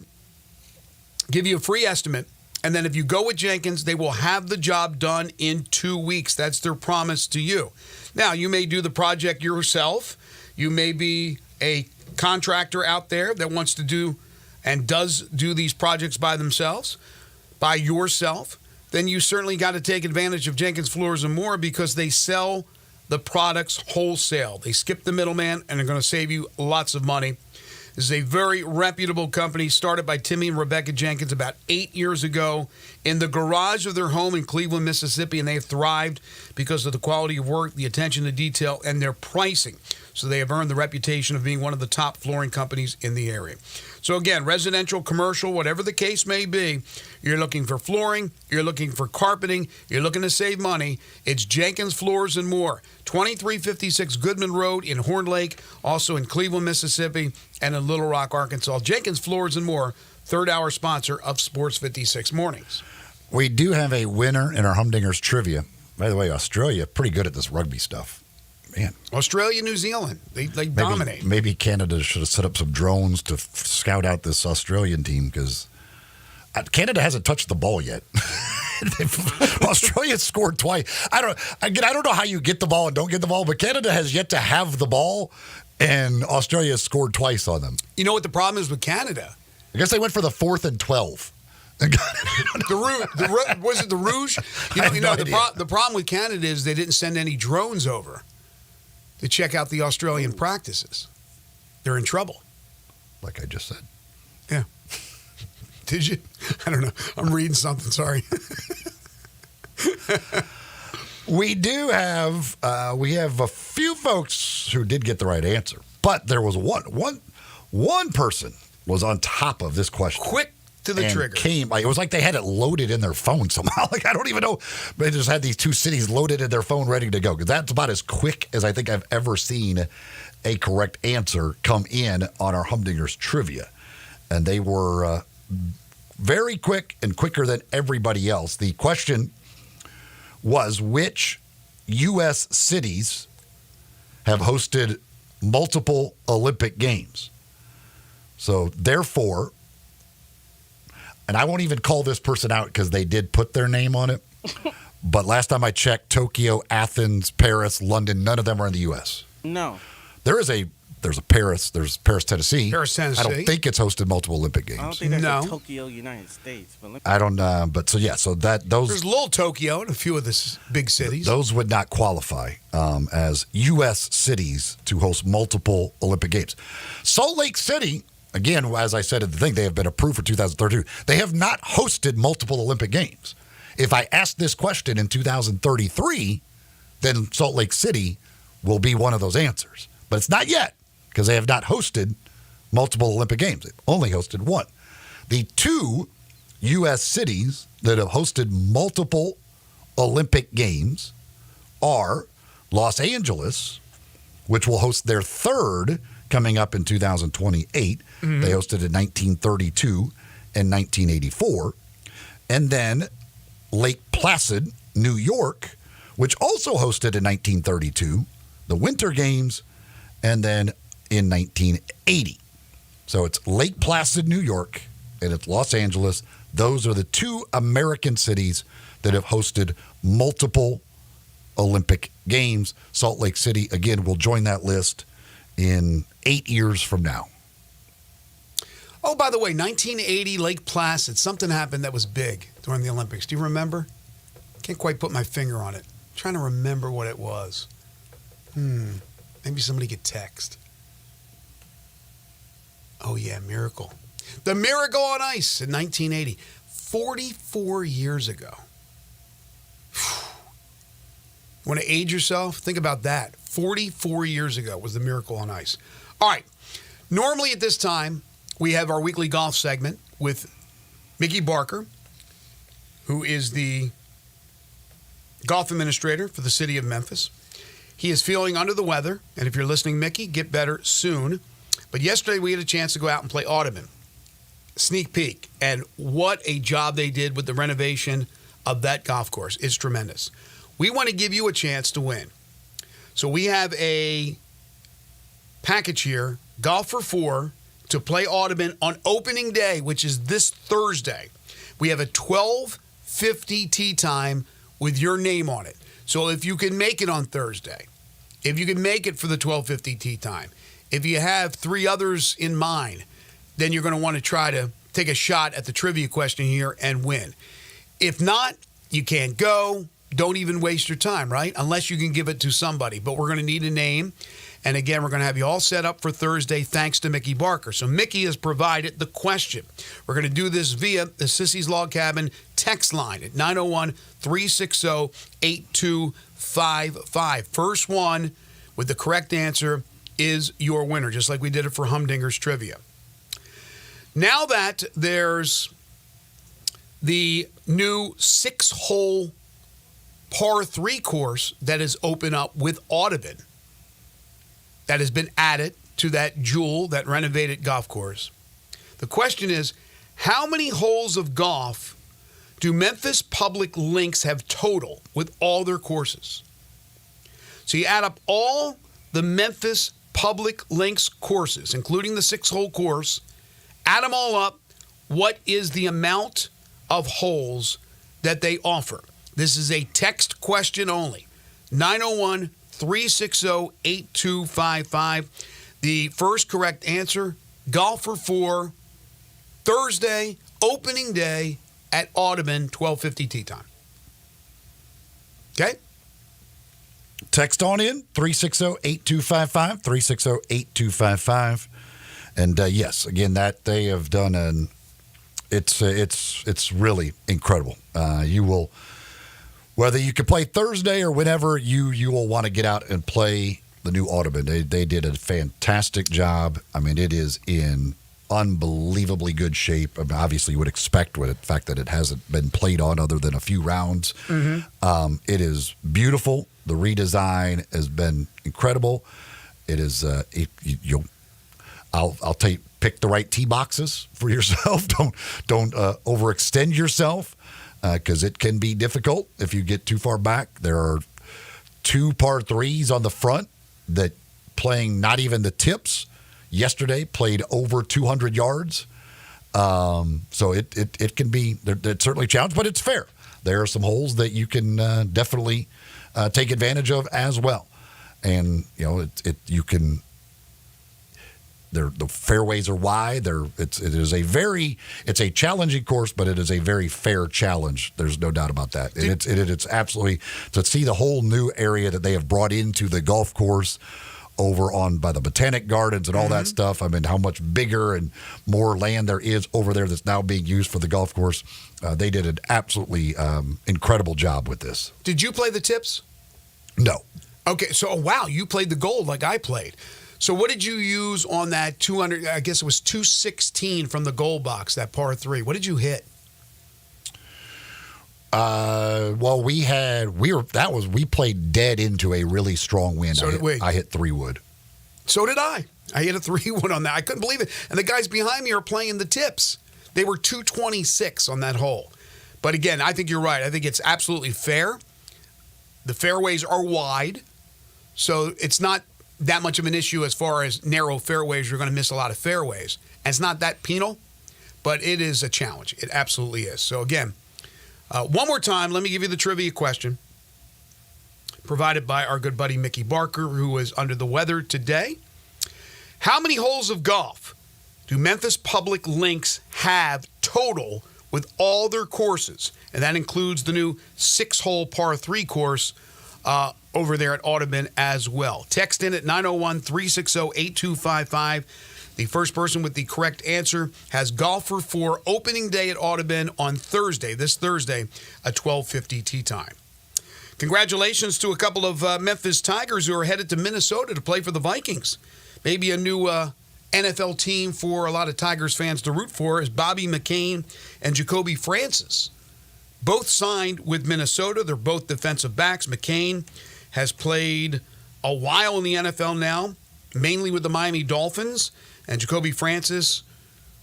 give you a free estimate. And then if you go with Jenkins, they will have the job done in 2 weeks. That's their promise to you. Now, you may do the project yourself. You may be a contractor out there that wants to do and does do these projects by themselves, by yourself. Then you certainly got to take advantage of Jenkins Floors and More because they sell the products wholesale. They skip the middleman and are going to save you lots of money. This is a very reputable company started by Timmy and Rebecca Jenkins about 8 years ago in the garage of their home in Cleveland, Mississippi, and they have thrived because of the quality of work, the attention to detail, and their pricing. So they have earned the reputation of being one of the top flooring companies in the area. So again, residential, commercial, whatever the case may be, you're looking for flooring, you're looking for carpeting, you're looking to save money, it's Jenkins Floors and More. 2356 Goodman Road in Horn Lake, also in Cleveland, Mississippi, and in Little Rock, Arkansas. Jenkins Floors and More, third-hour sponsor of Sports 56 Mornings. We do have a winner in our Humdingers trivia. By the way, Australia, pretty good at this rugby stuff. Man. Australia, New Zealand, they dominate. Maybe Canada should have set up some drones to scout out this Australian team because Canada hasn't touched the ball yet. Australia scored twice. I don't know how you get the ball and don't get the ball, but Canada has yet to have the ball, and Australia has scored twice on them. You know what the problem is with Canada? I guess they went for the 4th and 12. Was it the Rouge? The problem with Canada is they didn't send any drones over to check out the Australian practices. They're in trouble. Like I just said. Yeah. Did you? I don't know. I'm reading something. Sorry. We do have a few folks who did get the right answer, but there was one person was on top of this question. Quick to the trigger. It was like they had it loaded in their phone somehow. Like, I don't even know. They just had these 2 cities loaded in their phone ready to go. Because that's about as quick as I think I've ever seen a correct answer come in on our Humdingers trivia. And they were very quick and quicker than everybody else. The question was, which U.S. cities have hosted multiple Olympic Games? So, therefore, and I won't even call this person out because they did put their name on it. But last time I checked, Tokyo, Athens, Paris, London, none of them are in the U.S. No. There's Paris, Tennessee. Paris, Tennessee. I don't think it's hosted multiple Olympic Games. I don't think there's a Tokyo, United States. But I don't but so those. There's little Tokyo in a few of the big cities. Those would not qualify as U.S. cities to host multiple Olympic Games. Salt Lake City, again, as I said at the thing, they have been approved for 2032. They have not hosted multiple Olympic Games. If I ask this question in 2033, then Salt Lake City will be one of those answers. But it's not yet because they have not hosted multiple Olympic Games. They've only hosted one. The 2 U.S. cities that have hosted multiple Olympic Games are Los Angeles, which will host their 3rd coming up in 2028. Mm-hmm. They hosted in 1932 and 1984. And then Lake Placid, New York, which also hosted in 1932, the Winter Games, and then in 1980. So it's Lake Placid, New York, and it's Los Angeles. Those are the 2 American cities that have hosted multiple Olympic Games. Salt Lake City, again, will join that list in 8 years from now. Oh, by the way, 1980, Lake Placid, something happened that was big during the Olympics. Do you remember? Can't quite put my finger on it. I'm trying to remember what it was. Maybe somebody could text. Oh, yeah, Miracle. The Miracle on Ice in 1980. 44 years ago. Want to age yourself? Think about that. 44 years ago was the Miracle on Ice. All right. Normally at this time, we have our weekly golf segment with Mickey Barker, who is the golf administrator for the city of Memphis. He is feeling under the weather, and if you're listening, Mickey, get better soon. But yesterday we had a chance to go out and play Audubon. Sneak peek, and what a job they did with the renovation of that golf course. It's tremendous. We want to give you a chance to win. So we have a package here, Golf for 4, to play Audubon on opening day, which is this Thursday. We have a 12:50 tee time with your name on it. So if you can make it on Thursday, if you can make it for the 12:50 tee time, if you have 3 others in mind, then you're going to want to try to take a shot at the trivia question here and win. If not, you can't go. Don't even waste your time, right? Unless you can give it to somebody. But we're going to need a name. And again, we're going to have you all set up for Thursday thanks to Mickey Barker. So Mickey has provided the question. We're going to do this via the Sissy's Log Cabin text line at 901-360-8255. First one with the correct answer is your winner, just like we did it for Humdinger's Trivia. Now that there's the new 6-hole par 3 course that is open up with Audubon, that has been added to that jewel, that renovated golf course. The question is, how many holes of golf do Memphis Public Links have total with all their courses? So you add up all the Memphis Public Links courses, including the 6-hole course, add them all up, what is the amount of holes that they offer? This is a text question only. 901-360-8255. The first correct answer, Golf for 4, Thursday, opening day at Audubon, 12:50 tee time. Okay? Text on in, 360-8255, 360-8255. And yes, again, that they have done it's really incredible. You will, whether you can play Thursday or whenever, you will want to get out and play the new Audubon. They did a fantastic job. I mean, it is in unbelievably good shape. I mean, obviously, you would expect with the fact that it hasn't been played on other than a few rounds. Mm-hmm. It is beautiful. The redesign has been incredible. It is. I'll tell you, pick the right tee boxes for yourself. Don't overextend yourself because it can be difficult if you get too far back. There are 2 par 3s on the front that playing not even the tips yesterday played over 200 yards. So it can be, it's certainly a challenge, but it's fair. There are some holes that you can definitely take advantage of as well. And, you know, you can, the fairways are wide. It's a challenging course, but it is a very fair challenge. There's no doubt about that. And it's absolutely, to see the whole new area that they have brought into the golf course over on by the Botanic Gardens and all that stuff. I mean, how much bigger and more land there is over there that's now being used for the golf course. They did an absolutely incredible job with this. Did you play the tips? No. Okay, so wow, you played the gold like I played. So what did you use on that 200? I guess it was 216 from the gold box, that par 3. What did you hit? Well, we played dead into a really strong wind. So did we. I hit 3-wood. So did I. I hit a 3-wood on that. I couldn't believe it. And the guys behind me are playing the tips. They were 226 on that hole. But again, I think you're right. I think it's absolutely fair. The fairways are wide, so it's not that much of an issue as far as narrow fairways. You're going to miss a lot of fairways. And it's not that penal, but it is a challenge. It absolutely is. So again, one more time, let me give you the trivia question provided by our good buddy Mickey Barker, who is under the weather today. How many holes of golf do Memphis Public Links have total with all their courses? And that includes the new 6-hole par 3 course over there at Audubon as well. Text in at 901-360-8255. The first person with the correct answer has Golf for 4 opening day at Audubon on Thursday, this Thursday, at 12:50 tee time. Congratulations to a couple of Memphis Tigers who are headed to Minnesota to play for the Vikings. Maybe a new NFL team for a lot of Tigers fans to root for is Bobby McCain and Jacoby Francis both signed with Minnesota. They're both defensive backs. McCain has played a while in the NFL now, mainly with the Miami Dolphins, and Jacoby Francis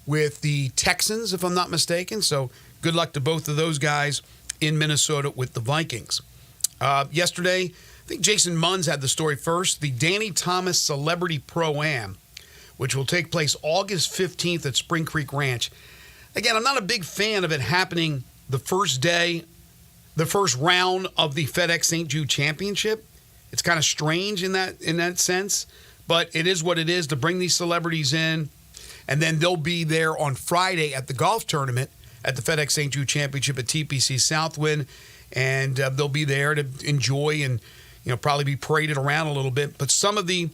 with the Texans, if I'm not mistaken. So good luck to both of those guys in Minnesota with the Vikings. Yesterday, I think Jason Munns had the story first. The Danny Thomas Celebrity Pro-Am, which will take place August 15th at Spring Creek Ranch. Again, I'm not a big fan of it happening the first day, the first round of the FedEx St. Jude Championship. It's kind of strange in that sense, but it is what it is to bring these celebrities in, and then they'll be there on Friday at the golf tournament at the FedEx St. Jude Championship at TPC Southwind, and they'll be there to enjoy and probably be paraded around a little bit. But some of the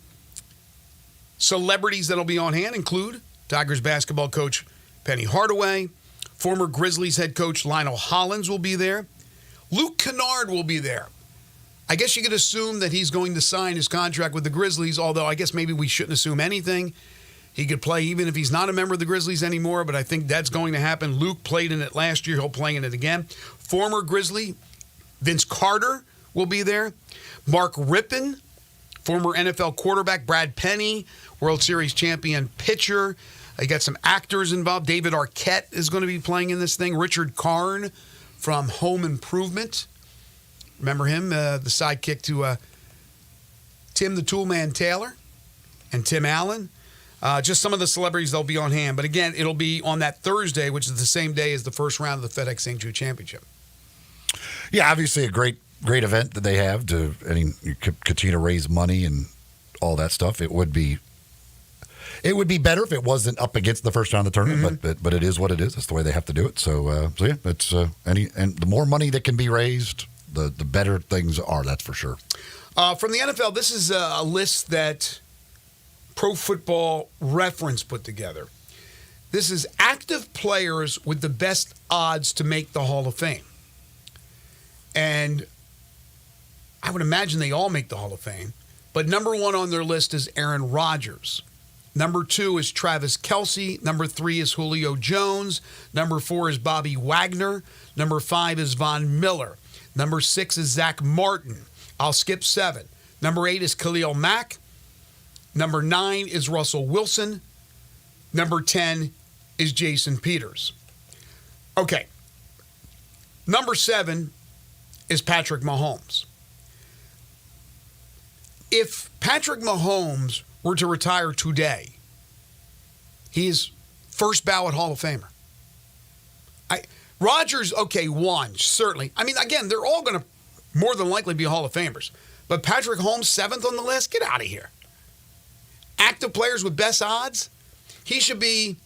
celebrities that'll be on hand include Tigers basketball coach Penny Hardaway, former Grizzlies head coach Lionel Hollins will be there. Luke Kennard will be there. I guess you could assume that he's going to sign his contract with the Grizzlies, although I guess maybe we shouldn't assume anything. He could play even if he's not a member of the Grizzlies anymore, but I think that's going to happen. Luke played in it last year. He'll play in it again. Former Grizzly Vince Carter will be there. Mark Rippon, former NFL quarterback. Brad Penny, World Series champion pitcher. You got some actors involved. David Arquette is going to be playing in this thing. Richard Karn from Home Improvement. Remember him, the sidekick to Tim the Toolman Taylor and Tim Allen. Just some of the celebrities that'll be on hand. But again, it'll be on that Thursday, which is the same day as the first round of the FedEx St. Jude Championship. Yeah, obviously a great event that they have to you continue to raise money and all that stuff. It would be better if it wasn't up against the first round of the tournament, but it is what it is. That's the way they have to do it. So yeah, it's and the more money that can be raised, the better things are. That's for sure. From the NFL, this is a list that Pro Football Reference put together. This is active players with the best odds to make the Hall of Fame. And I would imagine they all make the Hall of Fame. But number one on their list is Aaron Rodgers. Number 2 is Travis Kelce. Number 3 is Julio Jones. Number 4 is Bobby Wagner. Number 5 is Von Miller. Number 6 is Zach Martin. I'll skip 7. Number 8 is Khalil Mack. Number 9 is Russell Wilson. Number 10 is Jason Peters. Okay. Number 7 is Patrick Mahomes. If Patrick Mahomes were to retire today, he's first ballot Hall of Famer. Rodgers, okay, 1, certainly. I mean, again, they're all going to more than likely be Hall of Famers. But Patrick Mahomes, 7th on the list? Get out of here. Active players with best odds? He should be...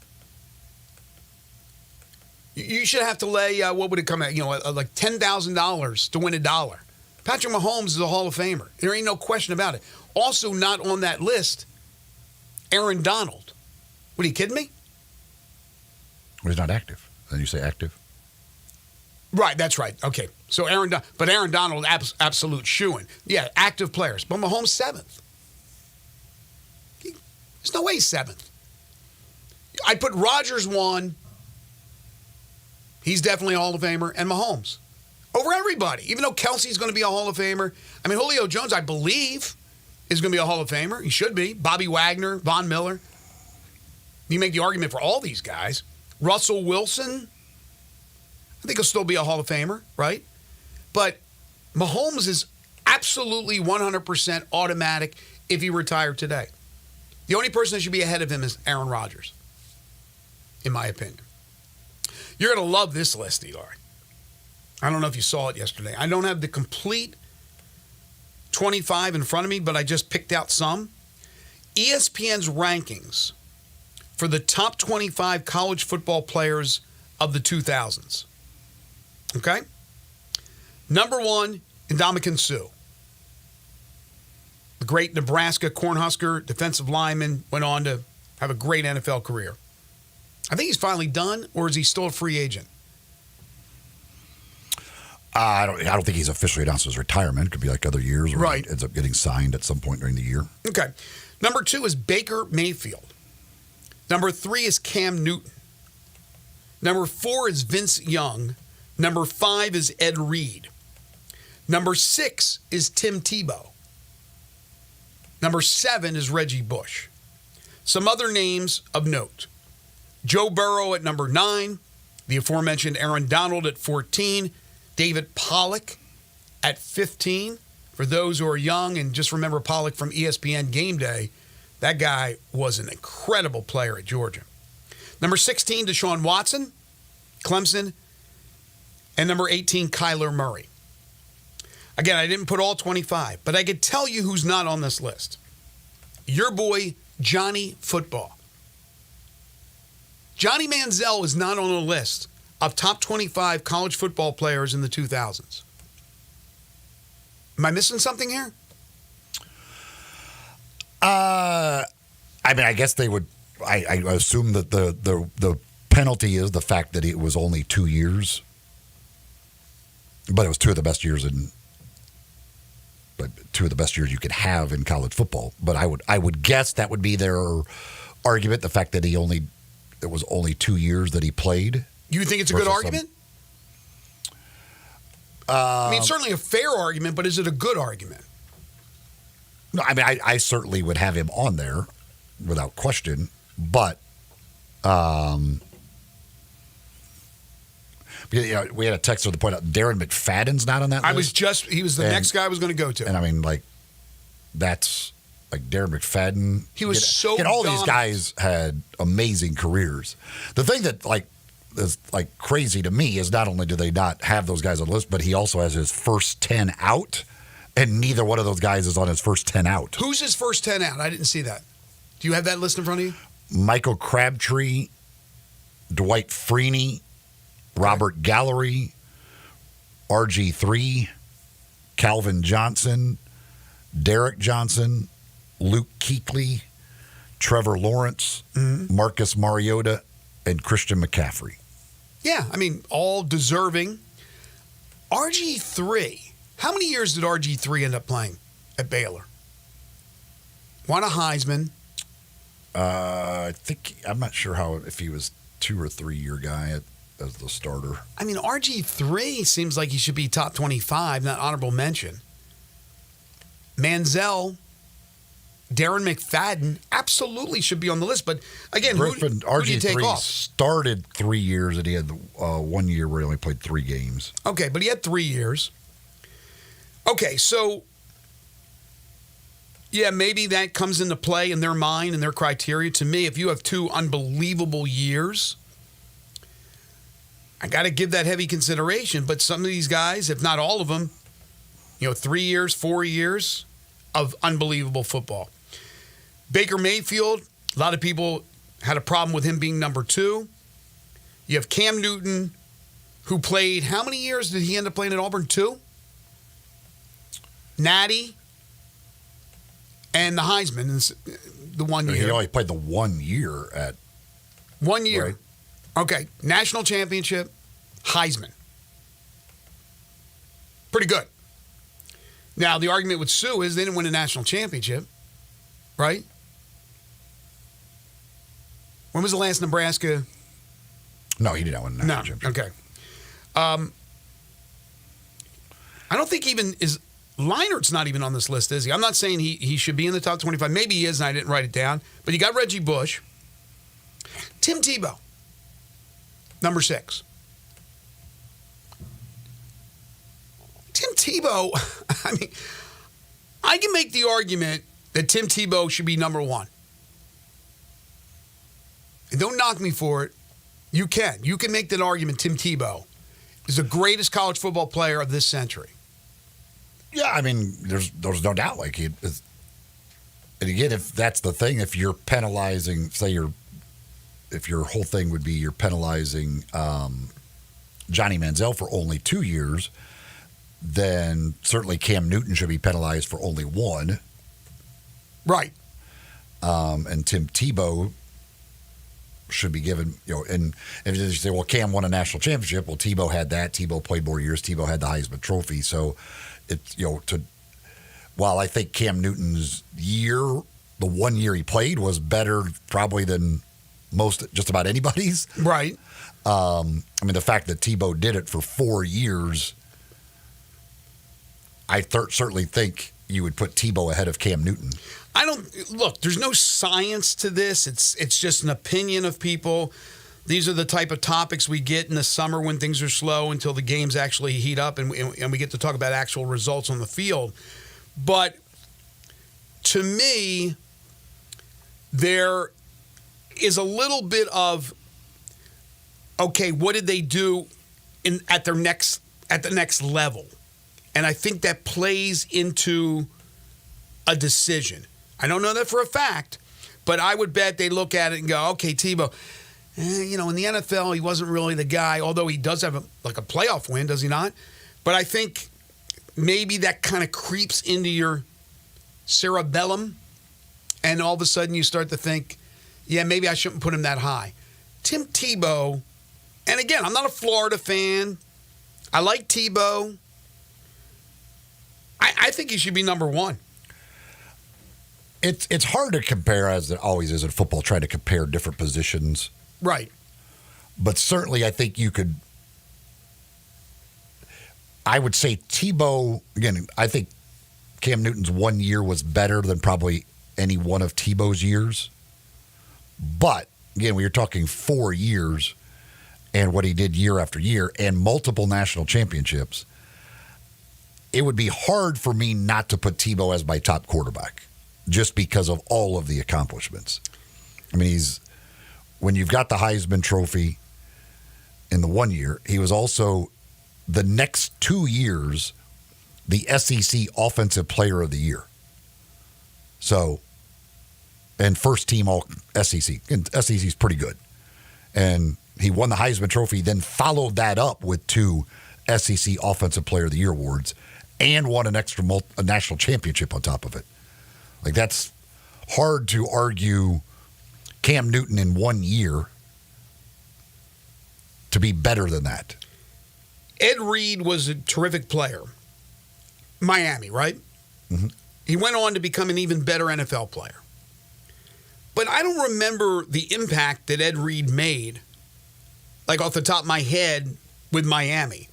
You should have to lay, what would it come at? Like $10,000 to win $1. Patrick Mahomes is a Hall of Famer. There ain't no question about it. Also not on that list, Aaron Donald. What, are you kidding me? Well, he's not active. Then you say active? Right, that's right. Okay. So Aaron Donald, absolute shoo-in. Yeah, active players. But Mahomes 7th. There's no way he's 7th. I'd put Rodgers 1. He's definitely a Hall of Famer. And Mahomes. Over everybody. Even though Kelsey's going to be a Hall of Famer. I mean, Julio Jones, I believe, is going to be a Hall of Famer. He should be. Bobby Wagner, Von Miller. You make the argument for all these guys. Russell Wilson, I think he'll still be a Hall of Famer, right? But Mahomes is absolutely 100% automatic if he retired today. The only person that should be ahead of him is Aaron Rodgers, in my opinion. You're going to love this list, Eli. I don't know if you saw it yesterday. I don't have the complete 25 in front of me, but I just picked out some. ESPN's rankings for the top 25 college football players of the 2000s. Okay? Number 1, Ndamukong Suh. The great Nebraska Cornhusker defensive lineman, went on to have a great NFL career. I think he's finally done, or is he still a free agent? I don't think he's officially announced his retirement. It could be like other years, or right. He ends up getting signed at some point during the year. Okay. Number 2 is Baker Mayfield. Number 3 is Cam Newton. Number 4 is Vince Young. Number 5 is Ed Reed. Number 6 is Tim Tebow. Number 7 is Reggie Bush. Some other names of note. Joe Burrow at number 9. The aforementioned Aaron Donald at 14. David Pollack at 15. For those who are young and just remember Pollack from ESPN Game Day, that guy was an incredible player at Georgia. Number 16, Deshaun Watson, Clemson. And number 18, Kyler Murray. Again, I didn't put all 25, but I could tell you who's not on this list. Your boy, Johnny Football. Johnny Manziel is not on a list of top 25 college football players in the 2000s. Am I missing something here? I mean, I guess they would. I assume that the penalty is the fact that it was only 2 years, but it was two of the best years you could have in college football. But I would guess that would be their argument, the fact that it was only 2 years that he played. You think it's a good argument? I mean, it's certainly a fair argument, but is it a good argument? No, I mean, I certainly would have him on there without question, but we had a texter to point out Darren McFadden's not on that list. He was the next guy I was going to go to. And I mean, like, that's like Darren McFadden. He was all these guys had amazing careers. The thing that is like crazy to me is not only do they not have those guys on the list, but he also has his first 10 out, and neither one of those guys is on his first 10 out. Who's his first 10 out? I didn't see that. Do you have that list in front of you? Michael Crabtree, Dwight Freeney, Robert Gallery, RG3, Calvin Johnson, Derek Johnson, Luke Kuechly, Trevor Lawrence, Marcus Mariota, and Christian McCaffrey. Yeah, I mean, all deserving. RG3, how many years did RG3 end up playing at Baylor? Won a Heisman. I'm not sure if he was 2 or 3 year guy as the starter. I mean, RG3 seems like he should be top 25, not honorable mention. Manziel, Darren McFadden absolutely should be on the list. But again, who do you take off? Started 3 years, and he had 1 year where he only played 3 games. Okay, but he had 3 years. Okay, so yeah, maybe that comes into play in their mind and their criteria. To me, if you have 2 unbelievable years, I got to give that heavy consideration. But some of these guys, if not all of them, 3 years, 4 years of unbelievable football. Baker Mayfield, a lot of people had a problem with him being number 2. You have Cam Newton, who played, how many years did he end up playing at Auburn? 2? Natty, and the Heisman, the 1 year. He only played the 1 year at... 1 year. Right. Okay, national championship, Heisman. Pretty good. Now, the argument with Sue is they didn't win a national championship, right? When was the last Nebraska? No, he did not win a national championship. Okay. I don't think even Leinert's not even on this list, is he? I'm not saying he should be in the top 25. Maybe he is, and I didn't write it down. But you got Reggie Bush. Tim Tebow, number 6. Tim Tebow, I mean, I can make the argument that Tim Tebow should be number 1. And don't knock me for it. You can. You can make that argument Tim Tebow is the greatest college football player of this century. Yeah, I mean, there's no doubt. Like, and again, if that's the thing, if you're penalizing, if your whole thing would be you're penalizing Johnny Manziel for only 2 years, then certainly Cam Newton should be penalized for only 1. Right. And Tim Tebow should be given, and if you say, well, Cam won a national championship, well, Tebow had that. Tebow played more years. Tebow had the Heisman Trophy. So it's, while I think Cam Newton's year, the 1 year he played, was better probably than just about anybody's. Right. The fact that Tebow did it for 4 years, I certainly think you would put Tebow ahead of Cam Newton. There's no science to this. It's just an opinion of people. These are the type of topics we get in the summer when things are slow until the games actually heat up and we get to talk about actual results on the field. But to me, there is a little bit of, okay, what did they do at the next level? And I think that plays into a decision. I don't know that for a fact, but I would bet they look at it and go, okay, Tebow, in the NFL, he wasn't really the guy, although he does have a playoff win, does he not? But I think maybe that kind of creeps into your cerebellum, and all of a sudden you start to think, yeah, maybe I shouldn't put him that high. Tim Tebow, and again, I'm not a Florida fan. I like Tebow. I think he should be number one. It's hard to compare, as it always is in football, trying to compare different positions. Right. But certainly I think you could, I would say Tebow, again, I think Cam Newton's 1 year was better than probably any one of Tebow's years. But, again, we were talking 4 years and what he did year after year and multiple national championships. It would be hard for me not to put Tebow as my top quarterback just because of all of the accomplishments. When you've got the Heisman Trophy in the 1 year, he was also the next 2 years the SEC Offensive Player of the Year. So, and first team all SEC. And SEC's pretty good. And he won the Heisman Trophy, then followed that up with 2 SEC Offensive Player of the Year awards and won an extra a national championship on top of it. That's hard to argue Cam Newton in 1 year to be better than that. Ed Reed was a terrific player. Miami, right? Mm-hmm. He went on to become an even better NFL player. But I don't remember the impact that Ed Reed made, off the top of my head, with Miami.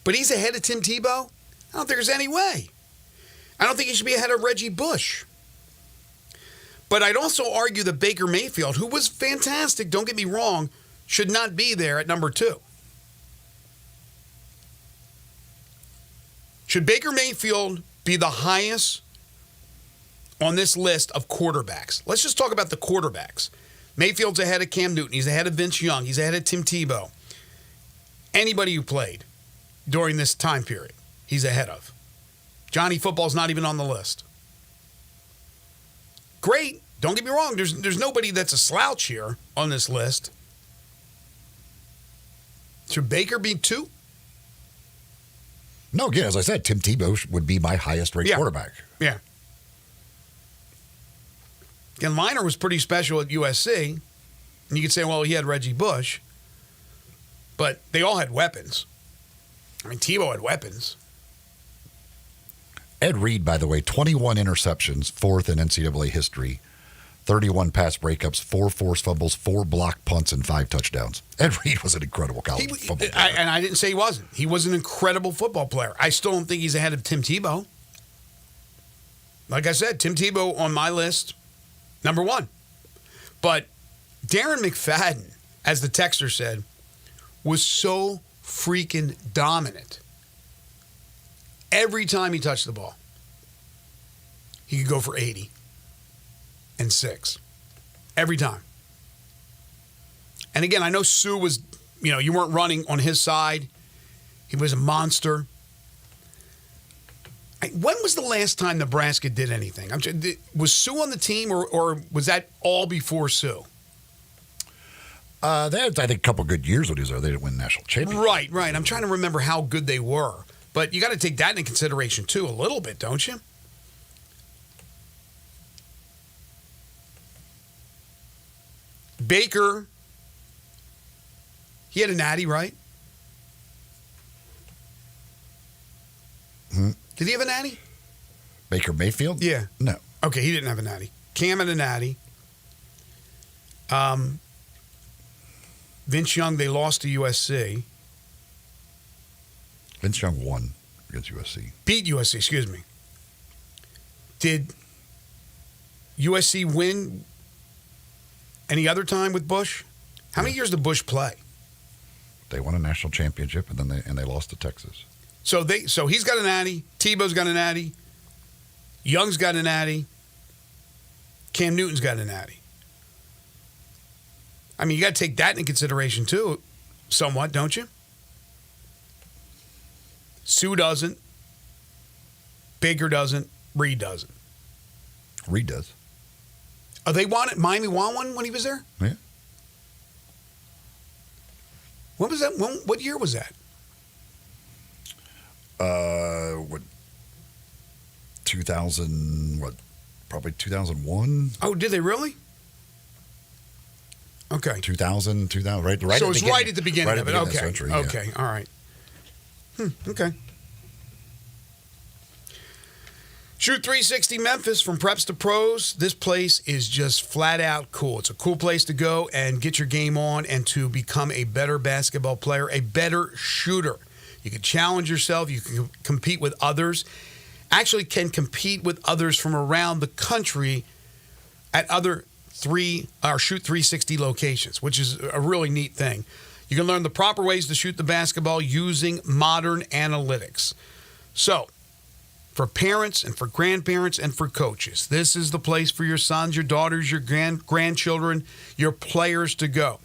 But he's ahead of Tim Tebow? I don't think there's any way. I don't think he should be ahead of Reggie Bush. But I'd also argue that Baker Mayfield, who was fantastic, don't get me wrong, should not be there at number 2. Should Baker Mayfield be the highest on this list of quarterbacks? Let's just talk about the quarterbacks. Mayfield's ahead of Cam Newton. He's ahead of Vince Young. He's ahead of Tim Tebow. Anybody who played during this time period, he's ahead of. Johnny Football's not even on the list. Great. Don't get me wrong. There's nobody that's a slouch here on this list. Should Baker be 2? No, again, as I said, Tim Tebow would be my highest ranked quarterback. Yeah. Again, Liner was pretty special at USC. And you could say, well, he had Reggie Bush. But they all had weapons. Tebow had weapons. Ed Reed, by the way, 21 interceptions, 4th in NCAA history, 31 pass breakups, 4 forced fumbles, 4 blocked punts, and 5 touchdowns. Ed Reed was an incredible college football player. And I didn't say he wasn't. He was an incredible football player. I still don't think he's ahead of Tim Tebow. Like I said, Tim Tebow on my list, number 1. But Darren McFadden, as the texter said, was so freaking dominant. Every time he touched the ball, he could go for 80 and 6. Every time. And again, I know Sue was, you weren't running on his side. He was a monster. When was the last time Nebraska did anything? Was Sue on the team or was that all before Sue? They had, I think, a couple good years when he was there. They didn't win national championship. Right. I'm trying to remember how good they were. But you got to take that into consideration, too, a little bit, don't you? Baker, he had a natty, right? Hmm? Did he have a natty? Baker Mayfield? Yeah. No. Okay, he didn't have a natty. Cam had a natty. Vince Young, they lost to USC. Vince Young won against USC. Beat USC, excuse me. Did USC win any other time with Bush? How many years did Bush play? They won a national championship, and then they lost to Texas. So he's got an natty. Tebow's got an natty. Young's got an natty. Cam Newton's got an natty. I mean, you got to take that into consideration too, somewhat, don't you? Sue doesn't. Baker doesn't. Reed doesn't. Reed does. Oh, they won it. Miami won one when he was there? Yeah. When was that? What year was that? What? 2000? What? Probably 2001. Oh, did they really? Okay. 2000, right? So it's right at the beginning of it. Of the Okay. century, Okay. yeah. All right. Okay. Shoot 360 Memphis, from preps to pros. This place is just flat out cool. It's a cool place to go and get your game on and to become a better basketball player, a better shooter. You can challenge yourself. You can compete with others. Actually can compete with others from around the country at other Shoot 360 locations, which is a really neat thing. You can learn the proper ways to shoot the basketball using modern analytics. So, for parents and for grandparents and for coaches, this is the place for your sons, your daughters, your grandchildren, your players to go.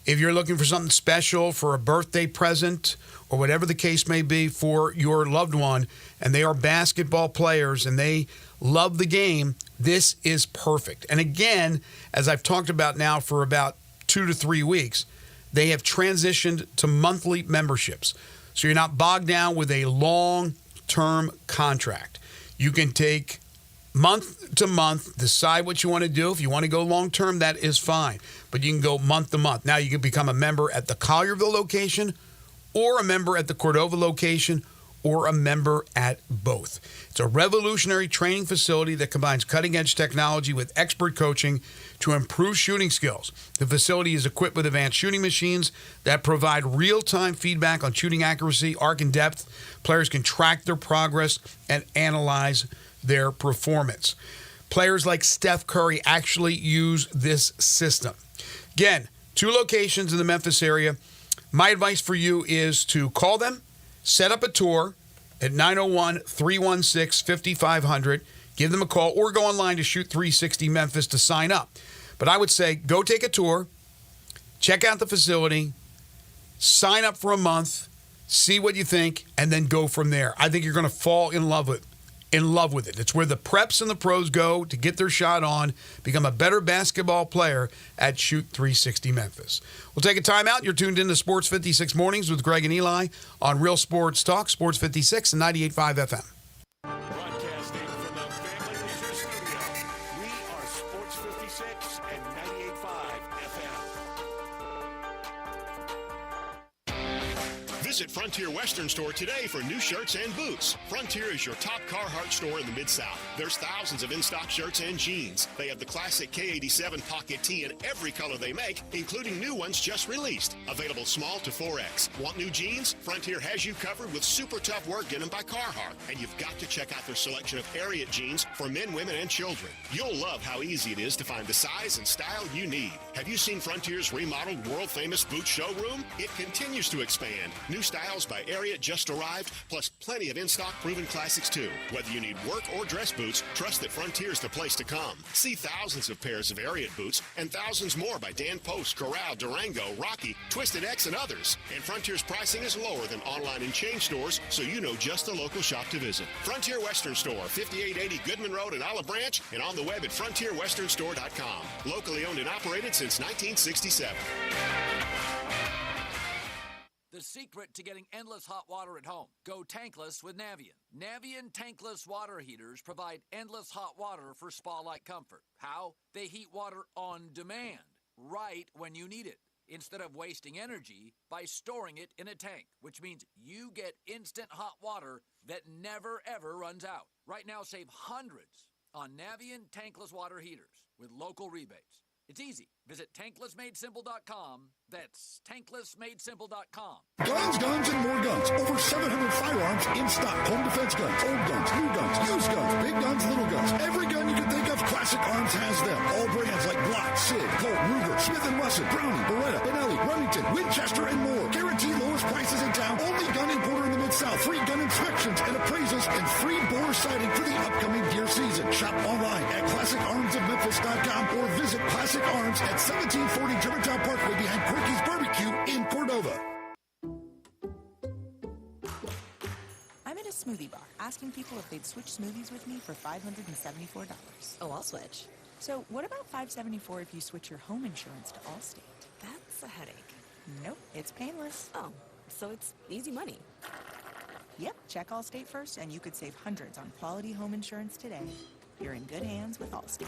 If you're looking for something special for a birthday present or whatever the case may be for your loved one, and they are basketball players and they love the game, this is perfect. And again, as I've talked about now for about 2 to 3 weeks, they have transitioned to monthly memberships. So you're not bogged down with a long-term contract. You can take month to month, decide what you want to do. If you want to go long-term, that is fine. But you can go month to month. Now you can become a member at the Collierville location or a member at the Cordova location or a member at both. It's a revolutionary training facility that combines cutting-edge technology with expert coaching to improve shooting skills. The facility is equipped with advanced shooting machines that provide real-time feedback on shooting accuracy, arc, and depth. Players can track their progress and analyze their performance. Players like Steph Curry actually use this system. Again, 2 locations in the Memphis area. My advice for you is to call them, set up a tour at 901-316-5500. Give them a call or go online to Shoot 360 Memphis to sign up. But I would say go take a tour, check out the facility, sign up for a month, see what you think, and then go from there. I think you're going to fall in love with it. It's where the preps and the pros go to get their shot on, become a better basketball player at Shoot 360 Memphis. We'll take a timeout. You're tuned into Sports 56 Mornings with Greg and Eli on Real Sports Talk, Sports 56 and 98.5 FM. Broadcasting from the Family Leisure Studio, we are Sports 56 and 98.5 FM. Visit Frontier Western Store today for new shirts and boots. Frontier is your top Carhartt store in the Mid-South. There's thousands of in-stock shirts and jeans. They have the classic K87 pocket tee in every color they make, including new ones just released. Available small to 4X. Want new jeans? Frontier has you covered with super tough work denim by Carhartt. And you've got to check out their selection of Ariat jeans for men, women, and children. You'll love how easy it is to find the size and style you need. Have you seen Frontier's remodeled world-famous boot showroom? It continues to expand. New styles by Ariat just arrived, plus plenty of in-stock proven classics too. Whether you need work or dress boots, trust that Frontier's the place to come. See thousands of pairs of Ariat boots and thousands more by Dan Post, Corral, Durango, Rocky, Twisted X, and others. And Frontier's pricing is lower than online and chain stores, so you know just the local shop to visit. Frontier Western Store, 5880 Goodman Road in Olive Branch, and on the web at frontierwesternstore.com. Locally owned and operated since 1967. The secret to getting endless hot water at home. Go tankless with Navien. Navien tankless water heaters provide endless hot water for spa-like comfort. How? They heat water on demand, right when you need it, instead of wasting energy by storing it in a tank, which means you get instant hot water that never, ever runs out. Right now, save hundreds on Navien tankless water heaters with local rebates. It's easy. Visit tanklessmadesimple.com. That's tanklessmadesimple.com. Guns, and more guns. Over 700 firearms in stock. Home defense guns, old guns, new guns, used guns, big guns, little guns. Every gun you can think of, Classic Arms has them. All brands like Glock, Sig, Colt, Ruger, Smith & Wesson, Browning, Beretta, Benelli, Remington, Winchester, and more. Guaranteed lowest prices in town. Only gun importer in the Mid-South. Free gun inspections and appraisals and free bore sighting for the upcoming deer season. Shop online at ClassicArmsOfMemphis.com or visit Classic Arms at 1740 Germantown Parkway behind Quirky's Barbecue in Cordova. I'm at a smoothie bar asking people if they'd switch smoothies with me for $574. Oh, I'll switch. So what about $574 if you switch your home insurance to Allstate? That's a headache. Nope, it's painless. Oh, so it's easy money. Yep, check Allstate first and you could save hundreds on quality home insurance today. You're in good hands with Allstate.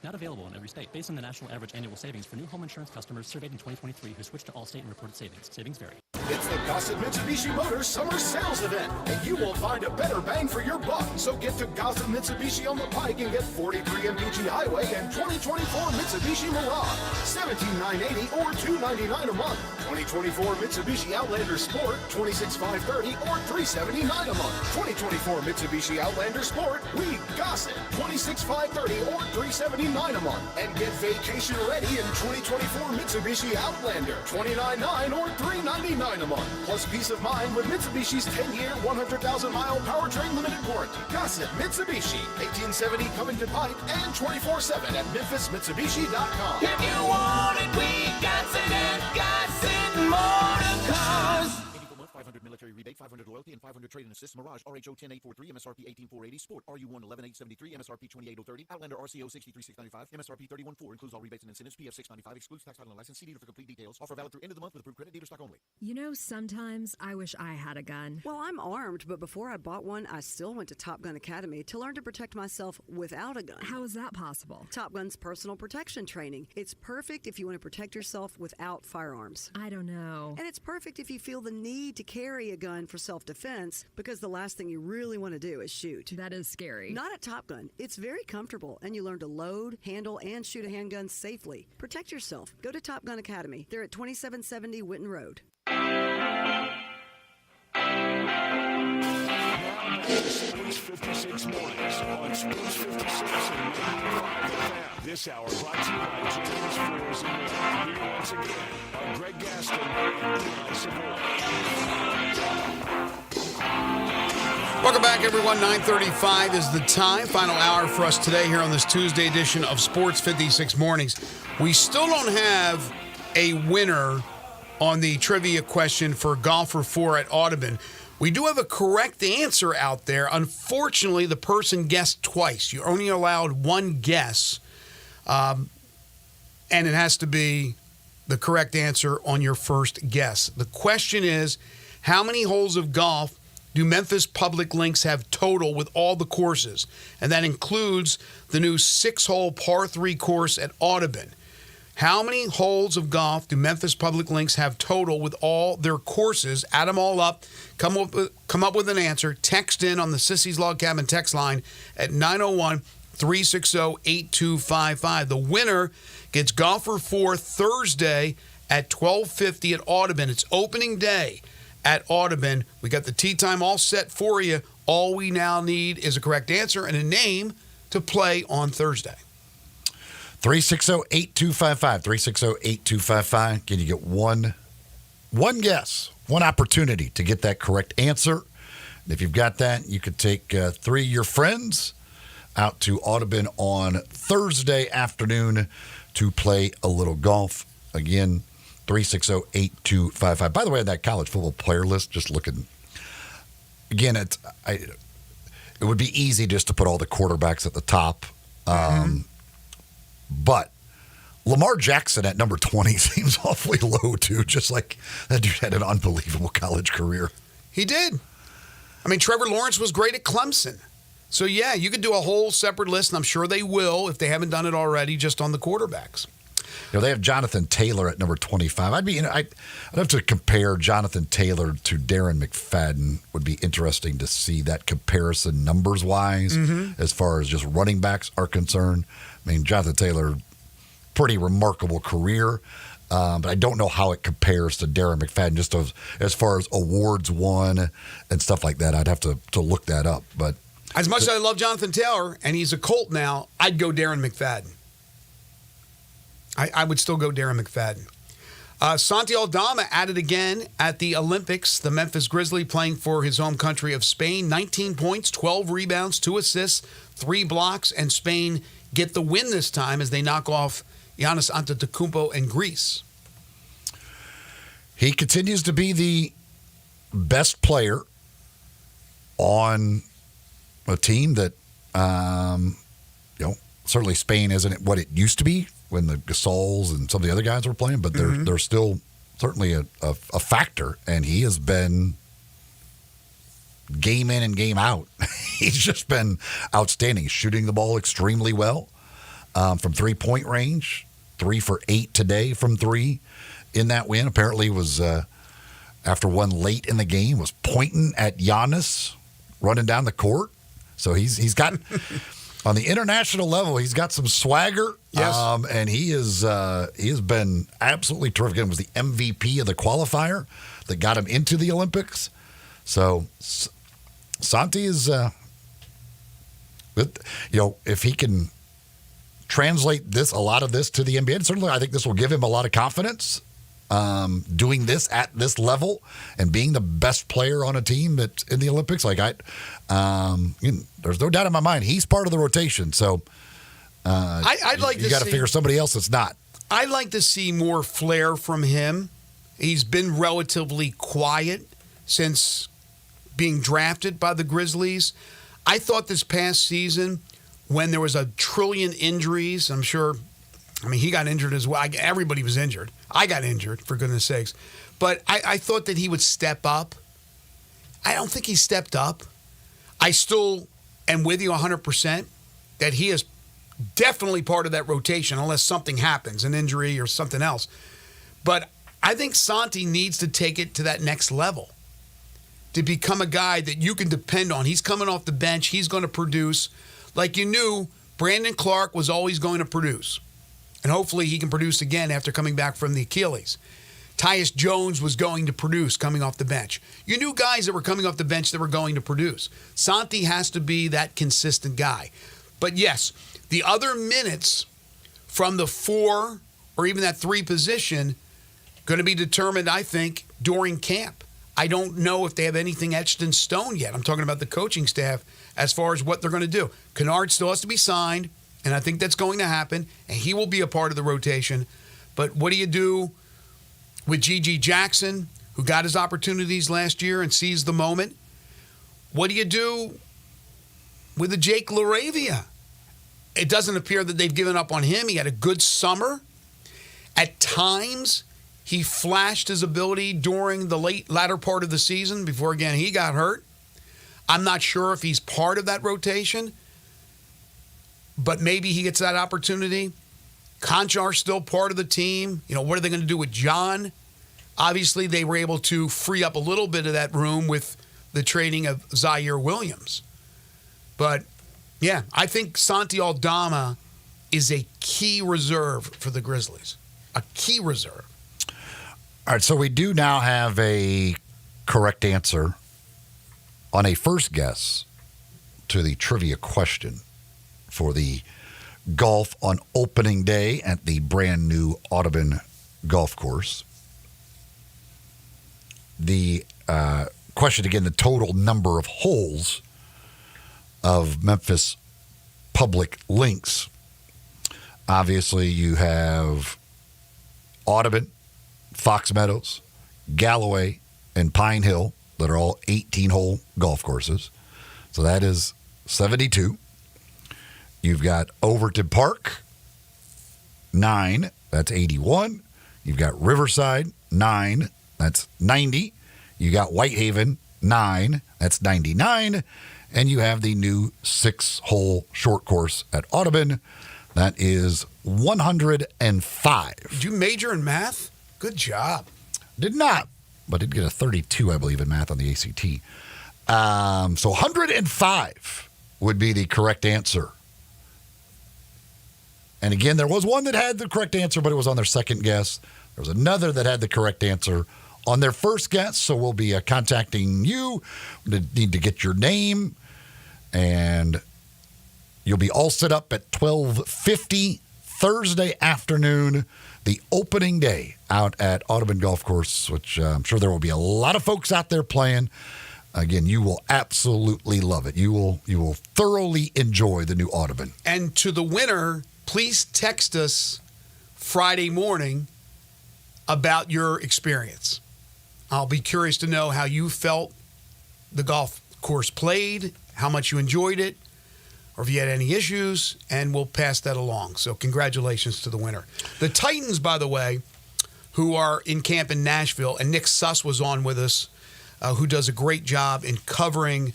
Not available in every state. Based on the national average annual savings for new home insurance customers surveyed in 2023 who switched to Allstate and reported savings. Savings vary. It's the Gossett Mitsubishi Motors Summer Sales Event, and you won't find a better bang for your buck. So get to Gossett Mitsubishi on the Pike and get 43 MPG Highway and 2024 Mitsubishi Mirage, $17,980 or $299 a month. 2024 Mitsubishi Outlander Sport, $26,530 or $379 a month. 2024 Mitsubishi Outlander Sport, we Gossett, $26,530 or $379 a month. And get vacation ready in 2024 Mitsubishi Outlander, $29,900 or $399 a month. Plus peace of mind with Mitsubishi's 10-year, 100,000-mile powertrain limited warranty. Gossett Mitsubishi, 1870 Covington Pike and 24/7 at MemphisMitsubishi.com. If you want it, we got it at Gossett Motor Cars. 500 military rebate, 500 loyalty, and 500 trade-in assist. Mirage, RHO 10843, MSRP 18480. Sport, RU1 11873, MSRP 28030. Outlander, RCO 63695, MSRP 314. Includes all rebates and incentives. PF 695. Excludes tax, title, and license. See dealer for complete details. Offer valid through end of the month with approved credit. Dealer stock only. You know, sometimes I wish I had a gun. Well, I'm armed, but before I bought one, I still went to Top Gun Academy to learn to protect myself without a gun. How is that possible? Top Gun's personal protection training. It's perfect if you want to protect yourself without firearms. I don't know. And it's perfect if you feel the need to carry a gun for self-defense, because the last thing you really want to do is shoot. That is scary. Not at Top Gun. It's very comfortable, and you learn to load, handle, and shoot a handgun safely. Protect yourself. Go to Top Gun Academy. They're at 2770 Witten Road. Sports 56 mornings on Sports 56 and 95 FM. This hour brought to you by James Floors and More. Here once again are Greg Gaston and Eli Savoy. Welcome back, everyone. 9:35 is the time. Final hour for us today here on this Tuesday edition of Sports 56 Mornings. We still don't have a winner on the trivia question for Golfer 4 at Audubon. We do have a correct answer out there. Unfortunately, the person guessed twice. You're only allowed one guess, and it has to be the correct answer on your first guess. The question is, how many holes of golf do Memphis Public Links have total with all the courses? And that includes the new 6-hole par 3 course at Audubon. How many holes of golf do Memphis Public Links have total with all their courses? Add them all up. Come up with an answer. Text in on the Sissy's Log Cabin text line at 901-360-8255. The winner gets Golfer 4 Thursday at 12:50 at Audubon. It's opening day at Audubon. We got the tee time all set for you. All we now need is a correct answer and a name to play on Thursday. 360-8255. 360-8255. Can you get one guess, one opportunity to get that correct answer? And if you've got that, you could take 3 of your friends out to Audubon on Thursday afternoon to play a little golf. Again, 360-8255. By the way, that college football player list, just looking, again, it would be easy just to put all the quarterbacks at the top. But Lamar Jackson at number 20 seems awfully low, too. Just like that dude had an unbelievable college career. He did. I mean, Trevor Lawrence was great at Clemson. So, yeah, you could do a whole separate list, and I'm sure they will, if they haven't done it already, just on the quarterbacks. You know, they have Jonathan Taylor at number 25. I'd have to compare Jonathan Taylor to Darren McFadden. Would be interesting to see that comparison numbers-wise, as far as just running backs are concerned. I mean, Jonathan Taylor pretty remarkable career. But I don't know how it compares to Darren McFadden, just as far as awards won and stuff like that. I'd have to look that up. But as much as I love Jonathan Taylor, and he's a Colt now, I'd go Darren McFadden. I would still go Darren McFadden. Santi Aldama added again at the Olympics. The Memphis Grizzly playing for his home country of Spain. 19 points, 12 rebounds, 2 assists, 3 blocks, and Spain get the win this time as they knock off Giannis Antetokounmpo and Greece. He continues to be the best player on a team that, certainly Spain isn't what it used to be when the Gasols and some of the other guys were playing, but they're still certainly a factor, and he has been game in and game out. He's just been outstanding, shooting the ball extremely well from three-point range, 3 for 8 today from 3 in that win. Apparently was, after one late in the game, was pointing at Giannis running down the court. So he's got, on the international level, he's got some swagger. Yes. And he has been absolutely terrific. It was the MVP of the qualifier that got him into the Olympics. So Santi is, if he can translate a lot of this to the NBA, and certainly I think this will give him a lot of confidence. Doing this at this level and being the best player on a team that's in the Olympics, there's no doubt in my mind he's part of the rotation. So I'd like you got to figure somebody else that's not. I'd like to see more flair from him. He's been relatively quiet since being drafted by the Grizzlies. I thought this past season, when there was a trillion injuries, he got injured as well. Everybody was injured. I got injured, for goodness sakes. But I thought that he would step up. I don't think he stepped up. I still am with you 100% that he is definitely part of that rotation unless something happens, an injury or something else. But I think Santi needs to take it to that next level to become a guy that you can depend on. He's coming off the bench. He's going to produce. Like you knew, Brandon Clark was always going to produce. And hopefully he can produce again after coming back from the Achilles. Tyus Jones was going to produce coming off the bench. You knew guys that were coming off the bench that were going to produce. Santi has to be that consistent guy. But yes, the other minutes from the 4 or even that 3 position going to be determined, I think, during camp. I don't know if they have anything etched in stone yet. I'm talking about the coaching staff as far as what they're going to do. Kennard still has to be signed. And I think that's going to happen, and he will be a part of the rotation. But what do you do with G.G. Jackson, who got his opportunities last year and seized the moment? What do you do with the Jake LaRavia? It doesn't appear that they've given up on him. He had a good summer. At times, he flashed his ability during the latter part of the season before, again, he got hurt. I'm not sure if he's part of that rotation, but maybe he gets that opportunity. Conchar still part of the team. What are they going to do with John? Obviously, they were able to free up a little bit of that room with the trading of Zaire Williams. But, yeah, I think Santi Aldama is a key reserve for the Grizzlies. A key reserve. All right, so we do now have a correct answer on a first guess to the trivia question for the golf on opening day at the brand new Audubon Golf Course. The question again, the total number of holes of Memphis public links. Obviously, you have Audubon, Fox Meadows, Galloway, and Pine Hill that are all 18-hole golf courses. So that is 72. You've got Overton Park, 9. That's 81. You've got Riverside, 9. That's 90. You got Whitehaven, 9. That's 99. And you have the new 6-hole short course at Audubon. That is 105. Did you major in math? Good job. Did not, but did get a 32, I believe, in math on the ACT. So 105 would be the correct answer And again, there was one that had the correct answer, but it was on their second guess. There was another that had the correct answer on their first guess. So we'll be contacting you. We need to get your name, and you'll be all set up at 12:50 Thursday afternoon, the opening day out at Audubon Golf Course, which I'm sure there will be a lot of folks out there playing. Again, you will absolutely love it. You will thoroughly enjoy the new Audubon. And to the winner, please text us Friday morning about your experience. I'll be curious to know how you felt the golf course played, how much you enjoyed it, or if you had any issues, and we'll pass that along. So congratulations to the winner. The Titans, by the way, who are in camp in Nashville, and Nick Suss was on with us, who does a great job in covering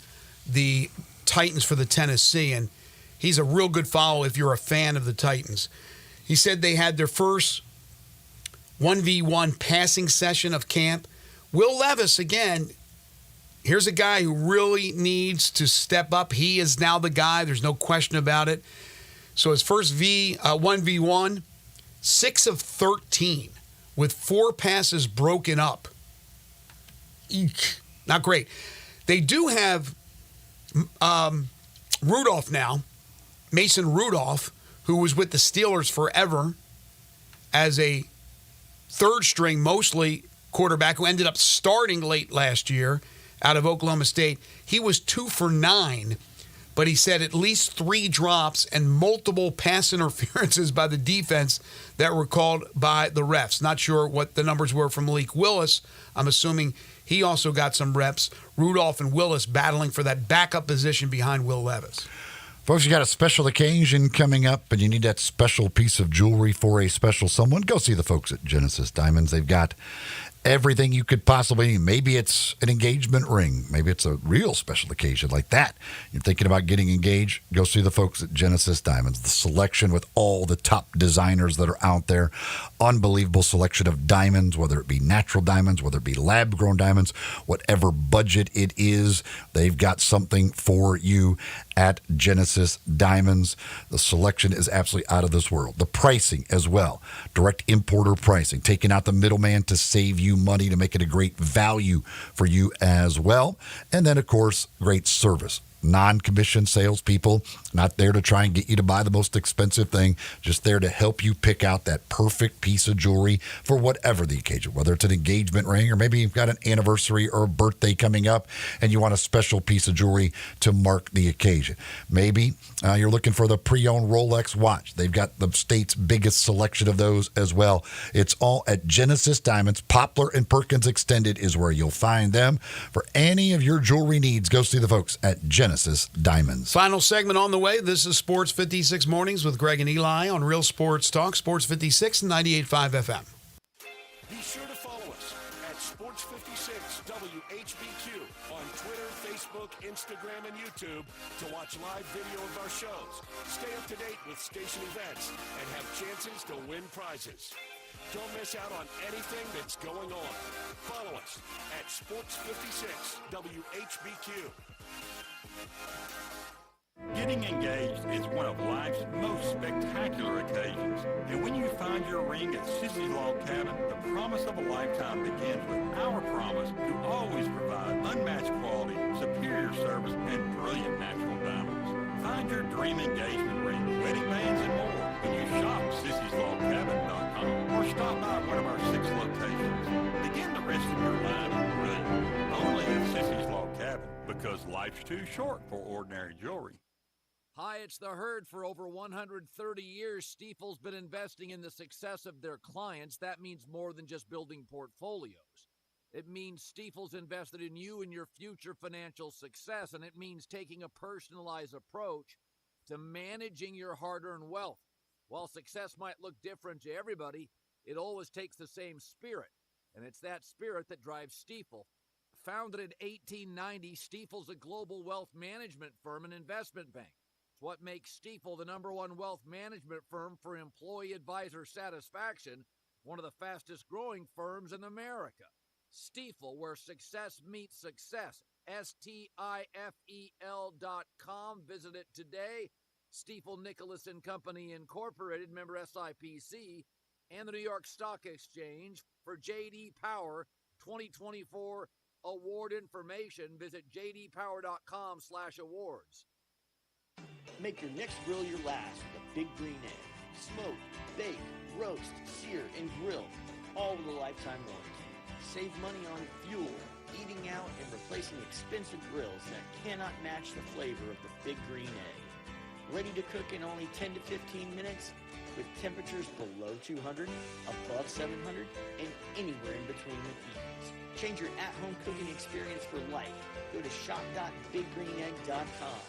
the Titans for the Tennessee, and he's a real good follow if you're a fan of the Titans. He said they had their first 1v1 passing session of camp. Will Levis, again, here's a guy who really needs to step up. He is now the guy. There's no question about it. So his first 1v1, 6 of 13 with 4 passes broken up. Eek. Not great. They do have Rudolph now, Mason Rudolph, who was with the Steelers forever as a third-string, mostly quarterback, who ended up starting late last year out of Oklahoma State. He was 2 for 9, but he said at least 3 drops and multiple pass interferences by the defense that were called by the refs. Not sure what the numbers were from Malik Willis. I'm assuming he also got some reps. Rudolph and Willis battling for that backup position behind Will Levis. Folks, you got a special occasion coming up, and you need that special piece of jewelry for a special someone. Go see the folks at Genesis Diamonds. They've got everything you could possibly need. Maybe it's an engagement ring. Maybe it's a real special occasion like that. You're thinking about getting engaged, go see the folks at Genesis Diamonds. The selection with all the top designers that are out there. Unbelievable selection of diamonds, whether it be natural diamonds, whether it be lab-grown diamonds, whatever budget it is, they've got something for you at Genesis Diamonds. The selection is absolutely out of this world. The pricing as well. Direct importer pricing, taking out the middleman to save you money, to make it a great value for you as well. And then, of course, great service. Non-commissioned salespeople, not there to try and get you to buy the most expensive thing, just there to help you pick out that perfect piece of jewelry for whatever the occasion, whether it's an engagement ring or maybe you've got an anniversary or a birthday coming up and you want a special piece of jewelry to mark the occasion. Maybe you're looking for the pre-owned Rolex watch. They've got the state's biggest selection of those as well. It's all at Genesis Diamonds. Poplar and Perkins Extended is where you'll find them. For any of your jewelry needs, go see the folks at Genesis Diamonds. Final segment on the way. This is Sports 56 Mornings with Greg and Eli on Real Sports Talk, Sports 56 and 98.5 FM. Be sure to follow us at Sports 56 WHBQ on Twitter, Facebook, Instagram, and YouTube to watch live video of our shows. Stay up to date with station events and have chances to win prizes. Don't miss out on anything that's going on. Follow us at Sports 56 WHBQ. Getting engaged is one of life's most spectacular occasions. And when you find your ring at Sissy's Log Cabin, the promise of a lifetime begins with our promise to always provide unmatched quality, superior service, and brilliant natural diamonds. Find your dream engagement ring, wedding bands, and more when you shop Sissy'sLogCabin.com or stop by one of our 6 locations. Begin the rest of your life brilliant. Only at Sissy's Log Cabin, because life's too short for ordinary jewelry. Hi, it's the Herd. For over 130 years, Stifel's been investing in the success of their clients. That means more than just building portfolios. It means Stifel's invested in you and your future financial success, and it means taking a personalized approach to managing your hard-earned wealth. While success might look different to everybody, it always takes the same spirit, and it's that spirit that drives Stifel. Founded in 1890, Stifel's a global wealth management firm and investment bank. It's what makes Stifel the #1 wealth management firm for employee advisor satisfaction, one of the fastest growing firms in America. Stifel, where success meets success. STIFEL.com. Visit it today. Stiefel Nicholas and Company Incorporated, member SIPC, and the New York Stock Exchange. For J.D. Power 2024 award information, visit jdpower.com/awards. Make your next grill your last with a Big Green Egg. Smoke, bake, roast, sear, and grill, all with a lifetime warranty. Save money on fuel, eating out, and replacing expensive grills that cannot match the flavor of the Big Green Egg. Ready to cook in only 10 to 15 minutes with temperatures below 200, above 700, and anywhere in between with ease. Change your at-home cooking experience for life. Go to shop.biggreenegg.com.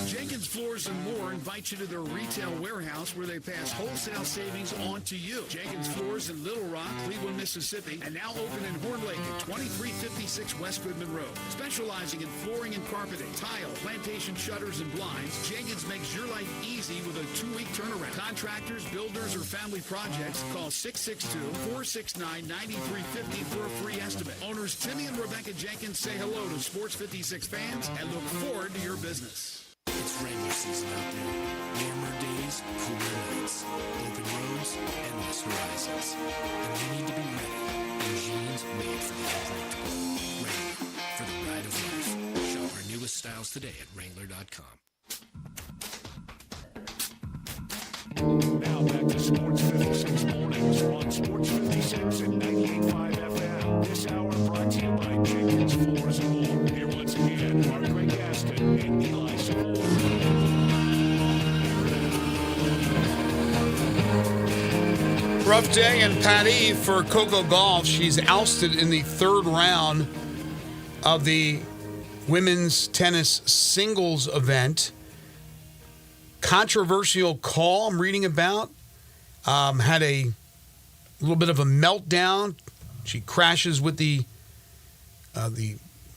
Jenkins Floors and More invites you to their retail warehouse where they pass wholesale savings on to you. Jenkins Floors in Little Rock, Cleveland, Mississippi, and now open in Horn Lake at 2356 West Goodman Road. Specializing in flooring and carpeting, tile, plantation shutters, and blinds, Jenkins makes your life easy with a 2-week turnaround. Contractors, builders, or family projects, call 662-469-9350 for a free estimate. Owners Timmy and Rebecca Jenkins say hello to Sports 56 fans and look forward to your business. It's Wrangler season out there. Warmer days, cooler nights, open roads, endless horizons. And you need to be ready in jeans made for the unpredictable. Wrangler, for the ride of life. Shop our newest styles today at Wrangler.com. Now back to Sports 56 Mornings on Sports 56 and 98.5 FM. This hour brought to you by Jenkins Floors and More. Here once again are Greg Gaston and Eli Savoy. Rough day in Patty for Coco Gauff. She's ousted in the third round of the women's tennis singles event. Controversial call I'm reading about. Had a little bit of a meltdown. She crashes with the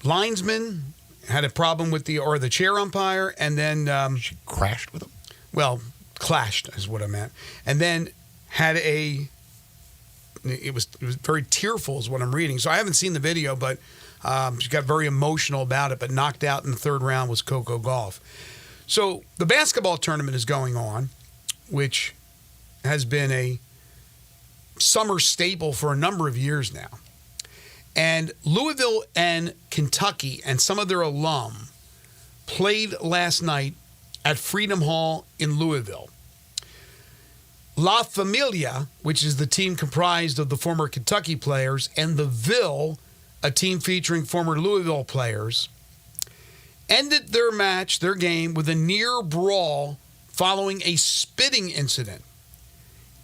linesman. Had a problem with the chair umpire, and then she crashed with him. Well, clashed is what I meant, and then had it was very tearful is what I'm reading. So I haven't seen the video, but she got very emotional about it. But knocked out in the third round was Coco Gauff. So the basketball tournament is going on, which has been a summer staple for a number of years now. And Louisville and Kentucky and some of their alum played last night at Freedom Hall in Louisville. La Familia, which is the team comprised of the former Kentucky players, and the Ville, a team featuring former Louisville players, ended their game with a near brawl following a spitting incident.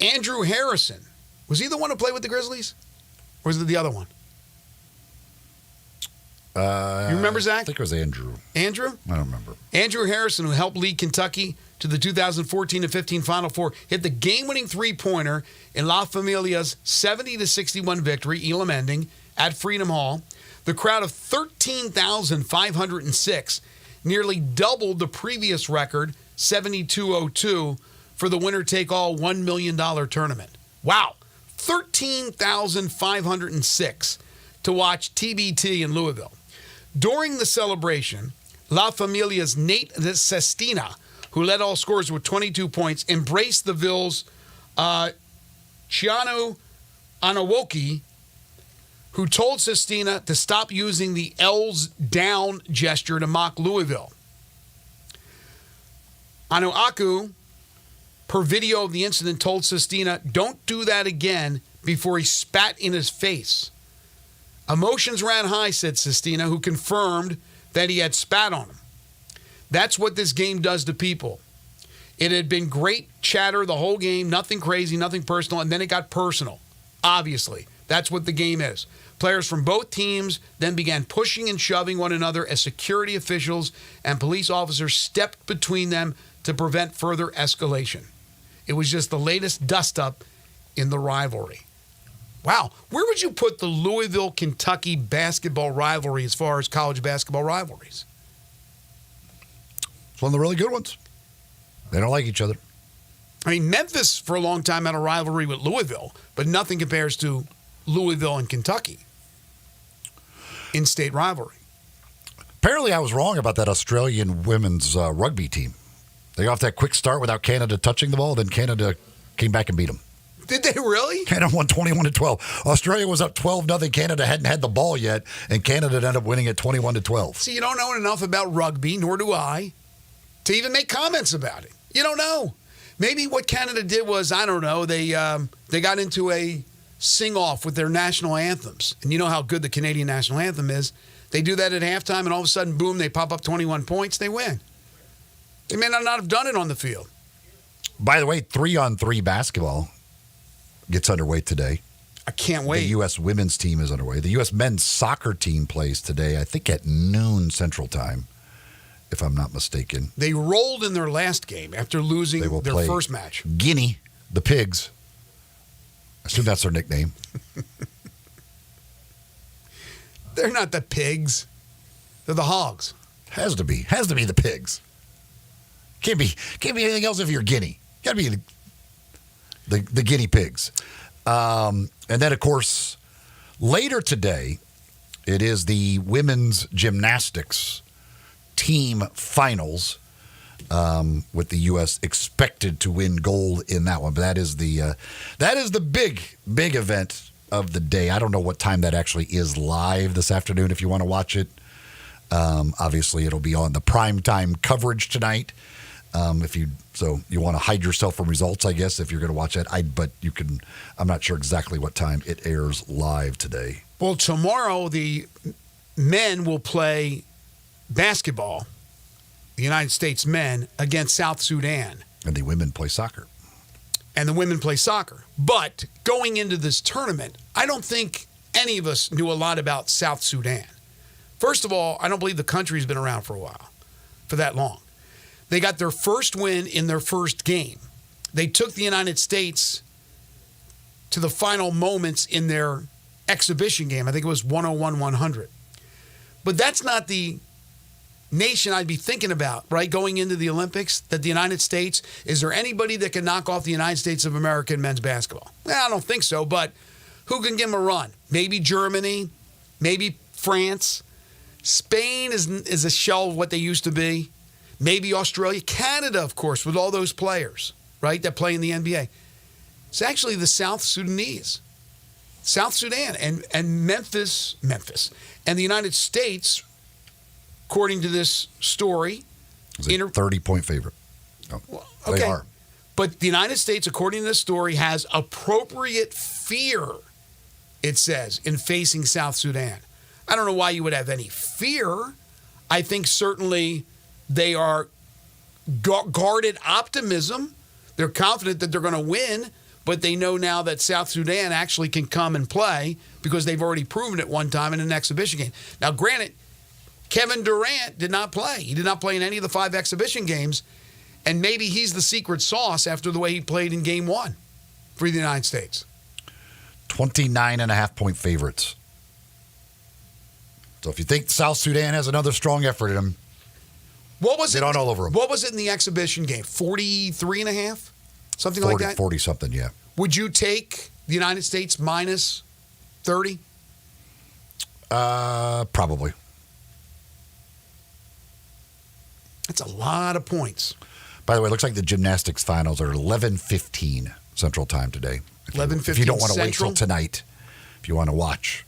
Andrew Harrison, was he the one who played with the Grizzlies? Or was it the other one? You remember, Zach? I think it was Andrew. Andrew? I don't remember. Andrew Harrison, who helped lead Kentucky to the 2014-15 Final Four, hit the game-winning three-pointer in La Familia's 70-61 victory, Elam ending, at Freedom Hall. The crowd of 13,506 nearly doubled the previous record, 7202, for the winner-take-all $1 million tournament. Wow. 13,506 to watch TBT in Louisville. During the celebration, La Familia's Nate Sestina, who led all scorers with 22 points, embraced the Ville's Chiano Anawoki, who told Sestina to stop using the L's down gesture to mock Louisville. Anuaku, per video of the incident, told Sestina, "Don't do that again," before he spat in his face. Emotions ran high, said Sestina, who confirmed that he had spat on him. That's what this game does to people. It had been great chatter the whole game, nothing crazy, nothing personal, and then it got personal. Obviously, that's what the game is. Players from both teams then began pushing and shoving one another as security officials and police officers stepped between them to prevent further escalation. It was just the latest dust-up in the rivalry. Wow, where would you put the Louisville-Kentucky basketball rivalry as far as college basketball rivalries? It's one of the really good ones. They don't like each other. I mean, Memphis for a long time had a rivalry with Louisville, but nothing compares to Louisville and Kentucky. In-state rivalry. Apparently I was wrong about that Australian women's rugby team. They got off that quick start without Canada touching the ball. Then Canada came back and beat them. Did they really? Canada won 21-12. Australia was up 12-0. Canada hadn't had the ball yet, and Canada ended up winning at 21-12. See, you don't know enough about rugby, nor do I, to even make comments about it. You don't know. Maybe what Canada did was, I don't know, they got into a sing-off with their national anthems. And you know how good the Canadian national anthem is. They do that at halftime, and all of a sudden, boom, they pop up 21 points, they win. They may not have done it on the field. By the way, 3-on-3 basketball gets underway today. I can't wait. The U.S. women's team is underway. The U.S. men's soccer team plays today, I think at noon Central Time, if I'm not mistaken. They rolled in their last game after losing their first match. Guinea, the Pigs. I assume that's their nickname. They're not the Pigs. They're the Hogs. Has to be the Pigs. Can't be anything else if you're Guinea. Got to be the guinea pigs. And then, of course, later today, it is the women's gymnastics team finals, with the U.S. expected to win gold in that one. But that is the big event of the day. I don't know what time that actually is live this afternoon if you want to watch it. Obviously, it'll be on the primetime coverage tonight. If you want to hide yourself from results, I guess, if you're going to watch that. But you can. I'm not sure exactly what time it airs live today. Well, tomorrow the men will play basketball, the United States men, against South Sudan. And the women play soccer. But going into this tournament, I don't think any of us knew a lot about South Sudan. First of all, I don't believe the country's been around for a while, for that long. They got their first win in their first game. They took the United States to the final moments in their exhibition game. I think it was 101-100. But that's not the nation I'd be thinking about, right, going into the Olympics, that the United States, is there anybody that can knock off the United States of America in men's basketball? I don't think so, but who can give them a run? Maybe Germany, maybe France. Spain is a shell of what they used to be. Maybe Australia, Canada, of course, with all those players, right, that play in the NBA. It's actually the South Sudanese. South Sudan and Memphis, and the United States, according to this story, is a 30-point favorite. Oh, well, okay. They are. But the United States, according to this story, has appropriate fear, it says, in facing South Sudan. I don't know why you would have any fear. I think certainly they are guarded optimism. They're confident that they're going to win, but they know now that South Sudan actually can come and play because they've already proven it one time in an exhibition game. Now, granted, Kevin Durant did not play. He did not play in any of the 5 exhibition games, and maybe he's the secret sauce after the way he played in Game 1 for the United States. 29.5-point favorites. So if you think South Sudan has another strong effort in them, get on all over them. What was it in the exhibition game? 43.5? Something like that? 40-something, yeah. Would you take the United States minus 30? Probably. That's a lot of points. By the way, it looks like the gymnastics finals are 11:15 Central Time today. 11:15 If you don't want to wait Central? till tonight, if you want to watch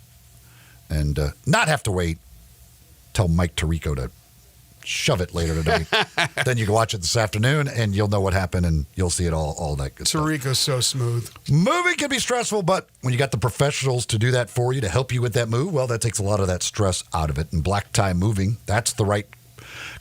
and not have to wait, tell Mike Tirico to shove it later tonight. Then you can watch it this afternoon, and you'll know what happened, and you'll see it all that good stuff. Tirico's so smooth. Moving can be stressful, but when you got the professionals to do that for you, to help you with that move, well, that takes a lot of that stress out of it. And Black Tie Moving, that's the right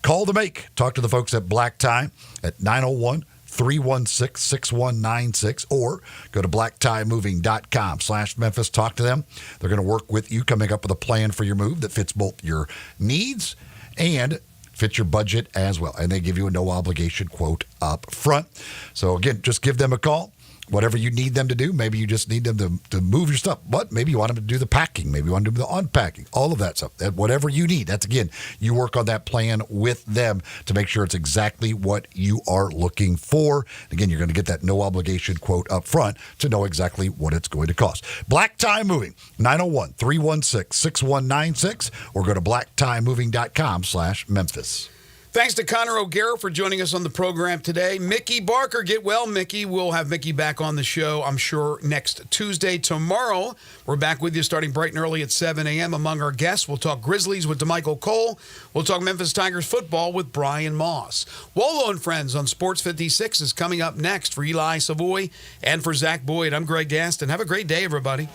call to make. Talk to the folks at Black Tie at 901-316-6196 or go to blacktiemoving.com/Memphis. Talk to them. They're going to work with you coming up with a plan for your move that fits both your needs and fits your budget as well. And they give you a no obligation quote up front. So again, just give them a call. Whatever you need them to do. Maybe you just need them to move your stuff. But maybe you want them to do the packing. Maybe you want them to do the unpacking. All of that stuff. Whatever you need. That's, again, you work on that plan with them to make sure it's exactly what you are looking for. Again, you're going to get that no obligation quote up front to know exactly what it's going to cost. Black Tie Moving, 901-316-6196 or go to blacktiemoving.com/Memphis. Thanks to Connor O'Gara for joining us on the program today. Mickey Barker, get well, Mickey. We'll have Mickey back on the show, I'm sure, next Tuesday. Tomorrow, we're back with you starting bright and early at 7 a.m. Among our guests, we'll talk Grizzlies with DeMichael Cole. We'll talk Memphis Tigers football with Brian Moss. Wolo and Friends on Sports 56 is coming up next for Eli Savoy and for Zach Boyd. I'm Greg Gaston. Have a great day, everybody.